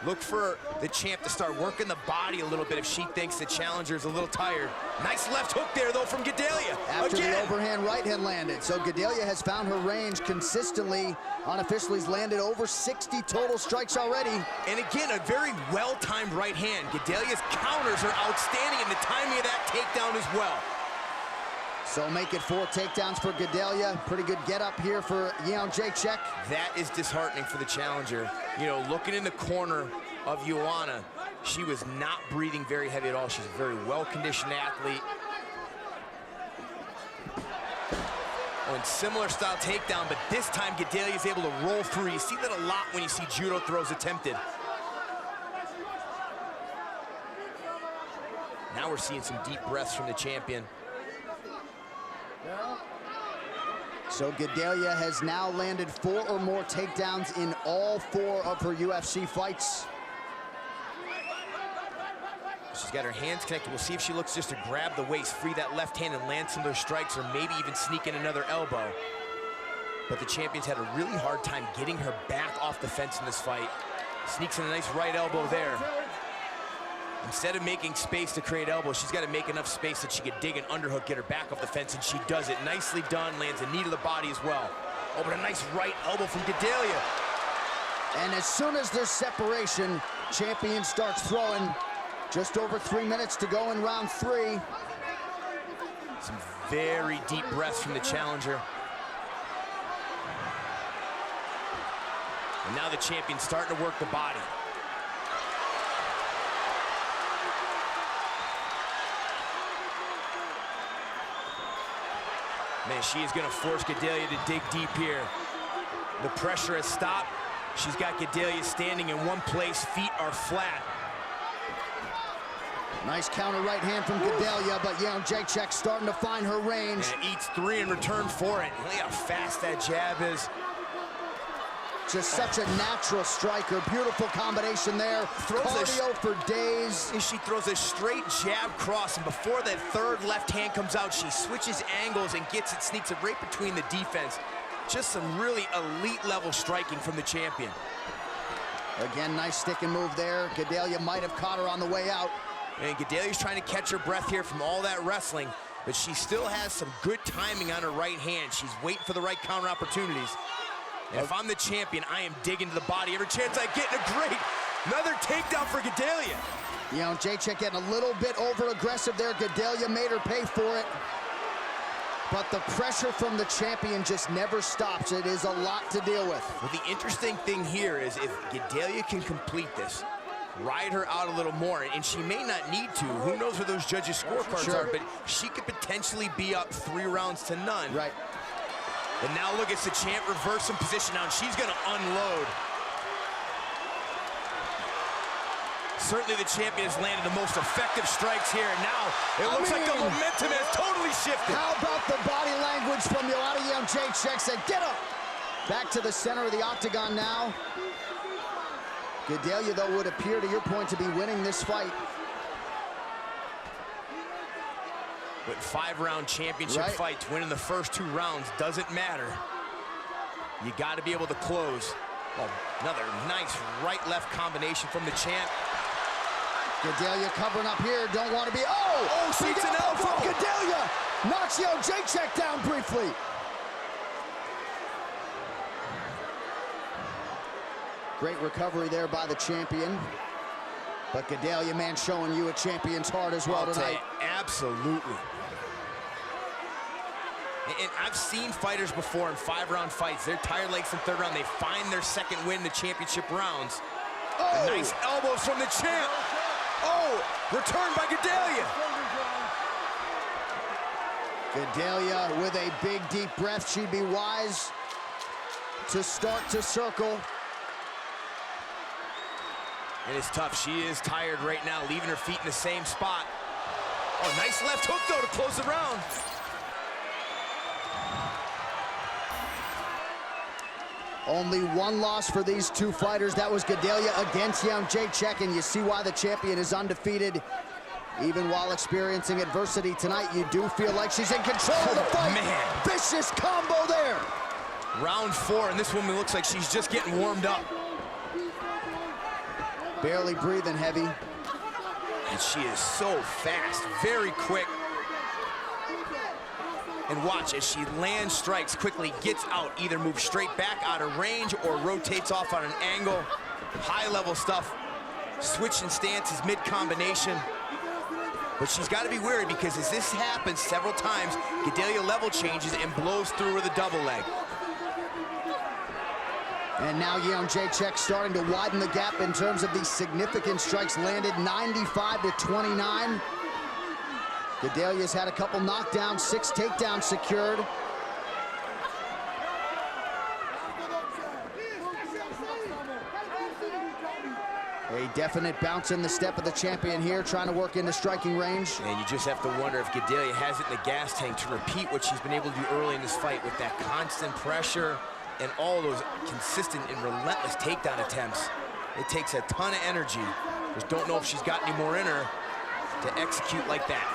Look for the champ to start working the body a little bit if she thinks the challenger's a little tired. Nice left hook there, though, from Gadelha. After the overhand right hand landed. So Gadelha has found her range consistently. Unofficially, he's landed over 60 total strikes already. And again, a very well-timed right hand. Gadelha's counters are outstanding, and the timing of that takedown as well. So make it 4 takedowns for Gadelha. Pretty good get up here for Jedrzejczyk. That is disheartening for the challenger. You know, looking in the corner of Joanna, she was not breathing very heavy at all. She's a very well-conditioned athlete. Oh, and similar style takedown, but this time Gadelha is able to roll through. You see that a lot when you see judo throws attempted. Now we're seeing some deep breaths from the champion. So Gadelha has now landed 4 or more takedowns in all 4 of her UFC fights. She's got her hands connected. We'll see if she looks just to grab the waist, free that left hand and land some of those strikes, or maybe even sneak in another elbow. But the champion's had a really hard time getting her back off the fence in this fight. Sneaks in a nice right elbow there. Instead of making space to create elbows, she's got to make enough space that she could dig an underhook, get her back off the fence, and she does it. Nicely done, lands a knee to the body as well. Oh, but a nice right elbow from Gadelha. And as soon as there's separation, champion starts throwing. Just over 3 minutes to go in round 3. Some very deep breaths from the challenger. And now the champion's starting to work the body. Man, she is going to force Gadelha to dig deep here. The pressure has stopped. She's got Gadelha standing in one place. Feet are flat. Nice counter right hand from Gadelha, but Jedrzejczyk starting to find her range. And eats 3 in return for it. Look how fast that jab is. Just such a natural striker. Beautiful combination there. Cardio for days. She throws a straight jab cross, and before that third left hand comes out, she switches angles and gets it, sneaks it right between the defense. Just some really elite level striking from the champion. Again, nice stick and move there. Gadelha might have caught her on the way out. And Gadelha's trying to catch her breath here from all that wrestling, but she still has some good timing on her right hand. She's waiting for the right counter opportunities. And if I'm the champion, I am digging to the body every chance I get. Another takedown for Gadelha. Jedrzejczyk getting a little bit over aggressive there. Gadelha made her pay for it. But the pressure from the champion just never stops. It is a lot to deal with. Well, the interesting thing here is if Gadelha can complete this, ride her out a little more, and she may not need to. Who knows where those judges' scorecards are, but she could potentially be up 3 rounds to none. Right. And now look, it's the champ reversing position now, and she's gonna unload. Certainly the champion has landed the most effective strikes here, and now it looks like the momentum has totally shifted. How about the body language from Jedrzejczyk? Said, get up! Back to the center of the octagon now. Gadelha, though, would appear, to your point, to be winning this fight. With 5-round championship fights, winning the first 2 rounds doesn't matter. You got to be able to close. Oh, another nice right-left combination from the champ. Gadelha covering up here, don't want to be, oh! Seats an elbow from Gadelha! Knocks Jedrzejczyk down briefly. Great recovery there by the champion. But Gadelha, man, showing you a champion's heart as well tonight. Absolutely. And I've seen fighters before in 5-round fights. They're tired legs in third round. They find their second win in the championship rounds. Oh. Nice elbows from the champ. Oh, returned by Gadelha. Gadelha with a big, deep breath. She'd be wise to start to circle. And it's tough. She is tired right now, leaving her feet in the same spot. Oh, nice left hook, though, to close the round. Only one loss for these two fighters. That was Gadelha against Jedrzejczyk, and you see why the champion is undefeated. Even while experiencing adversity tonight, you do feel like she's in control of the fight. Man. Vicious combo there. Round 4, and this woman looks like she's just getting warmed up. Barely breathing heavy. And she is so fast, very quick. And watch as she lands strikes quickly, gets out, either moves straight back out of range or rotates off on an angle. High-level stuff, switching stances mid-combination. But she's got to be wary because as this happens several times, Gadelha level changes and blows through with a double leg. And now Jedrzejczyk starting to widen the gap in terms of these significant strikes landed, 95-29. Gadelha's had a couple knockdowns, 6 takedowns secured. A definite bounce in the step of the champion here, trying to work into striking range. And you just have to wonder if Gadelha has it in the gas tank to repeat what she's been able to do early in this fight with that constant pressure and all those consistent and relentless takedown attempts. It takes a ton of energy. Just don't know if she's got any more in her to execute like that.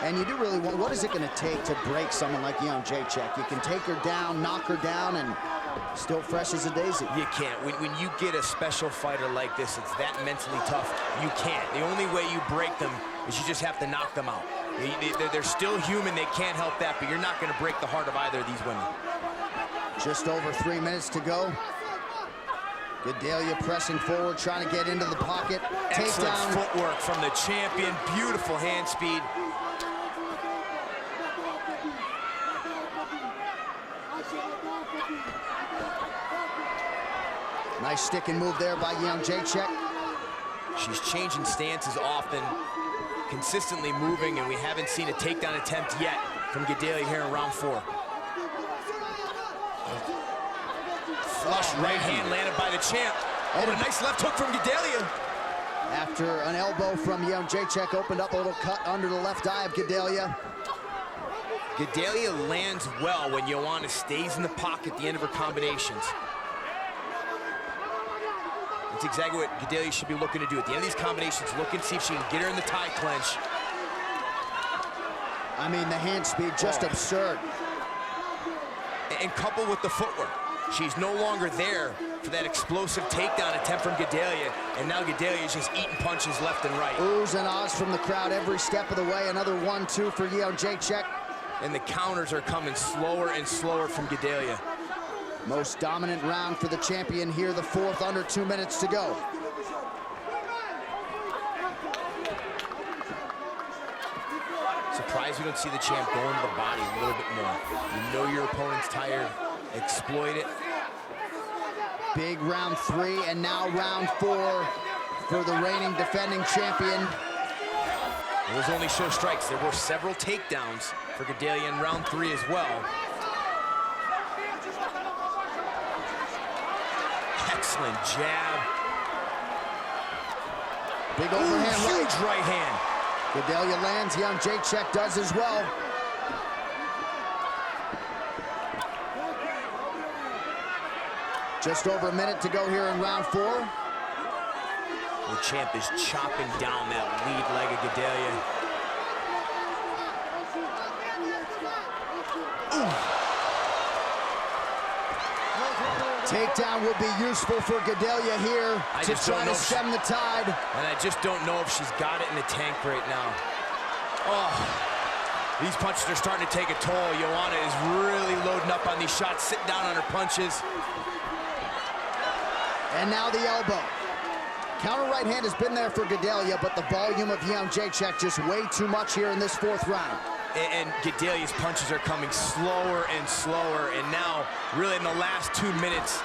And you do really want, what is it going to take to break someone like Jedrzejczyk? You can take her down, knock her down, and still fresh as a daisy. You can't. When you get a special fighter like this, it's that mentally tough. You can't. The only way you break them is you just have to knock them out. They're still human. They can't help that, but you're not going to break the heart of either of these women. Just over 3 minutes to go. Gadelha pressing forward, trying to get into the pocket. Excellent Takedown. footwork from the champion. Beautiful hand speed. Nice stick and move there by Jedrzejczyk. She's changing stances often, consistently moving, and we haven't seen a takedown attempt yet from Gadelha here in round 4. Flush right hand landed by the champ. Oh, a nice left hook from Gadelha. After an elbow from Jedrzejczyk, opened up a little cut under the left eye of Gadelha. Gadelha lands well when Joanna stays in the pocket at the end of her combinations. That's exactly what Gadelha should be looking to do. At the end of these combinations, look and see if she can get her in the tie clinch. I mean, the hand speed, just absurd. And coupled with the footwork. She's no longer there for that explosive takedown attempt from Gadelha, and now Gadelha is just eating punches left and right. Oohs and ahs from the crowd every step of the way. Another 1-2 for Jedrzejczyk. And the counters are coming slower and slower from Gadelha. Most dominant round for the champion here, the 4th, under 2 minutes to go. Surprised we don't see the champ go into the body a little bit more. You know your opponent's tired, exploit it. Big round 3, and now round 4 for the reigning defending champion. Those only show strikes. There were several takedowns for Gadelha in round 3 as well. Excellent jab. Big overhand huge right hand. Gadelha lands, Jedrzejczyk does as well. Just over a minute to go here in round 4. The champ is chopping down that lead leg of Gadelha. Takedown would be useful for Gadelha here to try to stem the tide. And I just don't know if she's got it in the tank right now. Oh, these punches are starting to take a toll. Joanna is really loading up on these shots, sitting down on her punches. And now the elbow. Counter right hand has been there for Gadelha, but the volume of Jedrzejczyk just way too much here in this fourth round. And Gadelha's punches are coming slower and slower, and now, really in the last 2 minutes,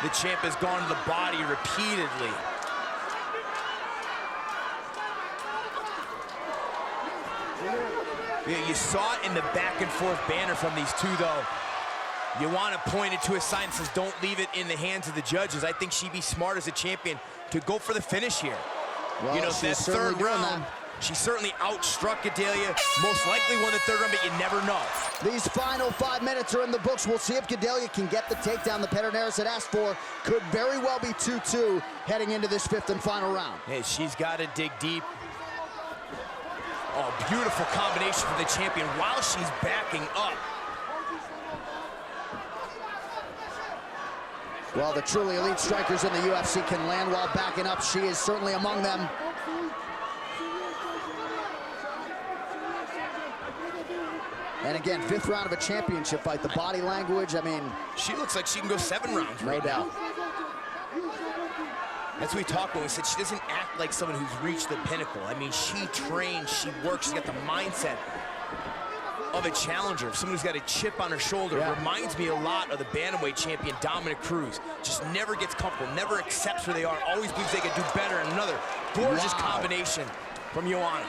the champ has gone to the body repeatedly. Yeah, you saw it in the back and forth banter from these two, though. You want to point it to a sign that says don't leave it in the hands of the judges. I think she'd be smart as a champion to go for the finish here. Well, you know, that third round, she certainly outstruck Gadelha, most likely won the third round, but you never know. These final 5 minutes are in the books. We'll see if Gadelha can get the takedown the Pederneiras had asked for. Could very well be 2-2 heading into this fifth and final round. Hey, she's got to dig deep. Oh, beautiful combination for the champion while she's backing up. Well, the truly elite strikers in the UFC can land while backing up. She is certainly among them. And again, fifth round of a championship fight. The body language, I mean... She looks like she can go 7 rounds right now. No doubt. That's what we talked about. We said she doesn't act like someone who's reached the pinnacle. I mean, she trains, she works, she's got the mindset of a challenger, someone who's got a chip on her shoulder. Yeah. Reminds me a lot of the bantamweight champion, Dominic Cruz. Just never gets comfortable, never accepts where they are, always believes they can do better. And another gorgeous combination from Joanna.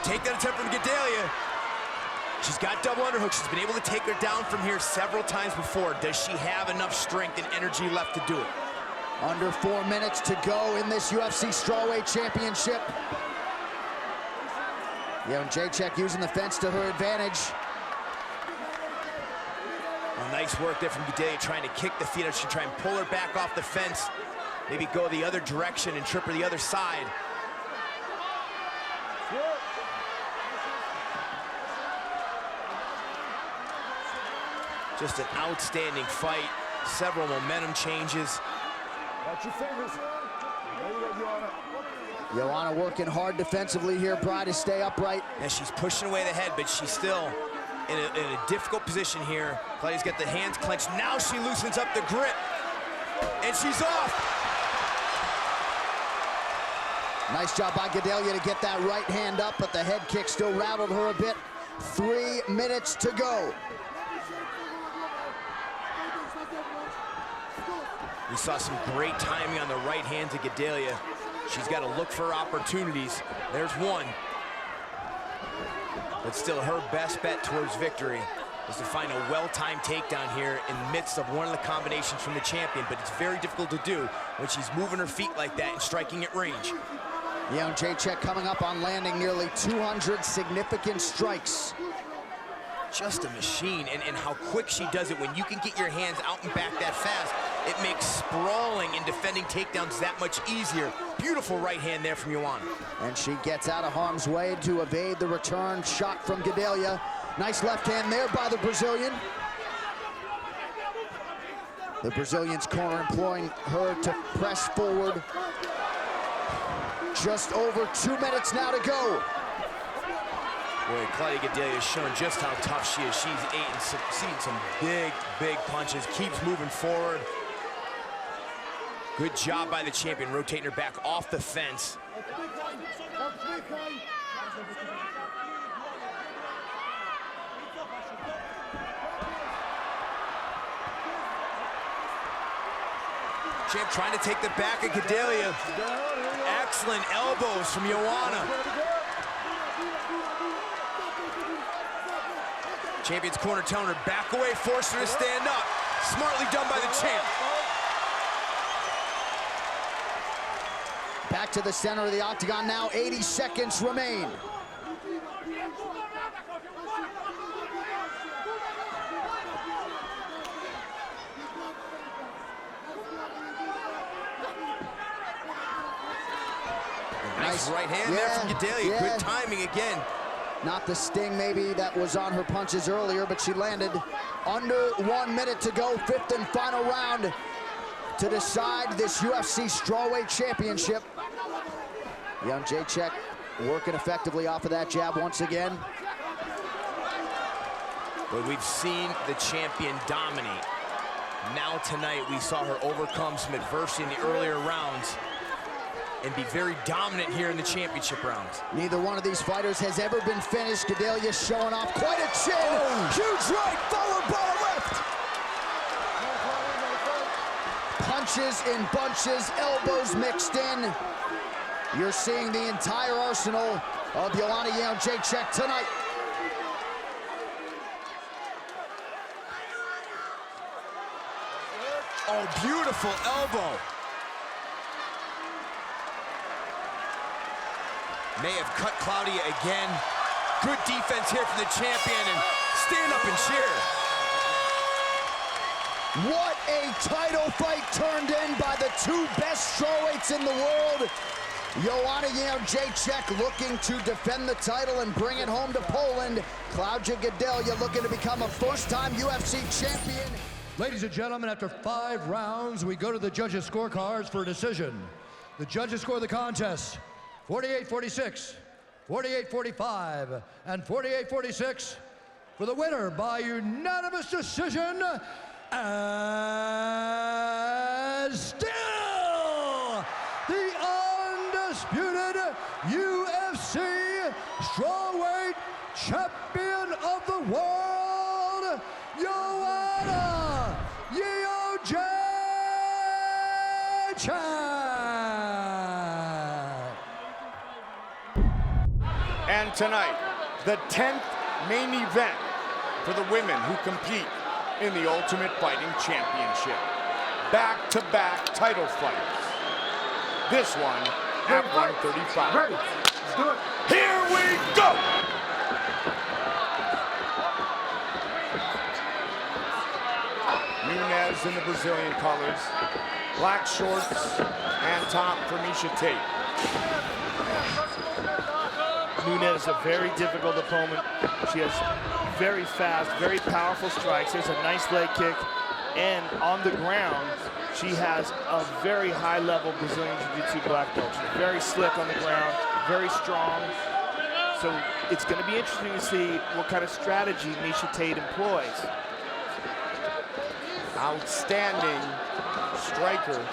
Take that attempt from Gadelha. She's got double underhook. She's been able to take her down from here several times before. Does she have enough strength and energy left to do it? Under 4 minutes to go in this UFC Strawweight Championship. Jedrzejczyk using the fence to her advantage. Well, nice work there from Gadelha, trying to kick the feet out. She try and pull her back off the fence, maybe go the other direction and trip her the other side. Just an outstanding fight. Several momentum changes. Watch your fingers. There you go, Joanna. Joanna working hard defensively here, trying to stay upright. And she's pushing away the head, but she's still in a difficult position here. Claudia's got the hands clenched. Now she loosens up the grip, and she's off. Nice job by Gadelha to get that right hand up, but the head kick still rattled her a bit. 3 minutes to go. We saw some great timing on the right hand to Gadelha. She's got to look for opportunities. There's one. But still, her best bet towards victory is to find a well-timed takedown here in the midst of one of the combinations from the champion, but it's very difficult to do when she's moving her feet like that and striking at range. Jedrzejczyk coming up on landing nearly 200 significant strikes. Just a machine, and how quick she does it. When you can get your hands out and back that fast, it makes sprawling and defending takedowns that much easier. Beautiful right hand there from Joanna. And she gets out of harm's way to evade the return shot from Gadelha. Nice left hand there by the Brazilian. The Brazilian's corner imploring her to press forward. Just over 2 minutes now to go. Boy, Claudia Gadelha has shown just how tough she is. She's seen some big punches, keeps moving forward. Good job by the champion, rotating her back off the fence. Champ trying to take the back of Gadelha. Excellent elbows from Joanna. Champion's corner telling her back away, force her to stand up. Smartly done by the champ. Back to the center of the octagon now, 80 seconds remain. Nice right hand there from Gadelha. Good timing again. Not the sting maybe that was on her punches earlier, but she landed. Under 1 minute to go, fifth and final round to decide this UFC Strawweight Championship. Jedrzejczyk working effectively off of that jab once again. But we've seen the champion dominate. Now tonight, we saw her overcome some adversity in the earlier rounds and be very dominant here in the championship rounds. Neither one of these fighters has ever been finished. Gadelha showing off quite a chin. Oh. Huge right, followed by a left. Punches in bunches, elbows mixed in. You're seeing the entire arsenal of Jedrzejczyk tonight. Oh, beautiful elbow. May have cut Claudia again. Good defense here from the champion, and stand up and cheer. What a title fight turned in by the two best strawweights in the world. Jedrzejczyk looking to defend the title and bring it home to Poland. Claudia Gadelha looking to become a first-time UFC champion. Ladies and gentlemen, after 5 rounds, we go to the judges' scorecards for a decision. The judges score the contest 48-46, 48-45, and 48-46 for the winner by unanimous decision, and still the undisputed UFC strawweight champion of the world, And tonight, the 10th main event for the women who compete in the Ultimate Fighting Championship. Back-to-back title fights. This one at 135. Ready. Let's do it. Here we go! Nunes in the Brazilian colors. Black shorts and top for Miocic Tate. Nunes is a very difficult opponent. She has very fast, very powerful strikes. There's a nice leg kick. And on the ground, she has a very high-level Brazilian Jiu-Jitsu black belt. She's very slick on the ground, very strong. So it's going to be interesting to see what kind of strategy Miocic Tate employs. Outstanding striker,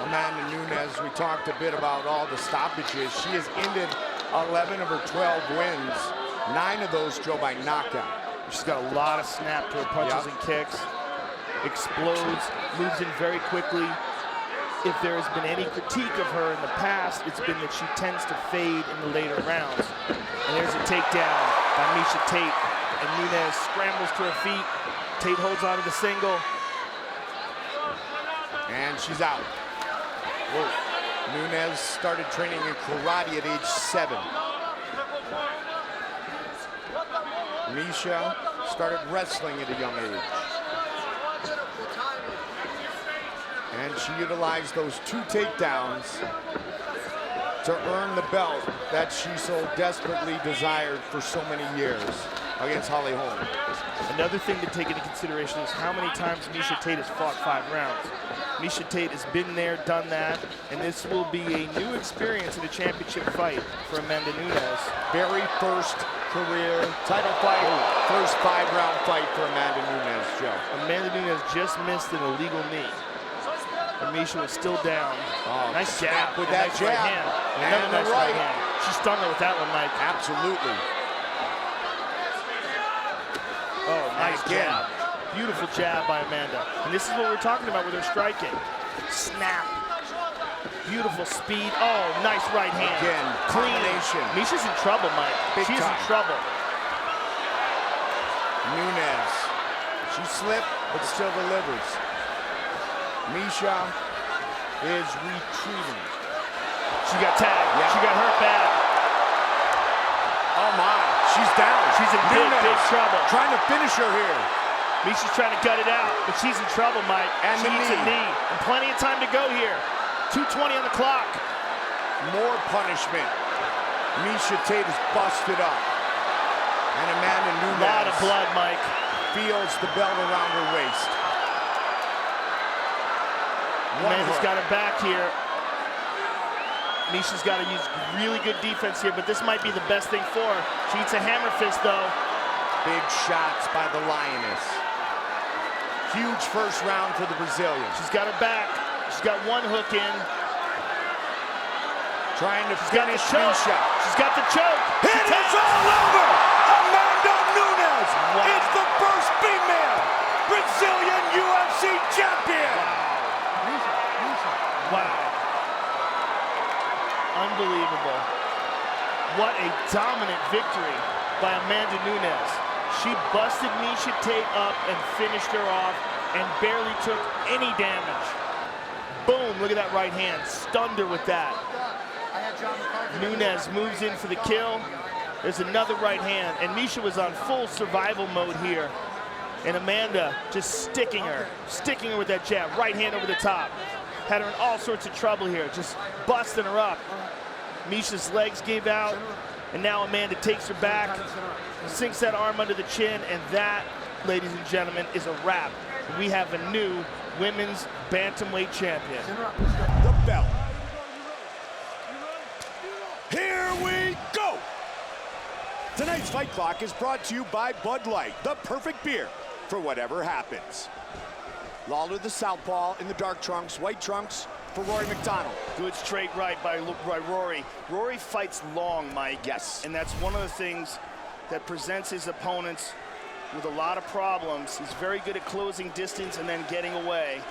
Amanda Nunes. We talked a bit about all the stoppages. She has ended 11 of her 12 wins, 9 of those, Joe, by knockout. She's got a lot of snap to her punches and kicks. Explodes, moves in very quickly. If there has been any critique of her in the past, it's been that she tends to fade in the later rounds. And there's a takedown by Miocic Tate, and Nunes scrambles to her feet. Tate holds on to the single. And she's out. Whoa. Nunes started training in karate at age 7. Misha started wrestling at a young age. And she utilized those 2 takedowns to earn the belt that she so desperately desired for so many years against Holly Holm. Another thing to take into consideration is how many times Miocic Tate has fought 5 rounds. Miocic Tate has been there, done that, and this will be a new experience in a championship fight for Amanda Nunes. Very first career title fight, first 5-round fight for Amanda Nunes, Joe. Amanda Nunes just missed an illegal knee. And Miocic was still down. Oh, nice jab with that nice jab. Right hand. And another nice right hand. She stung her with that one, Mike. Absolutely. Oh, nice jab. Beautiful jab by Amanda. And this is what we're talking about with her striking. Snap. Beautiful speed. Oh, nice right hand. Again, combination. Mioci's in trouble, Mike. She's in trouble. Nunes. She slipped, but still delivers. Misha is retreating. She got tagged. Yeah. She got hurt bad. Oh my, she's down. She's in big trouble. Trying to finish her here. Misha's trying to gut it out, but she's in trouble, Mike. And she needs a knee. And plenty of time to go here. 2:20 on the clock. More punishment. Miocic Tate is busted up. And Amanda Nunes. A lot of blood, Mike. Feels the belt around her waist. Amanda's got her back here. Mioci's got to use really good defense here, but this might be the best thing for her. She needs a hammer fist, though. Big shots by the Lioness. Huge first round for the Brazilian. She's got her back. She's got one hook in. Trying to finish Misha. She's got the choke. And it's all over! Amanda Nunes is the first female Brazilian UFC champion! Wow. Unbelievable. What a dominant victory by Amanda Nunes. She busted Miocic Tate up and finished her off and barely took any damage. Boom, look at that right hand. Stunned her with that. Nunes moves in for the kill. There's another right hand, and Miocic was on full survival mode here. And Amanda just sticking her with that jab. Right hand over the top. Had her in all sorts of trouble here, just busting her up. Miocic's legs gave out, and now Amanda takes her back, sinks that arm under the chin, and that, ladies and gentlemen, is a wrap. We have a new women's bantamweight champion. The belt. Here we go! Tonight's Fight Clock is brought to you by Bud Light, the perfect beer for whatever happens. Lawler the southpaw in the dark trunks, white trunks for Rory MacDonald. Good straight right by Rory. Rory fights long, Mike. Yes. And that's one of the things that presents his opponents with a lot of problems. He's very good at closing distance and then getting away.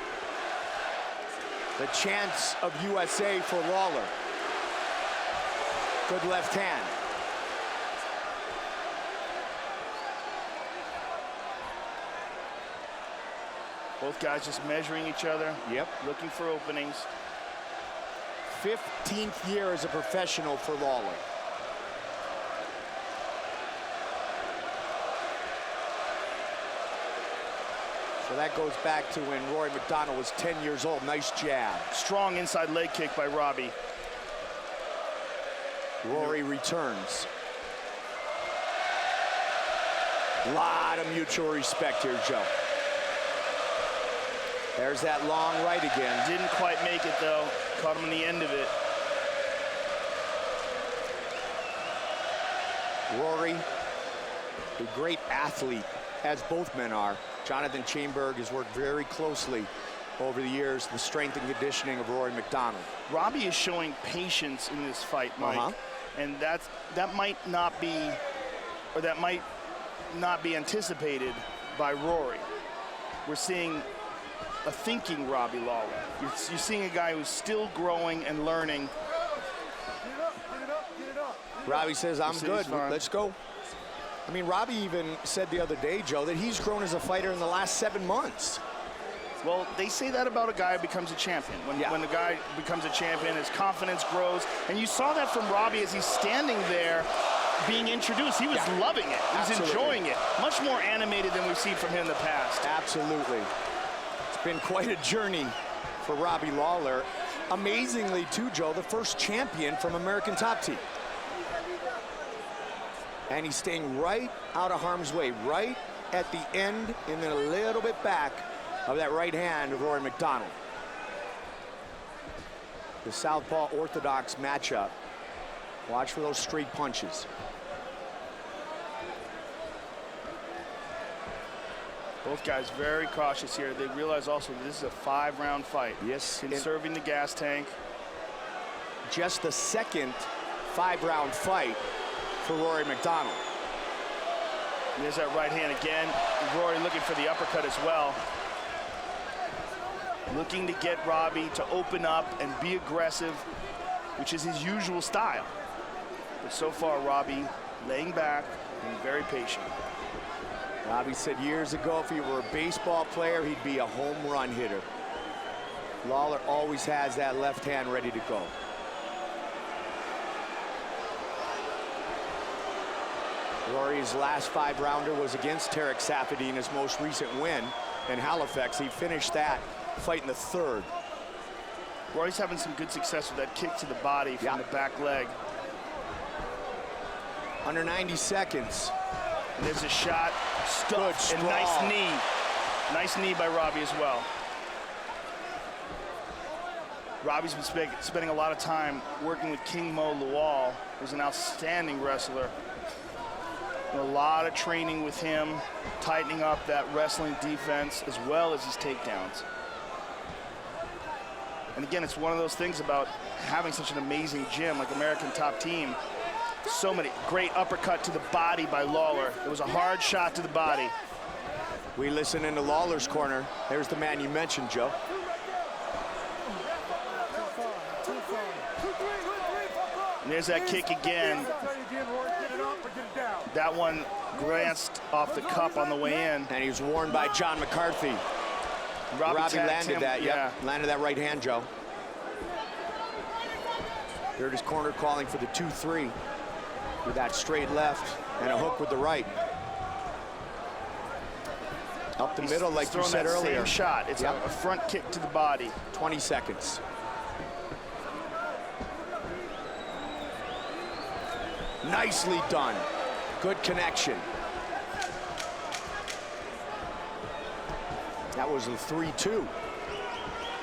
The chance of USA for Lawler. Good left hand. Both guys just measuring each other. Yep. Looking for openings. 15th year as a professional for Lawler. So that goes back to when Rory MacDonald was 10 years old. Nice jab. Strong inside leg kick by Robbie. Rory returns. Lot of mutual respect here, Joe. There's that long right again. Didn't quite make it, though. Caught him in the end of it. Rory, a great athlete, as both men are. Jonathan Chainberg has worked very closely over the years, the strength and conditioning of Rory MacDonald. Robbie is showing patience in this fight, Mike. And that might not be anticipated by Rory. We're seeing a thinking Robbie Lawler. You're seeing a guy who's still growing and learning. Robbie says, I'm good, let's go. I mean, Robbie even said the other day, Joe, that he's grown as a fighter in the last 7 months. Well, they say that about a guy who becomes a champion. When a guy becomes a champion, his confidence grows. And you saw that from Robbie as he's standing there being introduced. He was loving it. He was enjoying it. Much more animated than we've seen from him in the past. Absolutely. It's been quite a journey for Robbie Lawler. Amazingly, too, Joe, the first champion from American Top Team. And he's staying right out of harm's way, right at the end and then a little bit back of that right hand of Rory MacDonald. The southpaw orthodox matchup. Watch for those straight punches. Both guys very cautious here. They realize also that this is a 5-round fight. Yes. Conserving the gas tank. Just the second 5-round fight for Rory MacDonald. There's that right hand again. Rory looking for the uppercut as well. Looking to get Robbie to open up and be aggressive, which is his usual style. But so far, Robbie laying back and very patient. Robbie said years ago if he were a baseball player, he'd be a home run hitter. Lawler always has that left hand ready to go. Rory's last 5-rounder was against Tarek Safadine, his most recent win in Halifax. He finished that fight in the 3rd. Rory's having some good success with that kick to the body from the back leg. Under 90 seconds. And there's a shot, stuffed, and nice knee. Nice knee by Robbie as well. Robbie's been spending a lot of time working with King Mo Lawal, who's an outstanding wrestler. A lot of training with him, tightening up that wrestling defense as well as his takedowns. And again, it's one of those things about having such an amazing gym like American Top Team. So many great uppercut to the body by Lawler. It was a hard shot to the body. We listen into Lawler's corner. There's the man you mentioned, Joe. And there's that kick again. That one glanced off the cup on the way in. And he was warned by John McCarthy. Robbie landed that, yeah. Landed that right hand, Joe. Here's his corner calling for the 2-3 with that straight left and a hook with the right. Up the middle, like you said earlier. Same shot. It's a front kick to the body. 20 seconds. Nicely done. Good connection. That was a 3-2.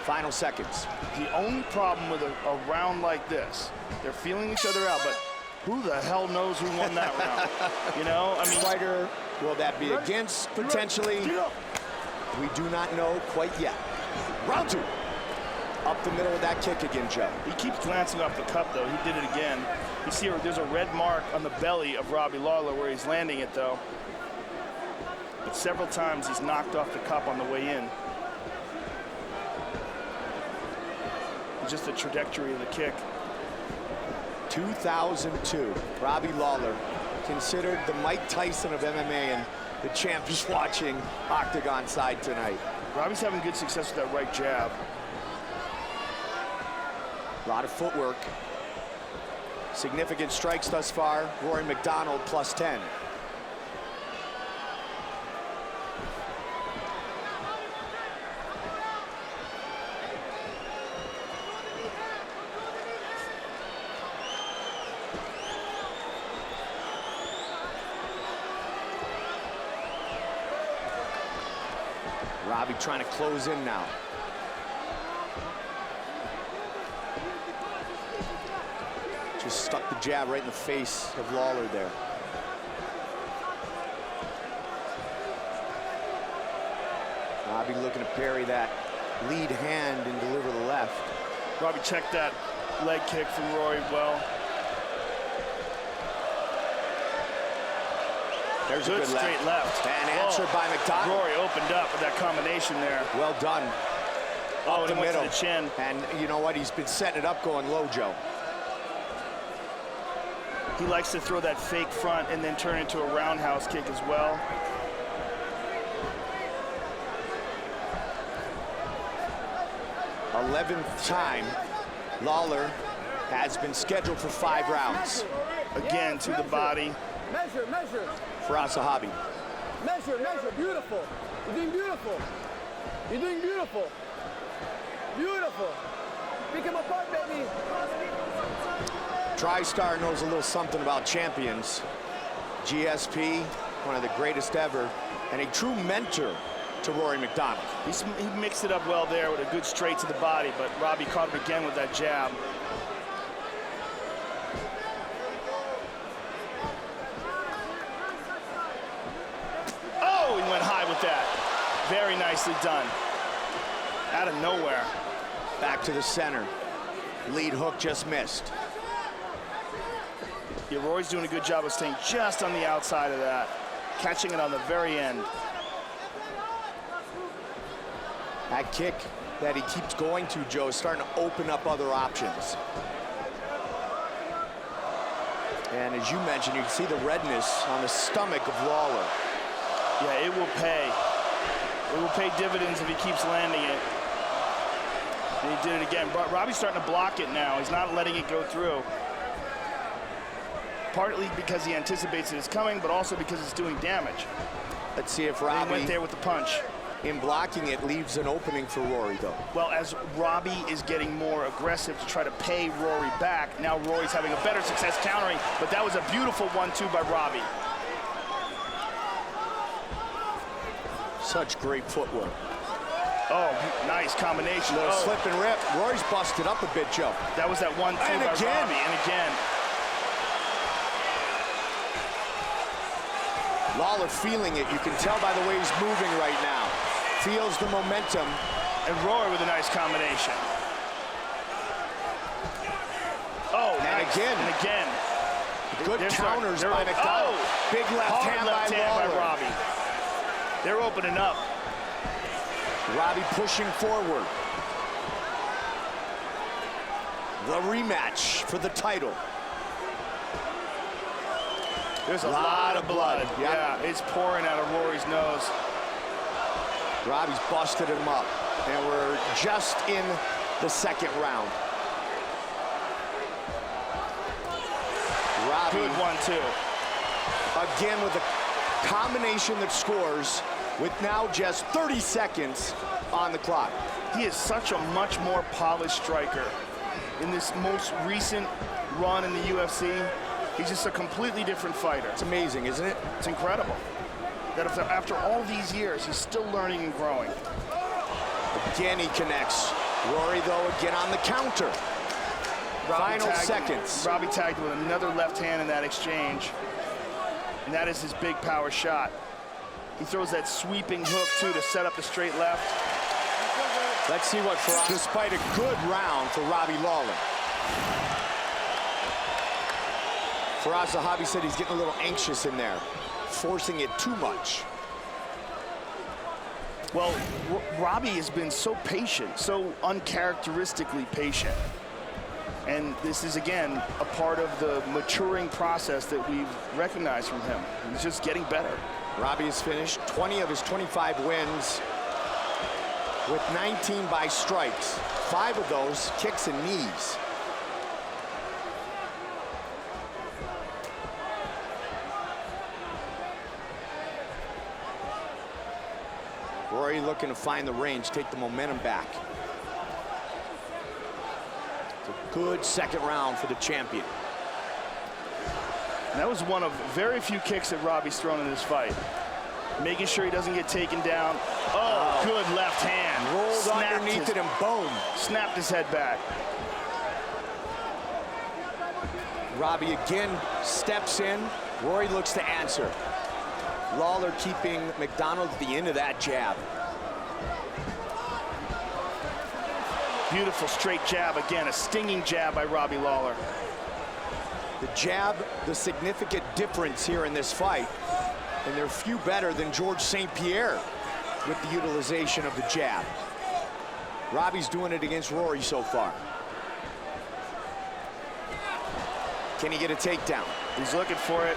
Final seconds. The only problem with a round like this, they're feeling each other out, but who the hell knows who won that round? You know, I mean, Fighter, will that be against potentially? We do not know quite yet. Round 2. Up the middle with that kick again, Joe. He keeps glancing off the cup, though. He did it again. You see, there's a red mark on the belly of Robbie Lawler where he's landing it, though. But several times he's knocked off the cup on the way in. It's just the trajectory of the kick. 2002, Robbie Lawler, considered the Mike Tyson of MMA, and the champ is watching Octagon side tonight. Robbie's having good success with that right jab. A lot of footwork. Significant strikes thus far. Rory MacDonald +10. Robbie trying to close in now. Just stuck the jab right in the face of Lawler there. Robbie looking to parry that lead hand and deliver the left. Robbie checked that leg kick from Rory well. There's good a good straight left. And answered by MacDonald. Rory opened up with that combination there. Well done. Up the middle. To the chin. And you know what? He's been setting it up going low, Joe. He likes to throw that fake front and then turn into a roundhouse kick as well. th time Lawler has been scheduled for 5 rounds. Again to the body. Measure, measure. For Asahabi. Measure, measure. Beautiful. You're doing beautiful. You're doing beautiful. Beautiful. Pick him apart, baby. TriStar knows a little something about champions. GSP, one of the greatest ever, and a true mentor to Rory MacDonald. He mixed it up well there with a good straight to the body, but Robbie caught him again with that jab. Oh, he went high with that. Very nicely done. Out of nowhere. Back to the center. Lead hook just missed. Yeah, Rory's doing a good job of staying just on the outside of that, catching it on the very end. That kick that he keeps going to, Joe, is starting to open up other options. And as you mentioned, you can see the redness on the stomach of Lawler. Yeah, it will pay. It will pay dividends if he keeps landing it. And he did it again. But Robbie's starting to block it now. He's not letting it go through. Partly because he anticipates it is coming, but also because it's doing damage. Let's see if Robbie went there with the punch. In blocking it leaves an opening for Rory, though. Well, as Robbie is getting more aggressive to try to pay Rory back, now Rory's having a better success countering, but that was a beautiful 1-2 by Robbie. Such great footwork. Oh, nice combination. Little slip and rip. Rory's busted up a bit, Joe. That was that 1-2 by Robbie, and again. Lawler feeling it. You can tell by the way he's moving right now. Feels the momentum. And Rory with a nice combination. Oh, and nice. again. And again. Good counters by MacDonald. Oh, big left hand by Lawler. Robbie. They're opening up. Robbie pushing forward. The rematch for the title. There's a lot of blood. Yep. Yeah, it's pouring out of Rory's nose. Robbie's busted him up. And we're just in the second round. Robbie, good one, too. Again with a combination that scores with now just 30 seconds on the clock. He is such a much more polished striker. In this most recent run in the UFC, he's just a completely different fighter. It's amazing, isn't it? It's incredible that after all these years, he's still learning and growing. Again, he connects. Rory, though, again on the counter. Final seconds. Robbie tagged with another left hand in that exchange. And that is his big power shot. He throws that sweeping hook, too, to set up the straight left. Let's see what Faraz, despite a good round for Robbie Lawler. Faraz Zahabi said he's getting a little anxious in there, forcing it too much. Well, Robbie has been so patient, so uncharacteristically patient. And this is, again, a part of the maturing process that we've recognized from him. He's just getting better. Robbie has finished 20 of his 25 wins with 19 by strikes. 5 of those kicks and knees. Rory looking to find the range, take the momentum back. It's a good second round for the champion. And that was one of very few kicks that Robbie's thrown in this fight. Making sure he doesn't get taken down. Oh, good left hand. Rolled underneath it and boom. Snapped his head back. Robbie again steps in. Rory looks to answer. Lawler keeping MacDonald at the end of that jab. Beautiful straight jab. Again, a stinging jab by Robbie Lawler. The jab, the significant difference here in this fight. And there are few better than George St. Pierre with the utilization of the jab. Robbie's doing it against Rory so far. Can he get a takedown? He's looking for it.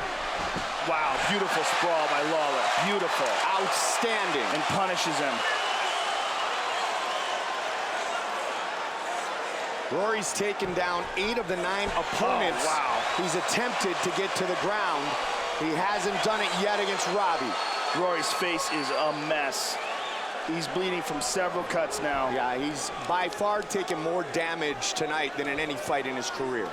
Wow, beautiful sprawl by Lawler. Beautiful. Outstanding. And punishes him. Rory's taken down 8 of the 9 opponents. Oh, wow. He's attempted to get to the ground. He hasn't done it yet against Robbie. Rory's face is a mess. He's bleeding from several cuts now. Yeah, he's by far taken more damage tonight than in any fight in his career.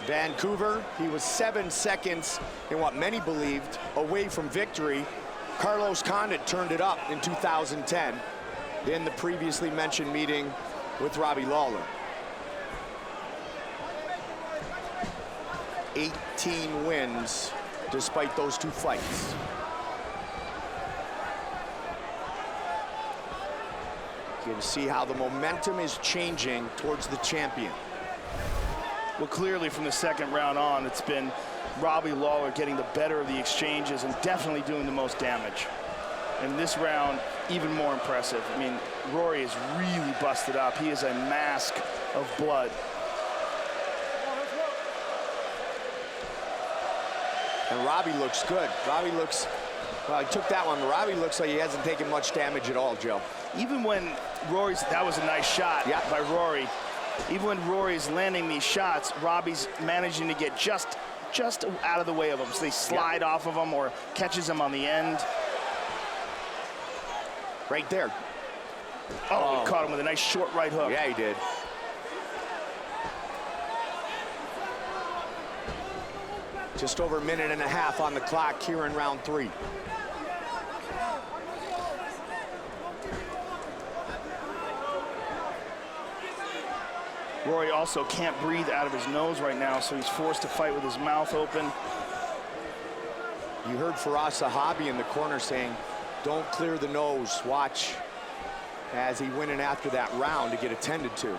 Vancouver, he was 7 seconds in what many believed away from victory. Carlos Condit turned it up in 2010 in the previously mentioned meeting with Robbie Lawler. 18 wins despite those 2 fights. You can see how the momentum is changing towards the champion. Well, clearly from the second round on, it's been Robbie Lawler getting the better of the exchanges and definitely doing the most damage. And this round, even more impressive. I mean, Rory is really busted up. He is a mask of blood. And Robbie looks good. Robbie looks, well, he took that one. Robbie looks like he hasn't taken much damage at all, Joe. Even when Rory's, that was a nice shot by Rory. Even when Rory's landing these shots, Robbie's managing to get just out of the way of them. So they slide off of him or catches him on the end. Right there. Oh, he caught him with a nice short right hook. Yeah, he did. Just over a minute and a half on the clock here in round 3. Rory also can't breathe out of his nose right now, so he's forced to fight with his mouth open. You heard Firas Zahabi in the corner saying, don't clear the nose, watch as he went in after that round to get attended to.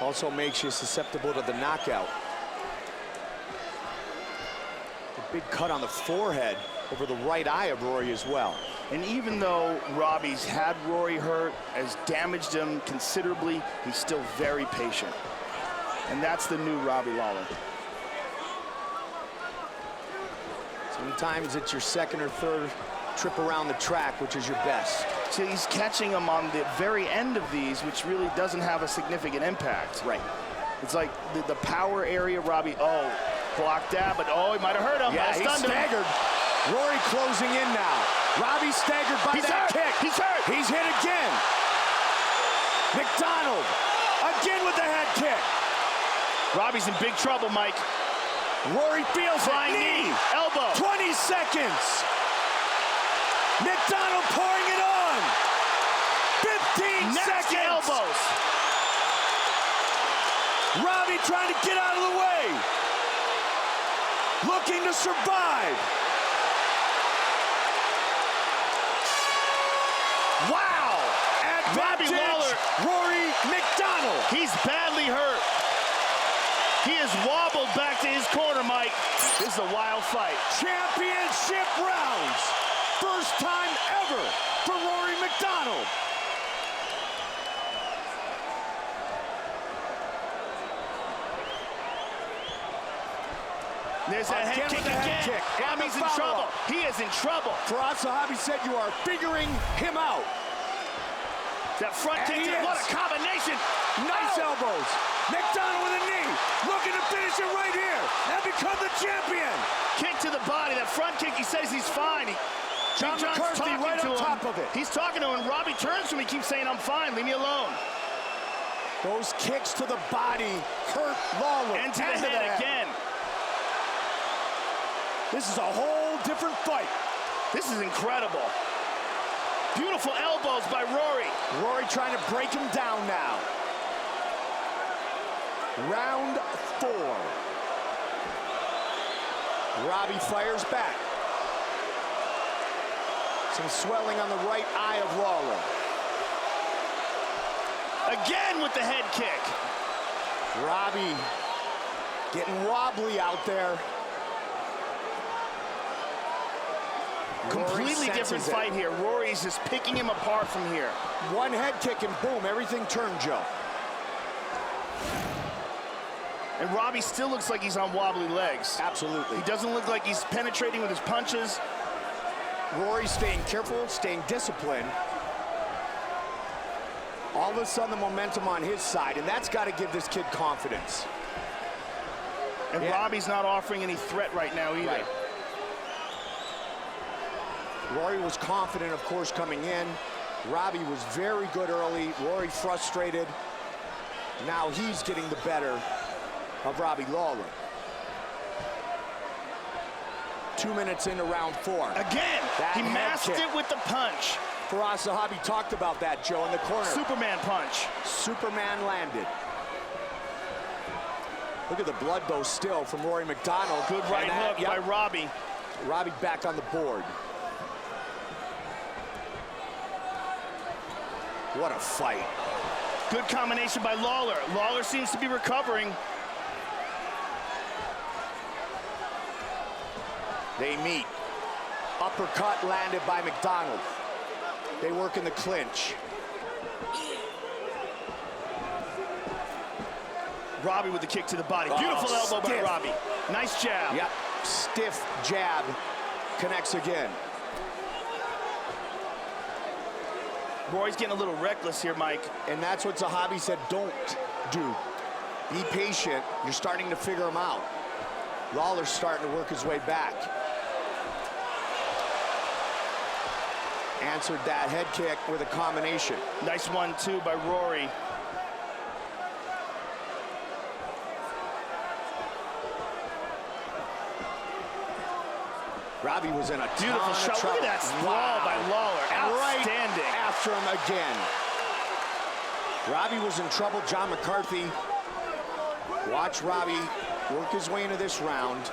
Also makes you susceptible to the knockout. A big cut on the forehead over the right eye of Rory as well. And even though Robbie's had Rory hurt, has damaged him considerably, he's still very patient. And that's the new Robbie Lawler. Sometimes it's your second or third trip around the track, which is your best. So he's catching him on the very end of these, which really doesn't have a significant impact. Right. It's like the power area, Robbie, blocked that, but he might have hurt him. Yeah, he's staggered. Rory closing in now. Robbie staggered by that kick. He's hurt. He's hit again. MacDonald again with the head kick. Robbie's in big trouble, Mike. Rory feels flying knee, elbow. 20 seconds. MacDonald pouring it on. 15 Nasty seconds. elbows. Robbie trying to get out of the way. Looking to survive. Wow! Robbie Lawler. Rory MacDonald. He's badly hurt. He has wobbled back to his corner, Mike. This is a wild fight. Championship rounds. First time ever for Rory MacDonald. There's that head kick again. Robbie's in trouble. He is in trouble. Firas Zahabi said you are figuring him out. That front kick, what a combination. Nice elbows. MacDonald with a knee. Looking to finish it right here and become the champion. Kick to the body. That front kick, he says he's fine. John McCarthy right on top of it. He's talking to him. Robbie turns to him. He keeps saying, I'm fine. Leave me alone. Those kicks to the body hurt Lawler. And to the head again. This is a whole different fight. This is incredible. Beautiful elbows by Rory. Rory trying to break him down now. Round 4. Robbie fires back. Some swelling on the right eye of Lawler. Again with the head kick. Robbie getting wobbly out there. Completely different fight here. Rory's just picking him apart from here. One head kick and boom, everything turned, Joe. And Robbie still looks like he's on wobbly legs. Absolutely. He doesn't look like he's penetrating with his punches. Rory staying careful, staying disciplined. All of a sudden, the momentum on his side, and that's got to give this kid confidence. And Robbie's not offering any threat right now either. Right. Rory was confident, of course, coming in. Robbie was very good early. Rory frustrated. Now he's getting the better of Robbie Lawler. 2 minutes into round 4. Again, he masked it with the punch. Firas Zahabi talked about that, Joe, in the corner. Superman punch. Superman landed. Look at the blood, though, still from Rory MacDonald. Good right hook by Robbie. Robbie back on the board. What a fight. Good combination by Lawler. Lawler seems to be recovering. They meet. Uppercut landed by MacDonald. They work in the clinch. Robbie with the kick to the body. Beautiful elbow by Robbie. Nice jab. Yep, stiff jab. Connects again. Roy's getting a little reckless here, Mike. And that's what Zahabi said, don't do. Be patient. You're starting to figure him out. Lawler's starting to work his way back. Answered that head kick with a combination. Nice 1-2 by Rory. Robbie was in a beautiful shot. Look at that sprawl by Lawler. Outstanding. Right after him again. Robbie was in trouble. John McCarthy. Watch Robbie work his way into this round.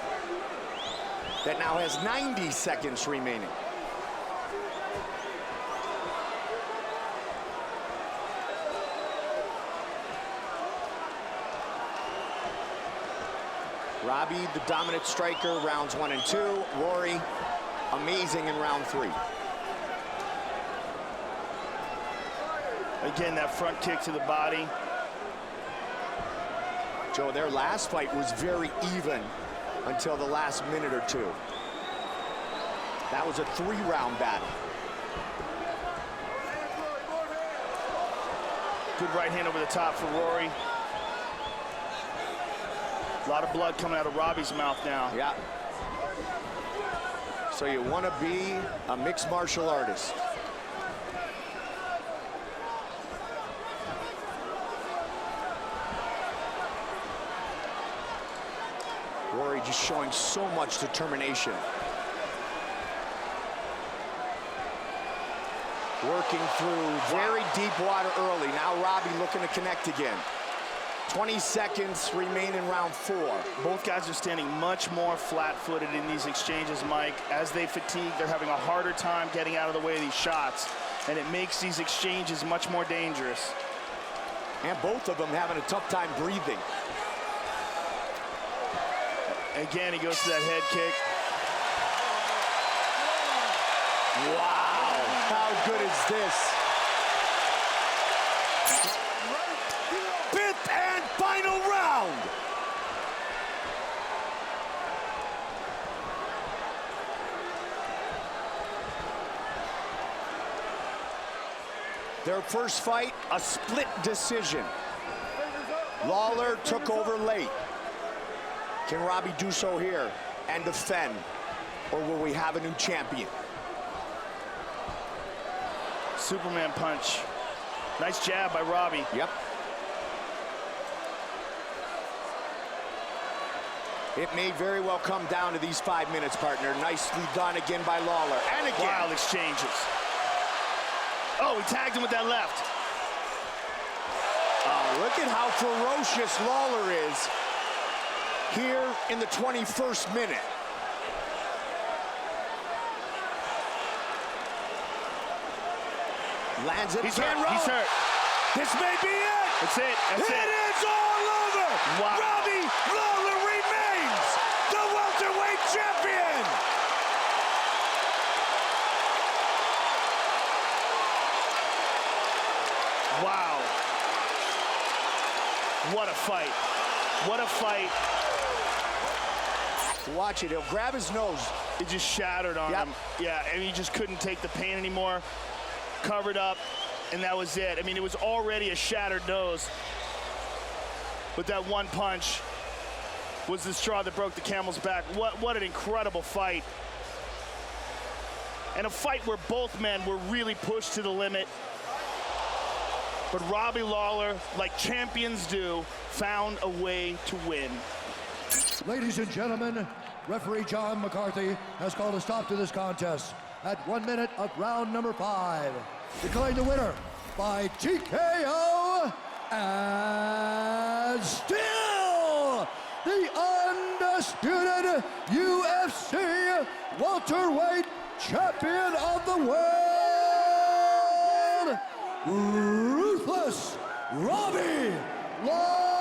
that now has 90 seconds remaining. Robbie, the dominant striker, rounds 1 and 2. Rory, amazing in round 3. Again, that front kick to the body. Joe, their last fight was very even until the last minute or two. That was a 3-round battle. Good right hand over the top for Rory. A lot of blood coming out of Robbie's mouth now. Yeah. So you want to be a mixed martial artist. Rory just showing so much determination. Working through very deep water early. Now Robbie looking to connect again. 20 seconds remain in round 4. Both guys are standing much more flat-footed in these exchanges, Mike. As they fatigue, they're having a harder time getting out of the way of these shots, and it makes these exchanges much more dangerous. And both of them having a tough time breathing. Again, he goes to that head kick. Wow, how good is this? 5th and final round. Their first fight, a split decision. Lawler took over late. Can Robbie do so here and defend, or will we have a new champion? Superman punch. Nice jab by Robbie. Yep. It may very well come down to these 5 minutes, partner. Nicely done again by Lawler. And again. Wild exchanges. Oh, he tagged him with that left. Oh, look at how ferocious Lawler is here in the 21st minute. Lands it. He's hurt. He's hurt. This may be it. That's it. That's it. It is all over. Wow. Robbie Lawler remains the welterweight champion. Wow. What a fight. What a fight. Watch it. He'll grab his nose. It just shattered on him. Yeah, and he just couldn't take the pain anymore. Covered up, and that was it. I mean, it was already a shattered nose. But that one punch was the straw that broke the camel's back. What an incredible fight. And a fight where both men were really pushed to the limit. But Robbie Lawler, like champions do, found a way to win. Ladies and gentlemen, referee John McCarthy has called a stop to this contest at 1 minute of round number 5. Declaring the winner by TKO, and still the undisputed UFC welterweight champion of the world, Ruthless Robbie Lawler.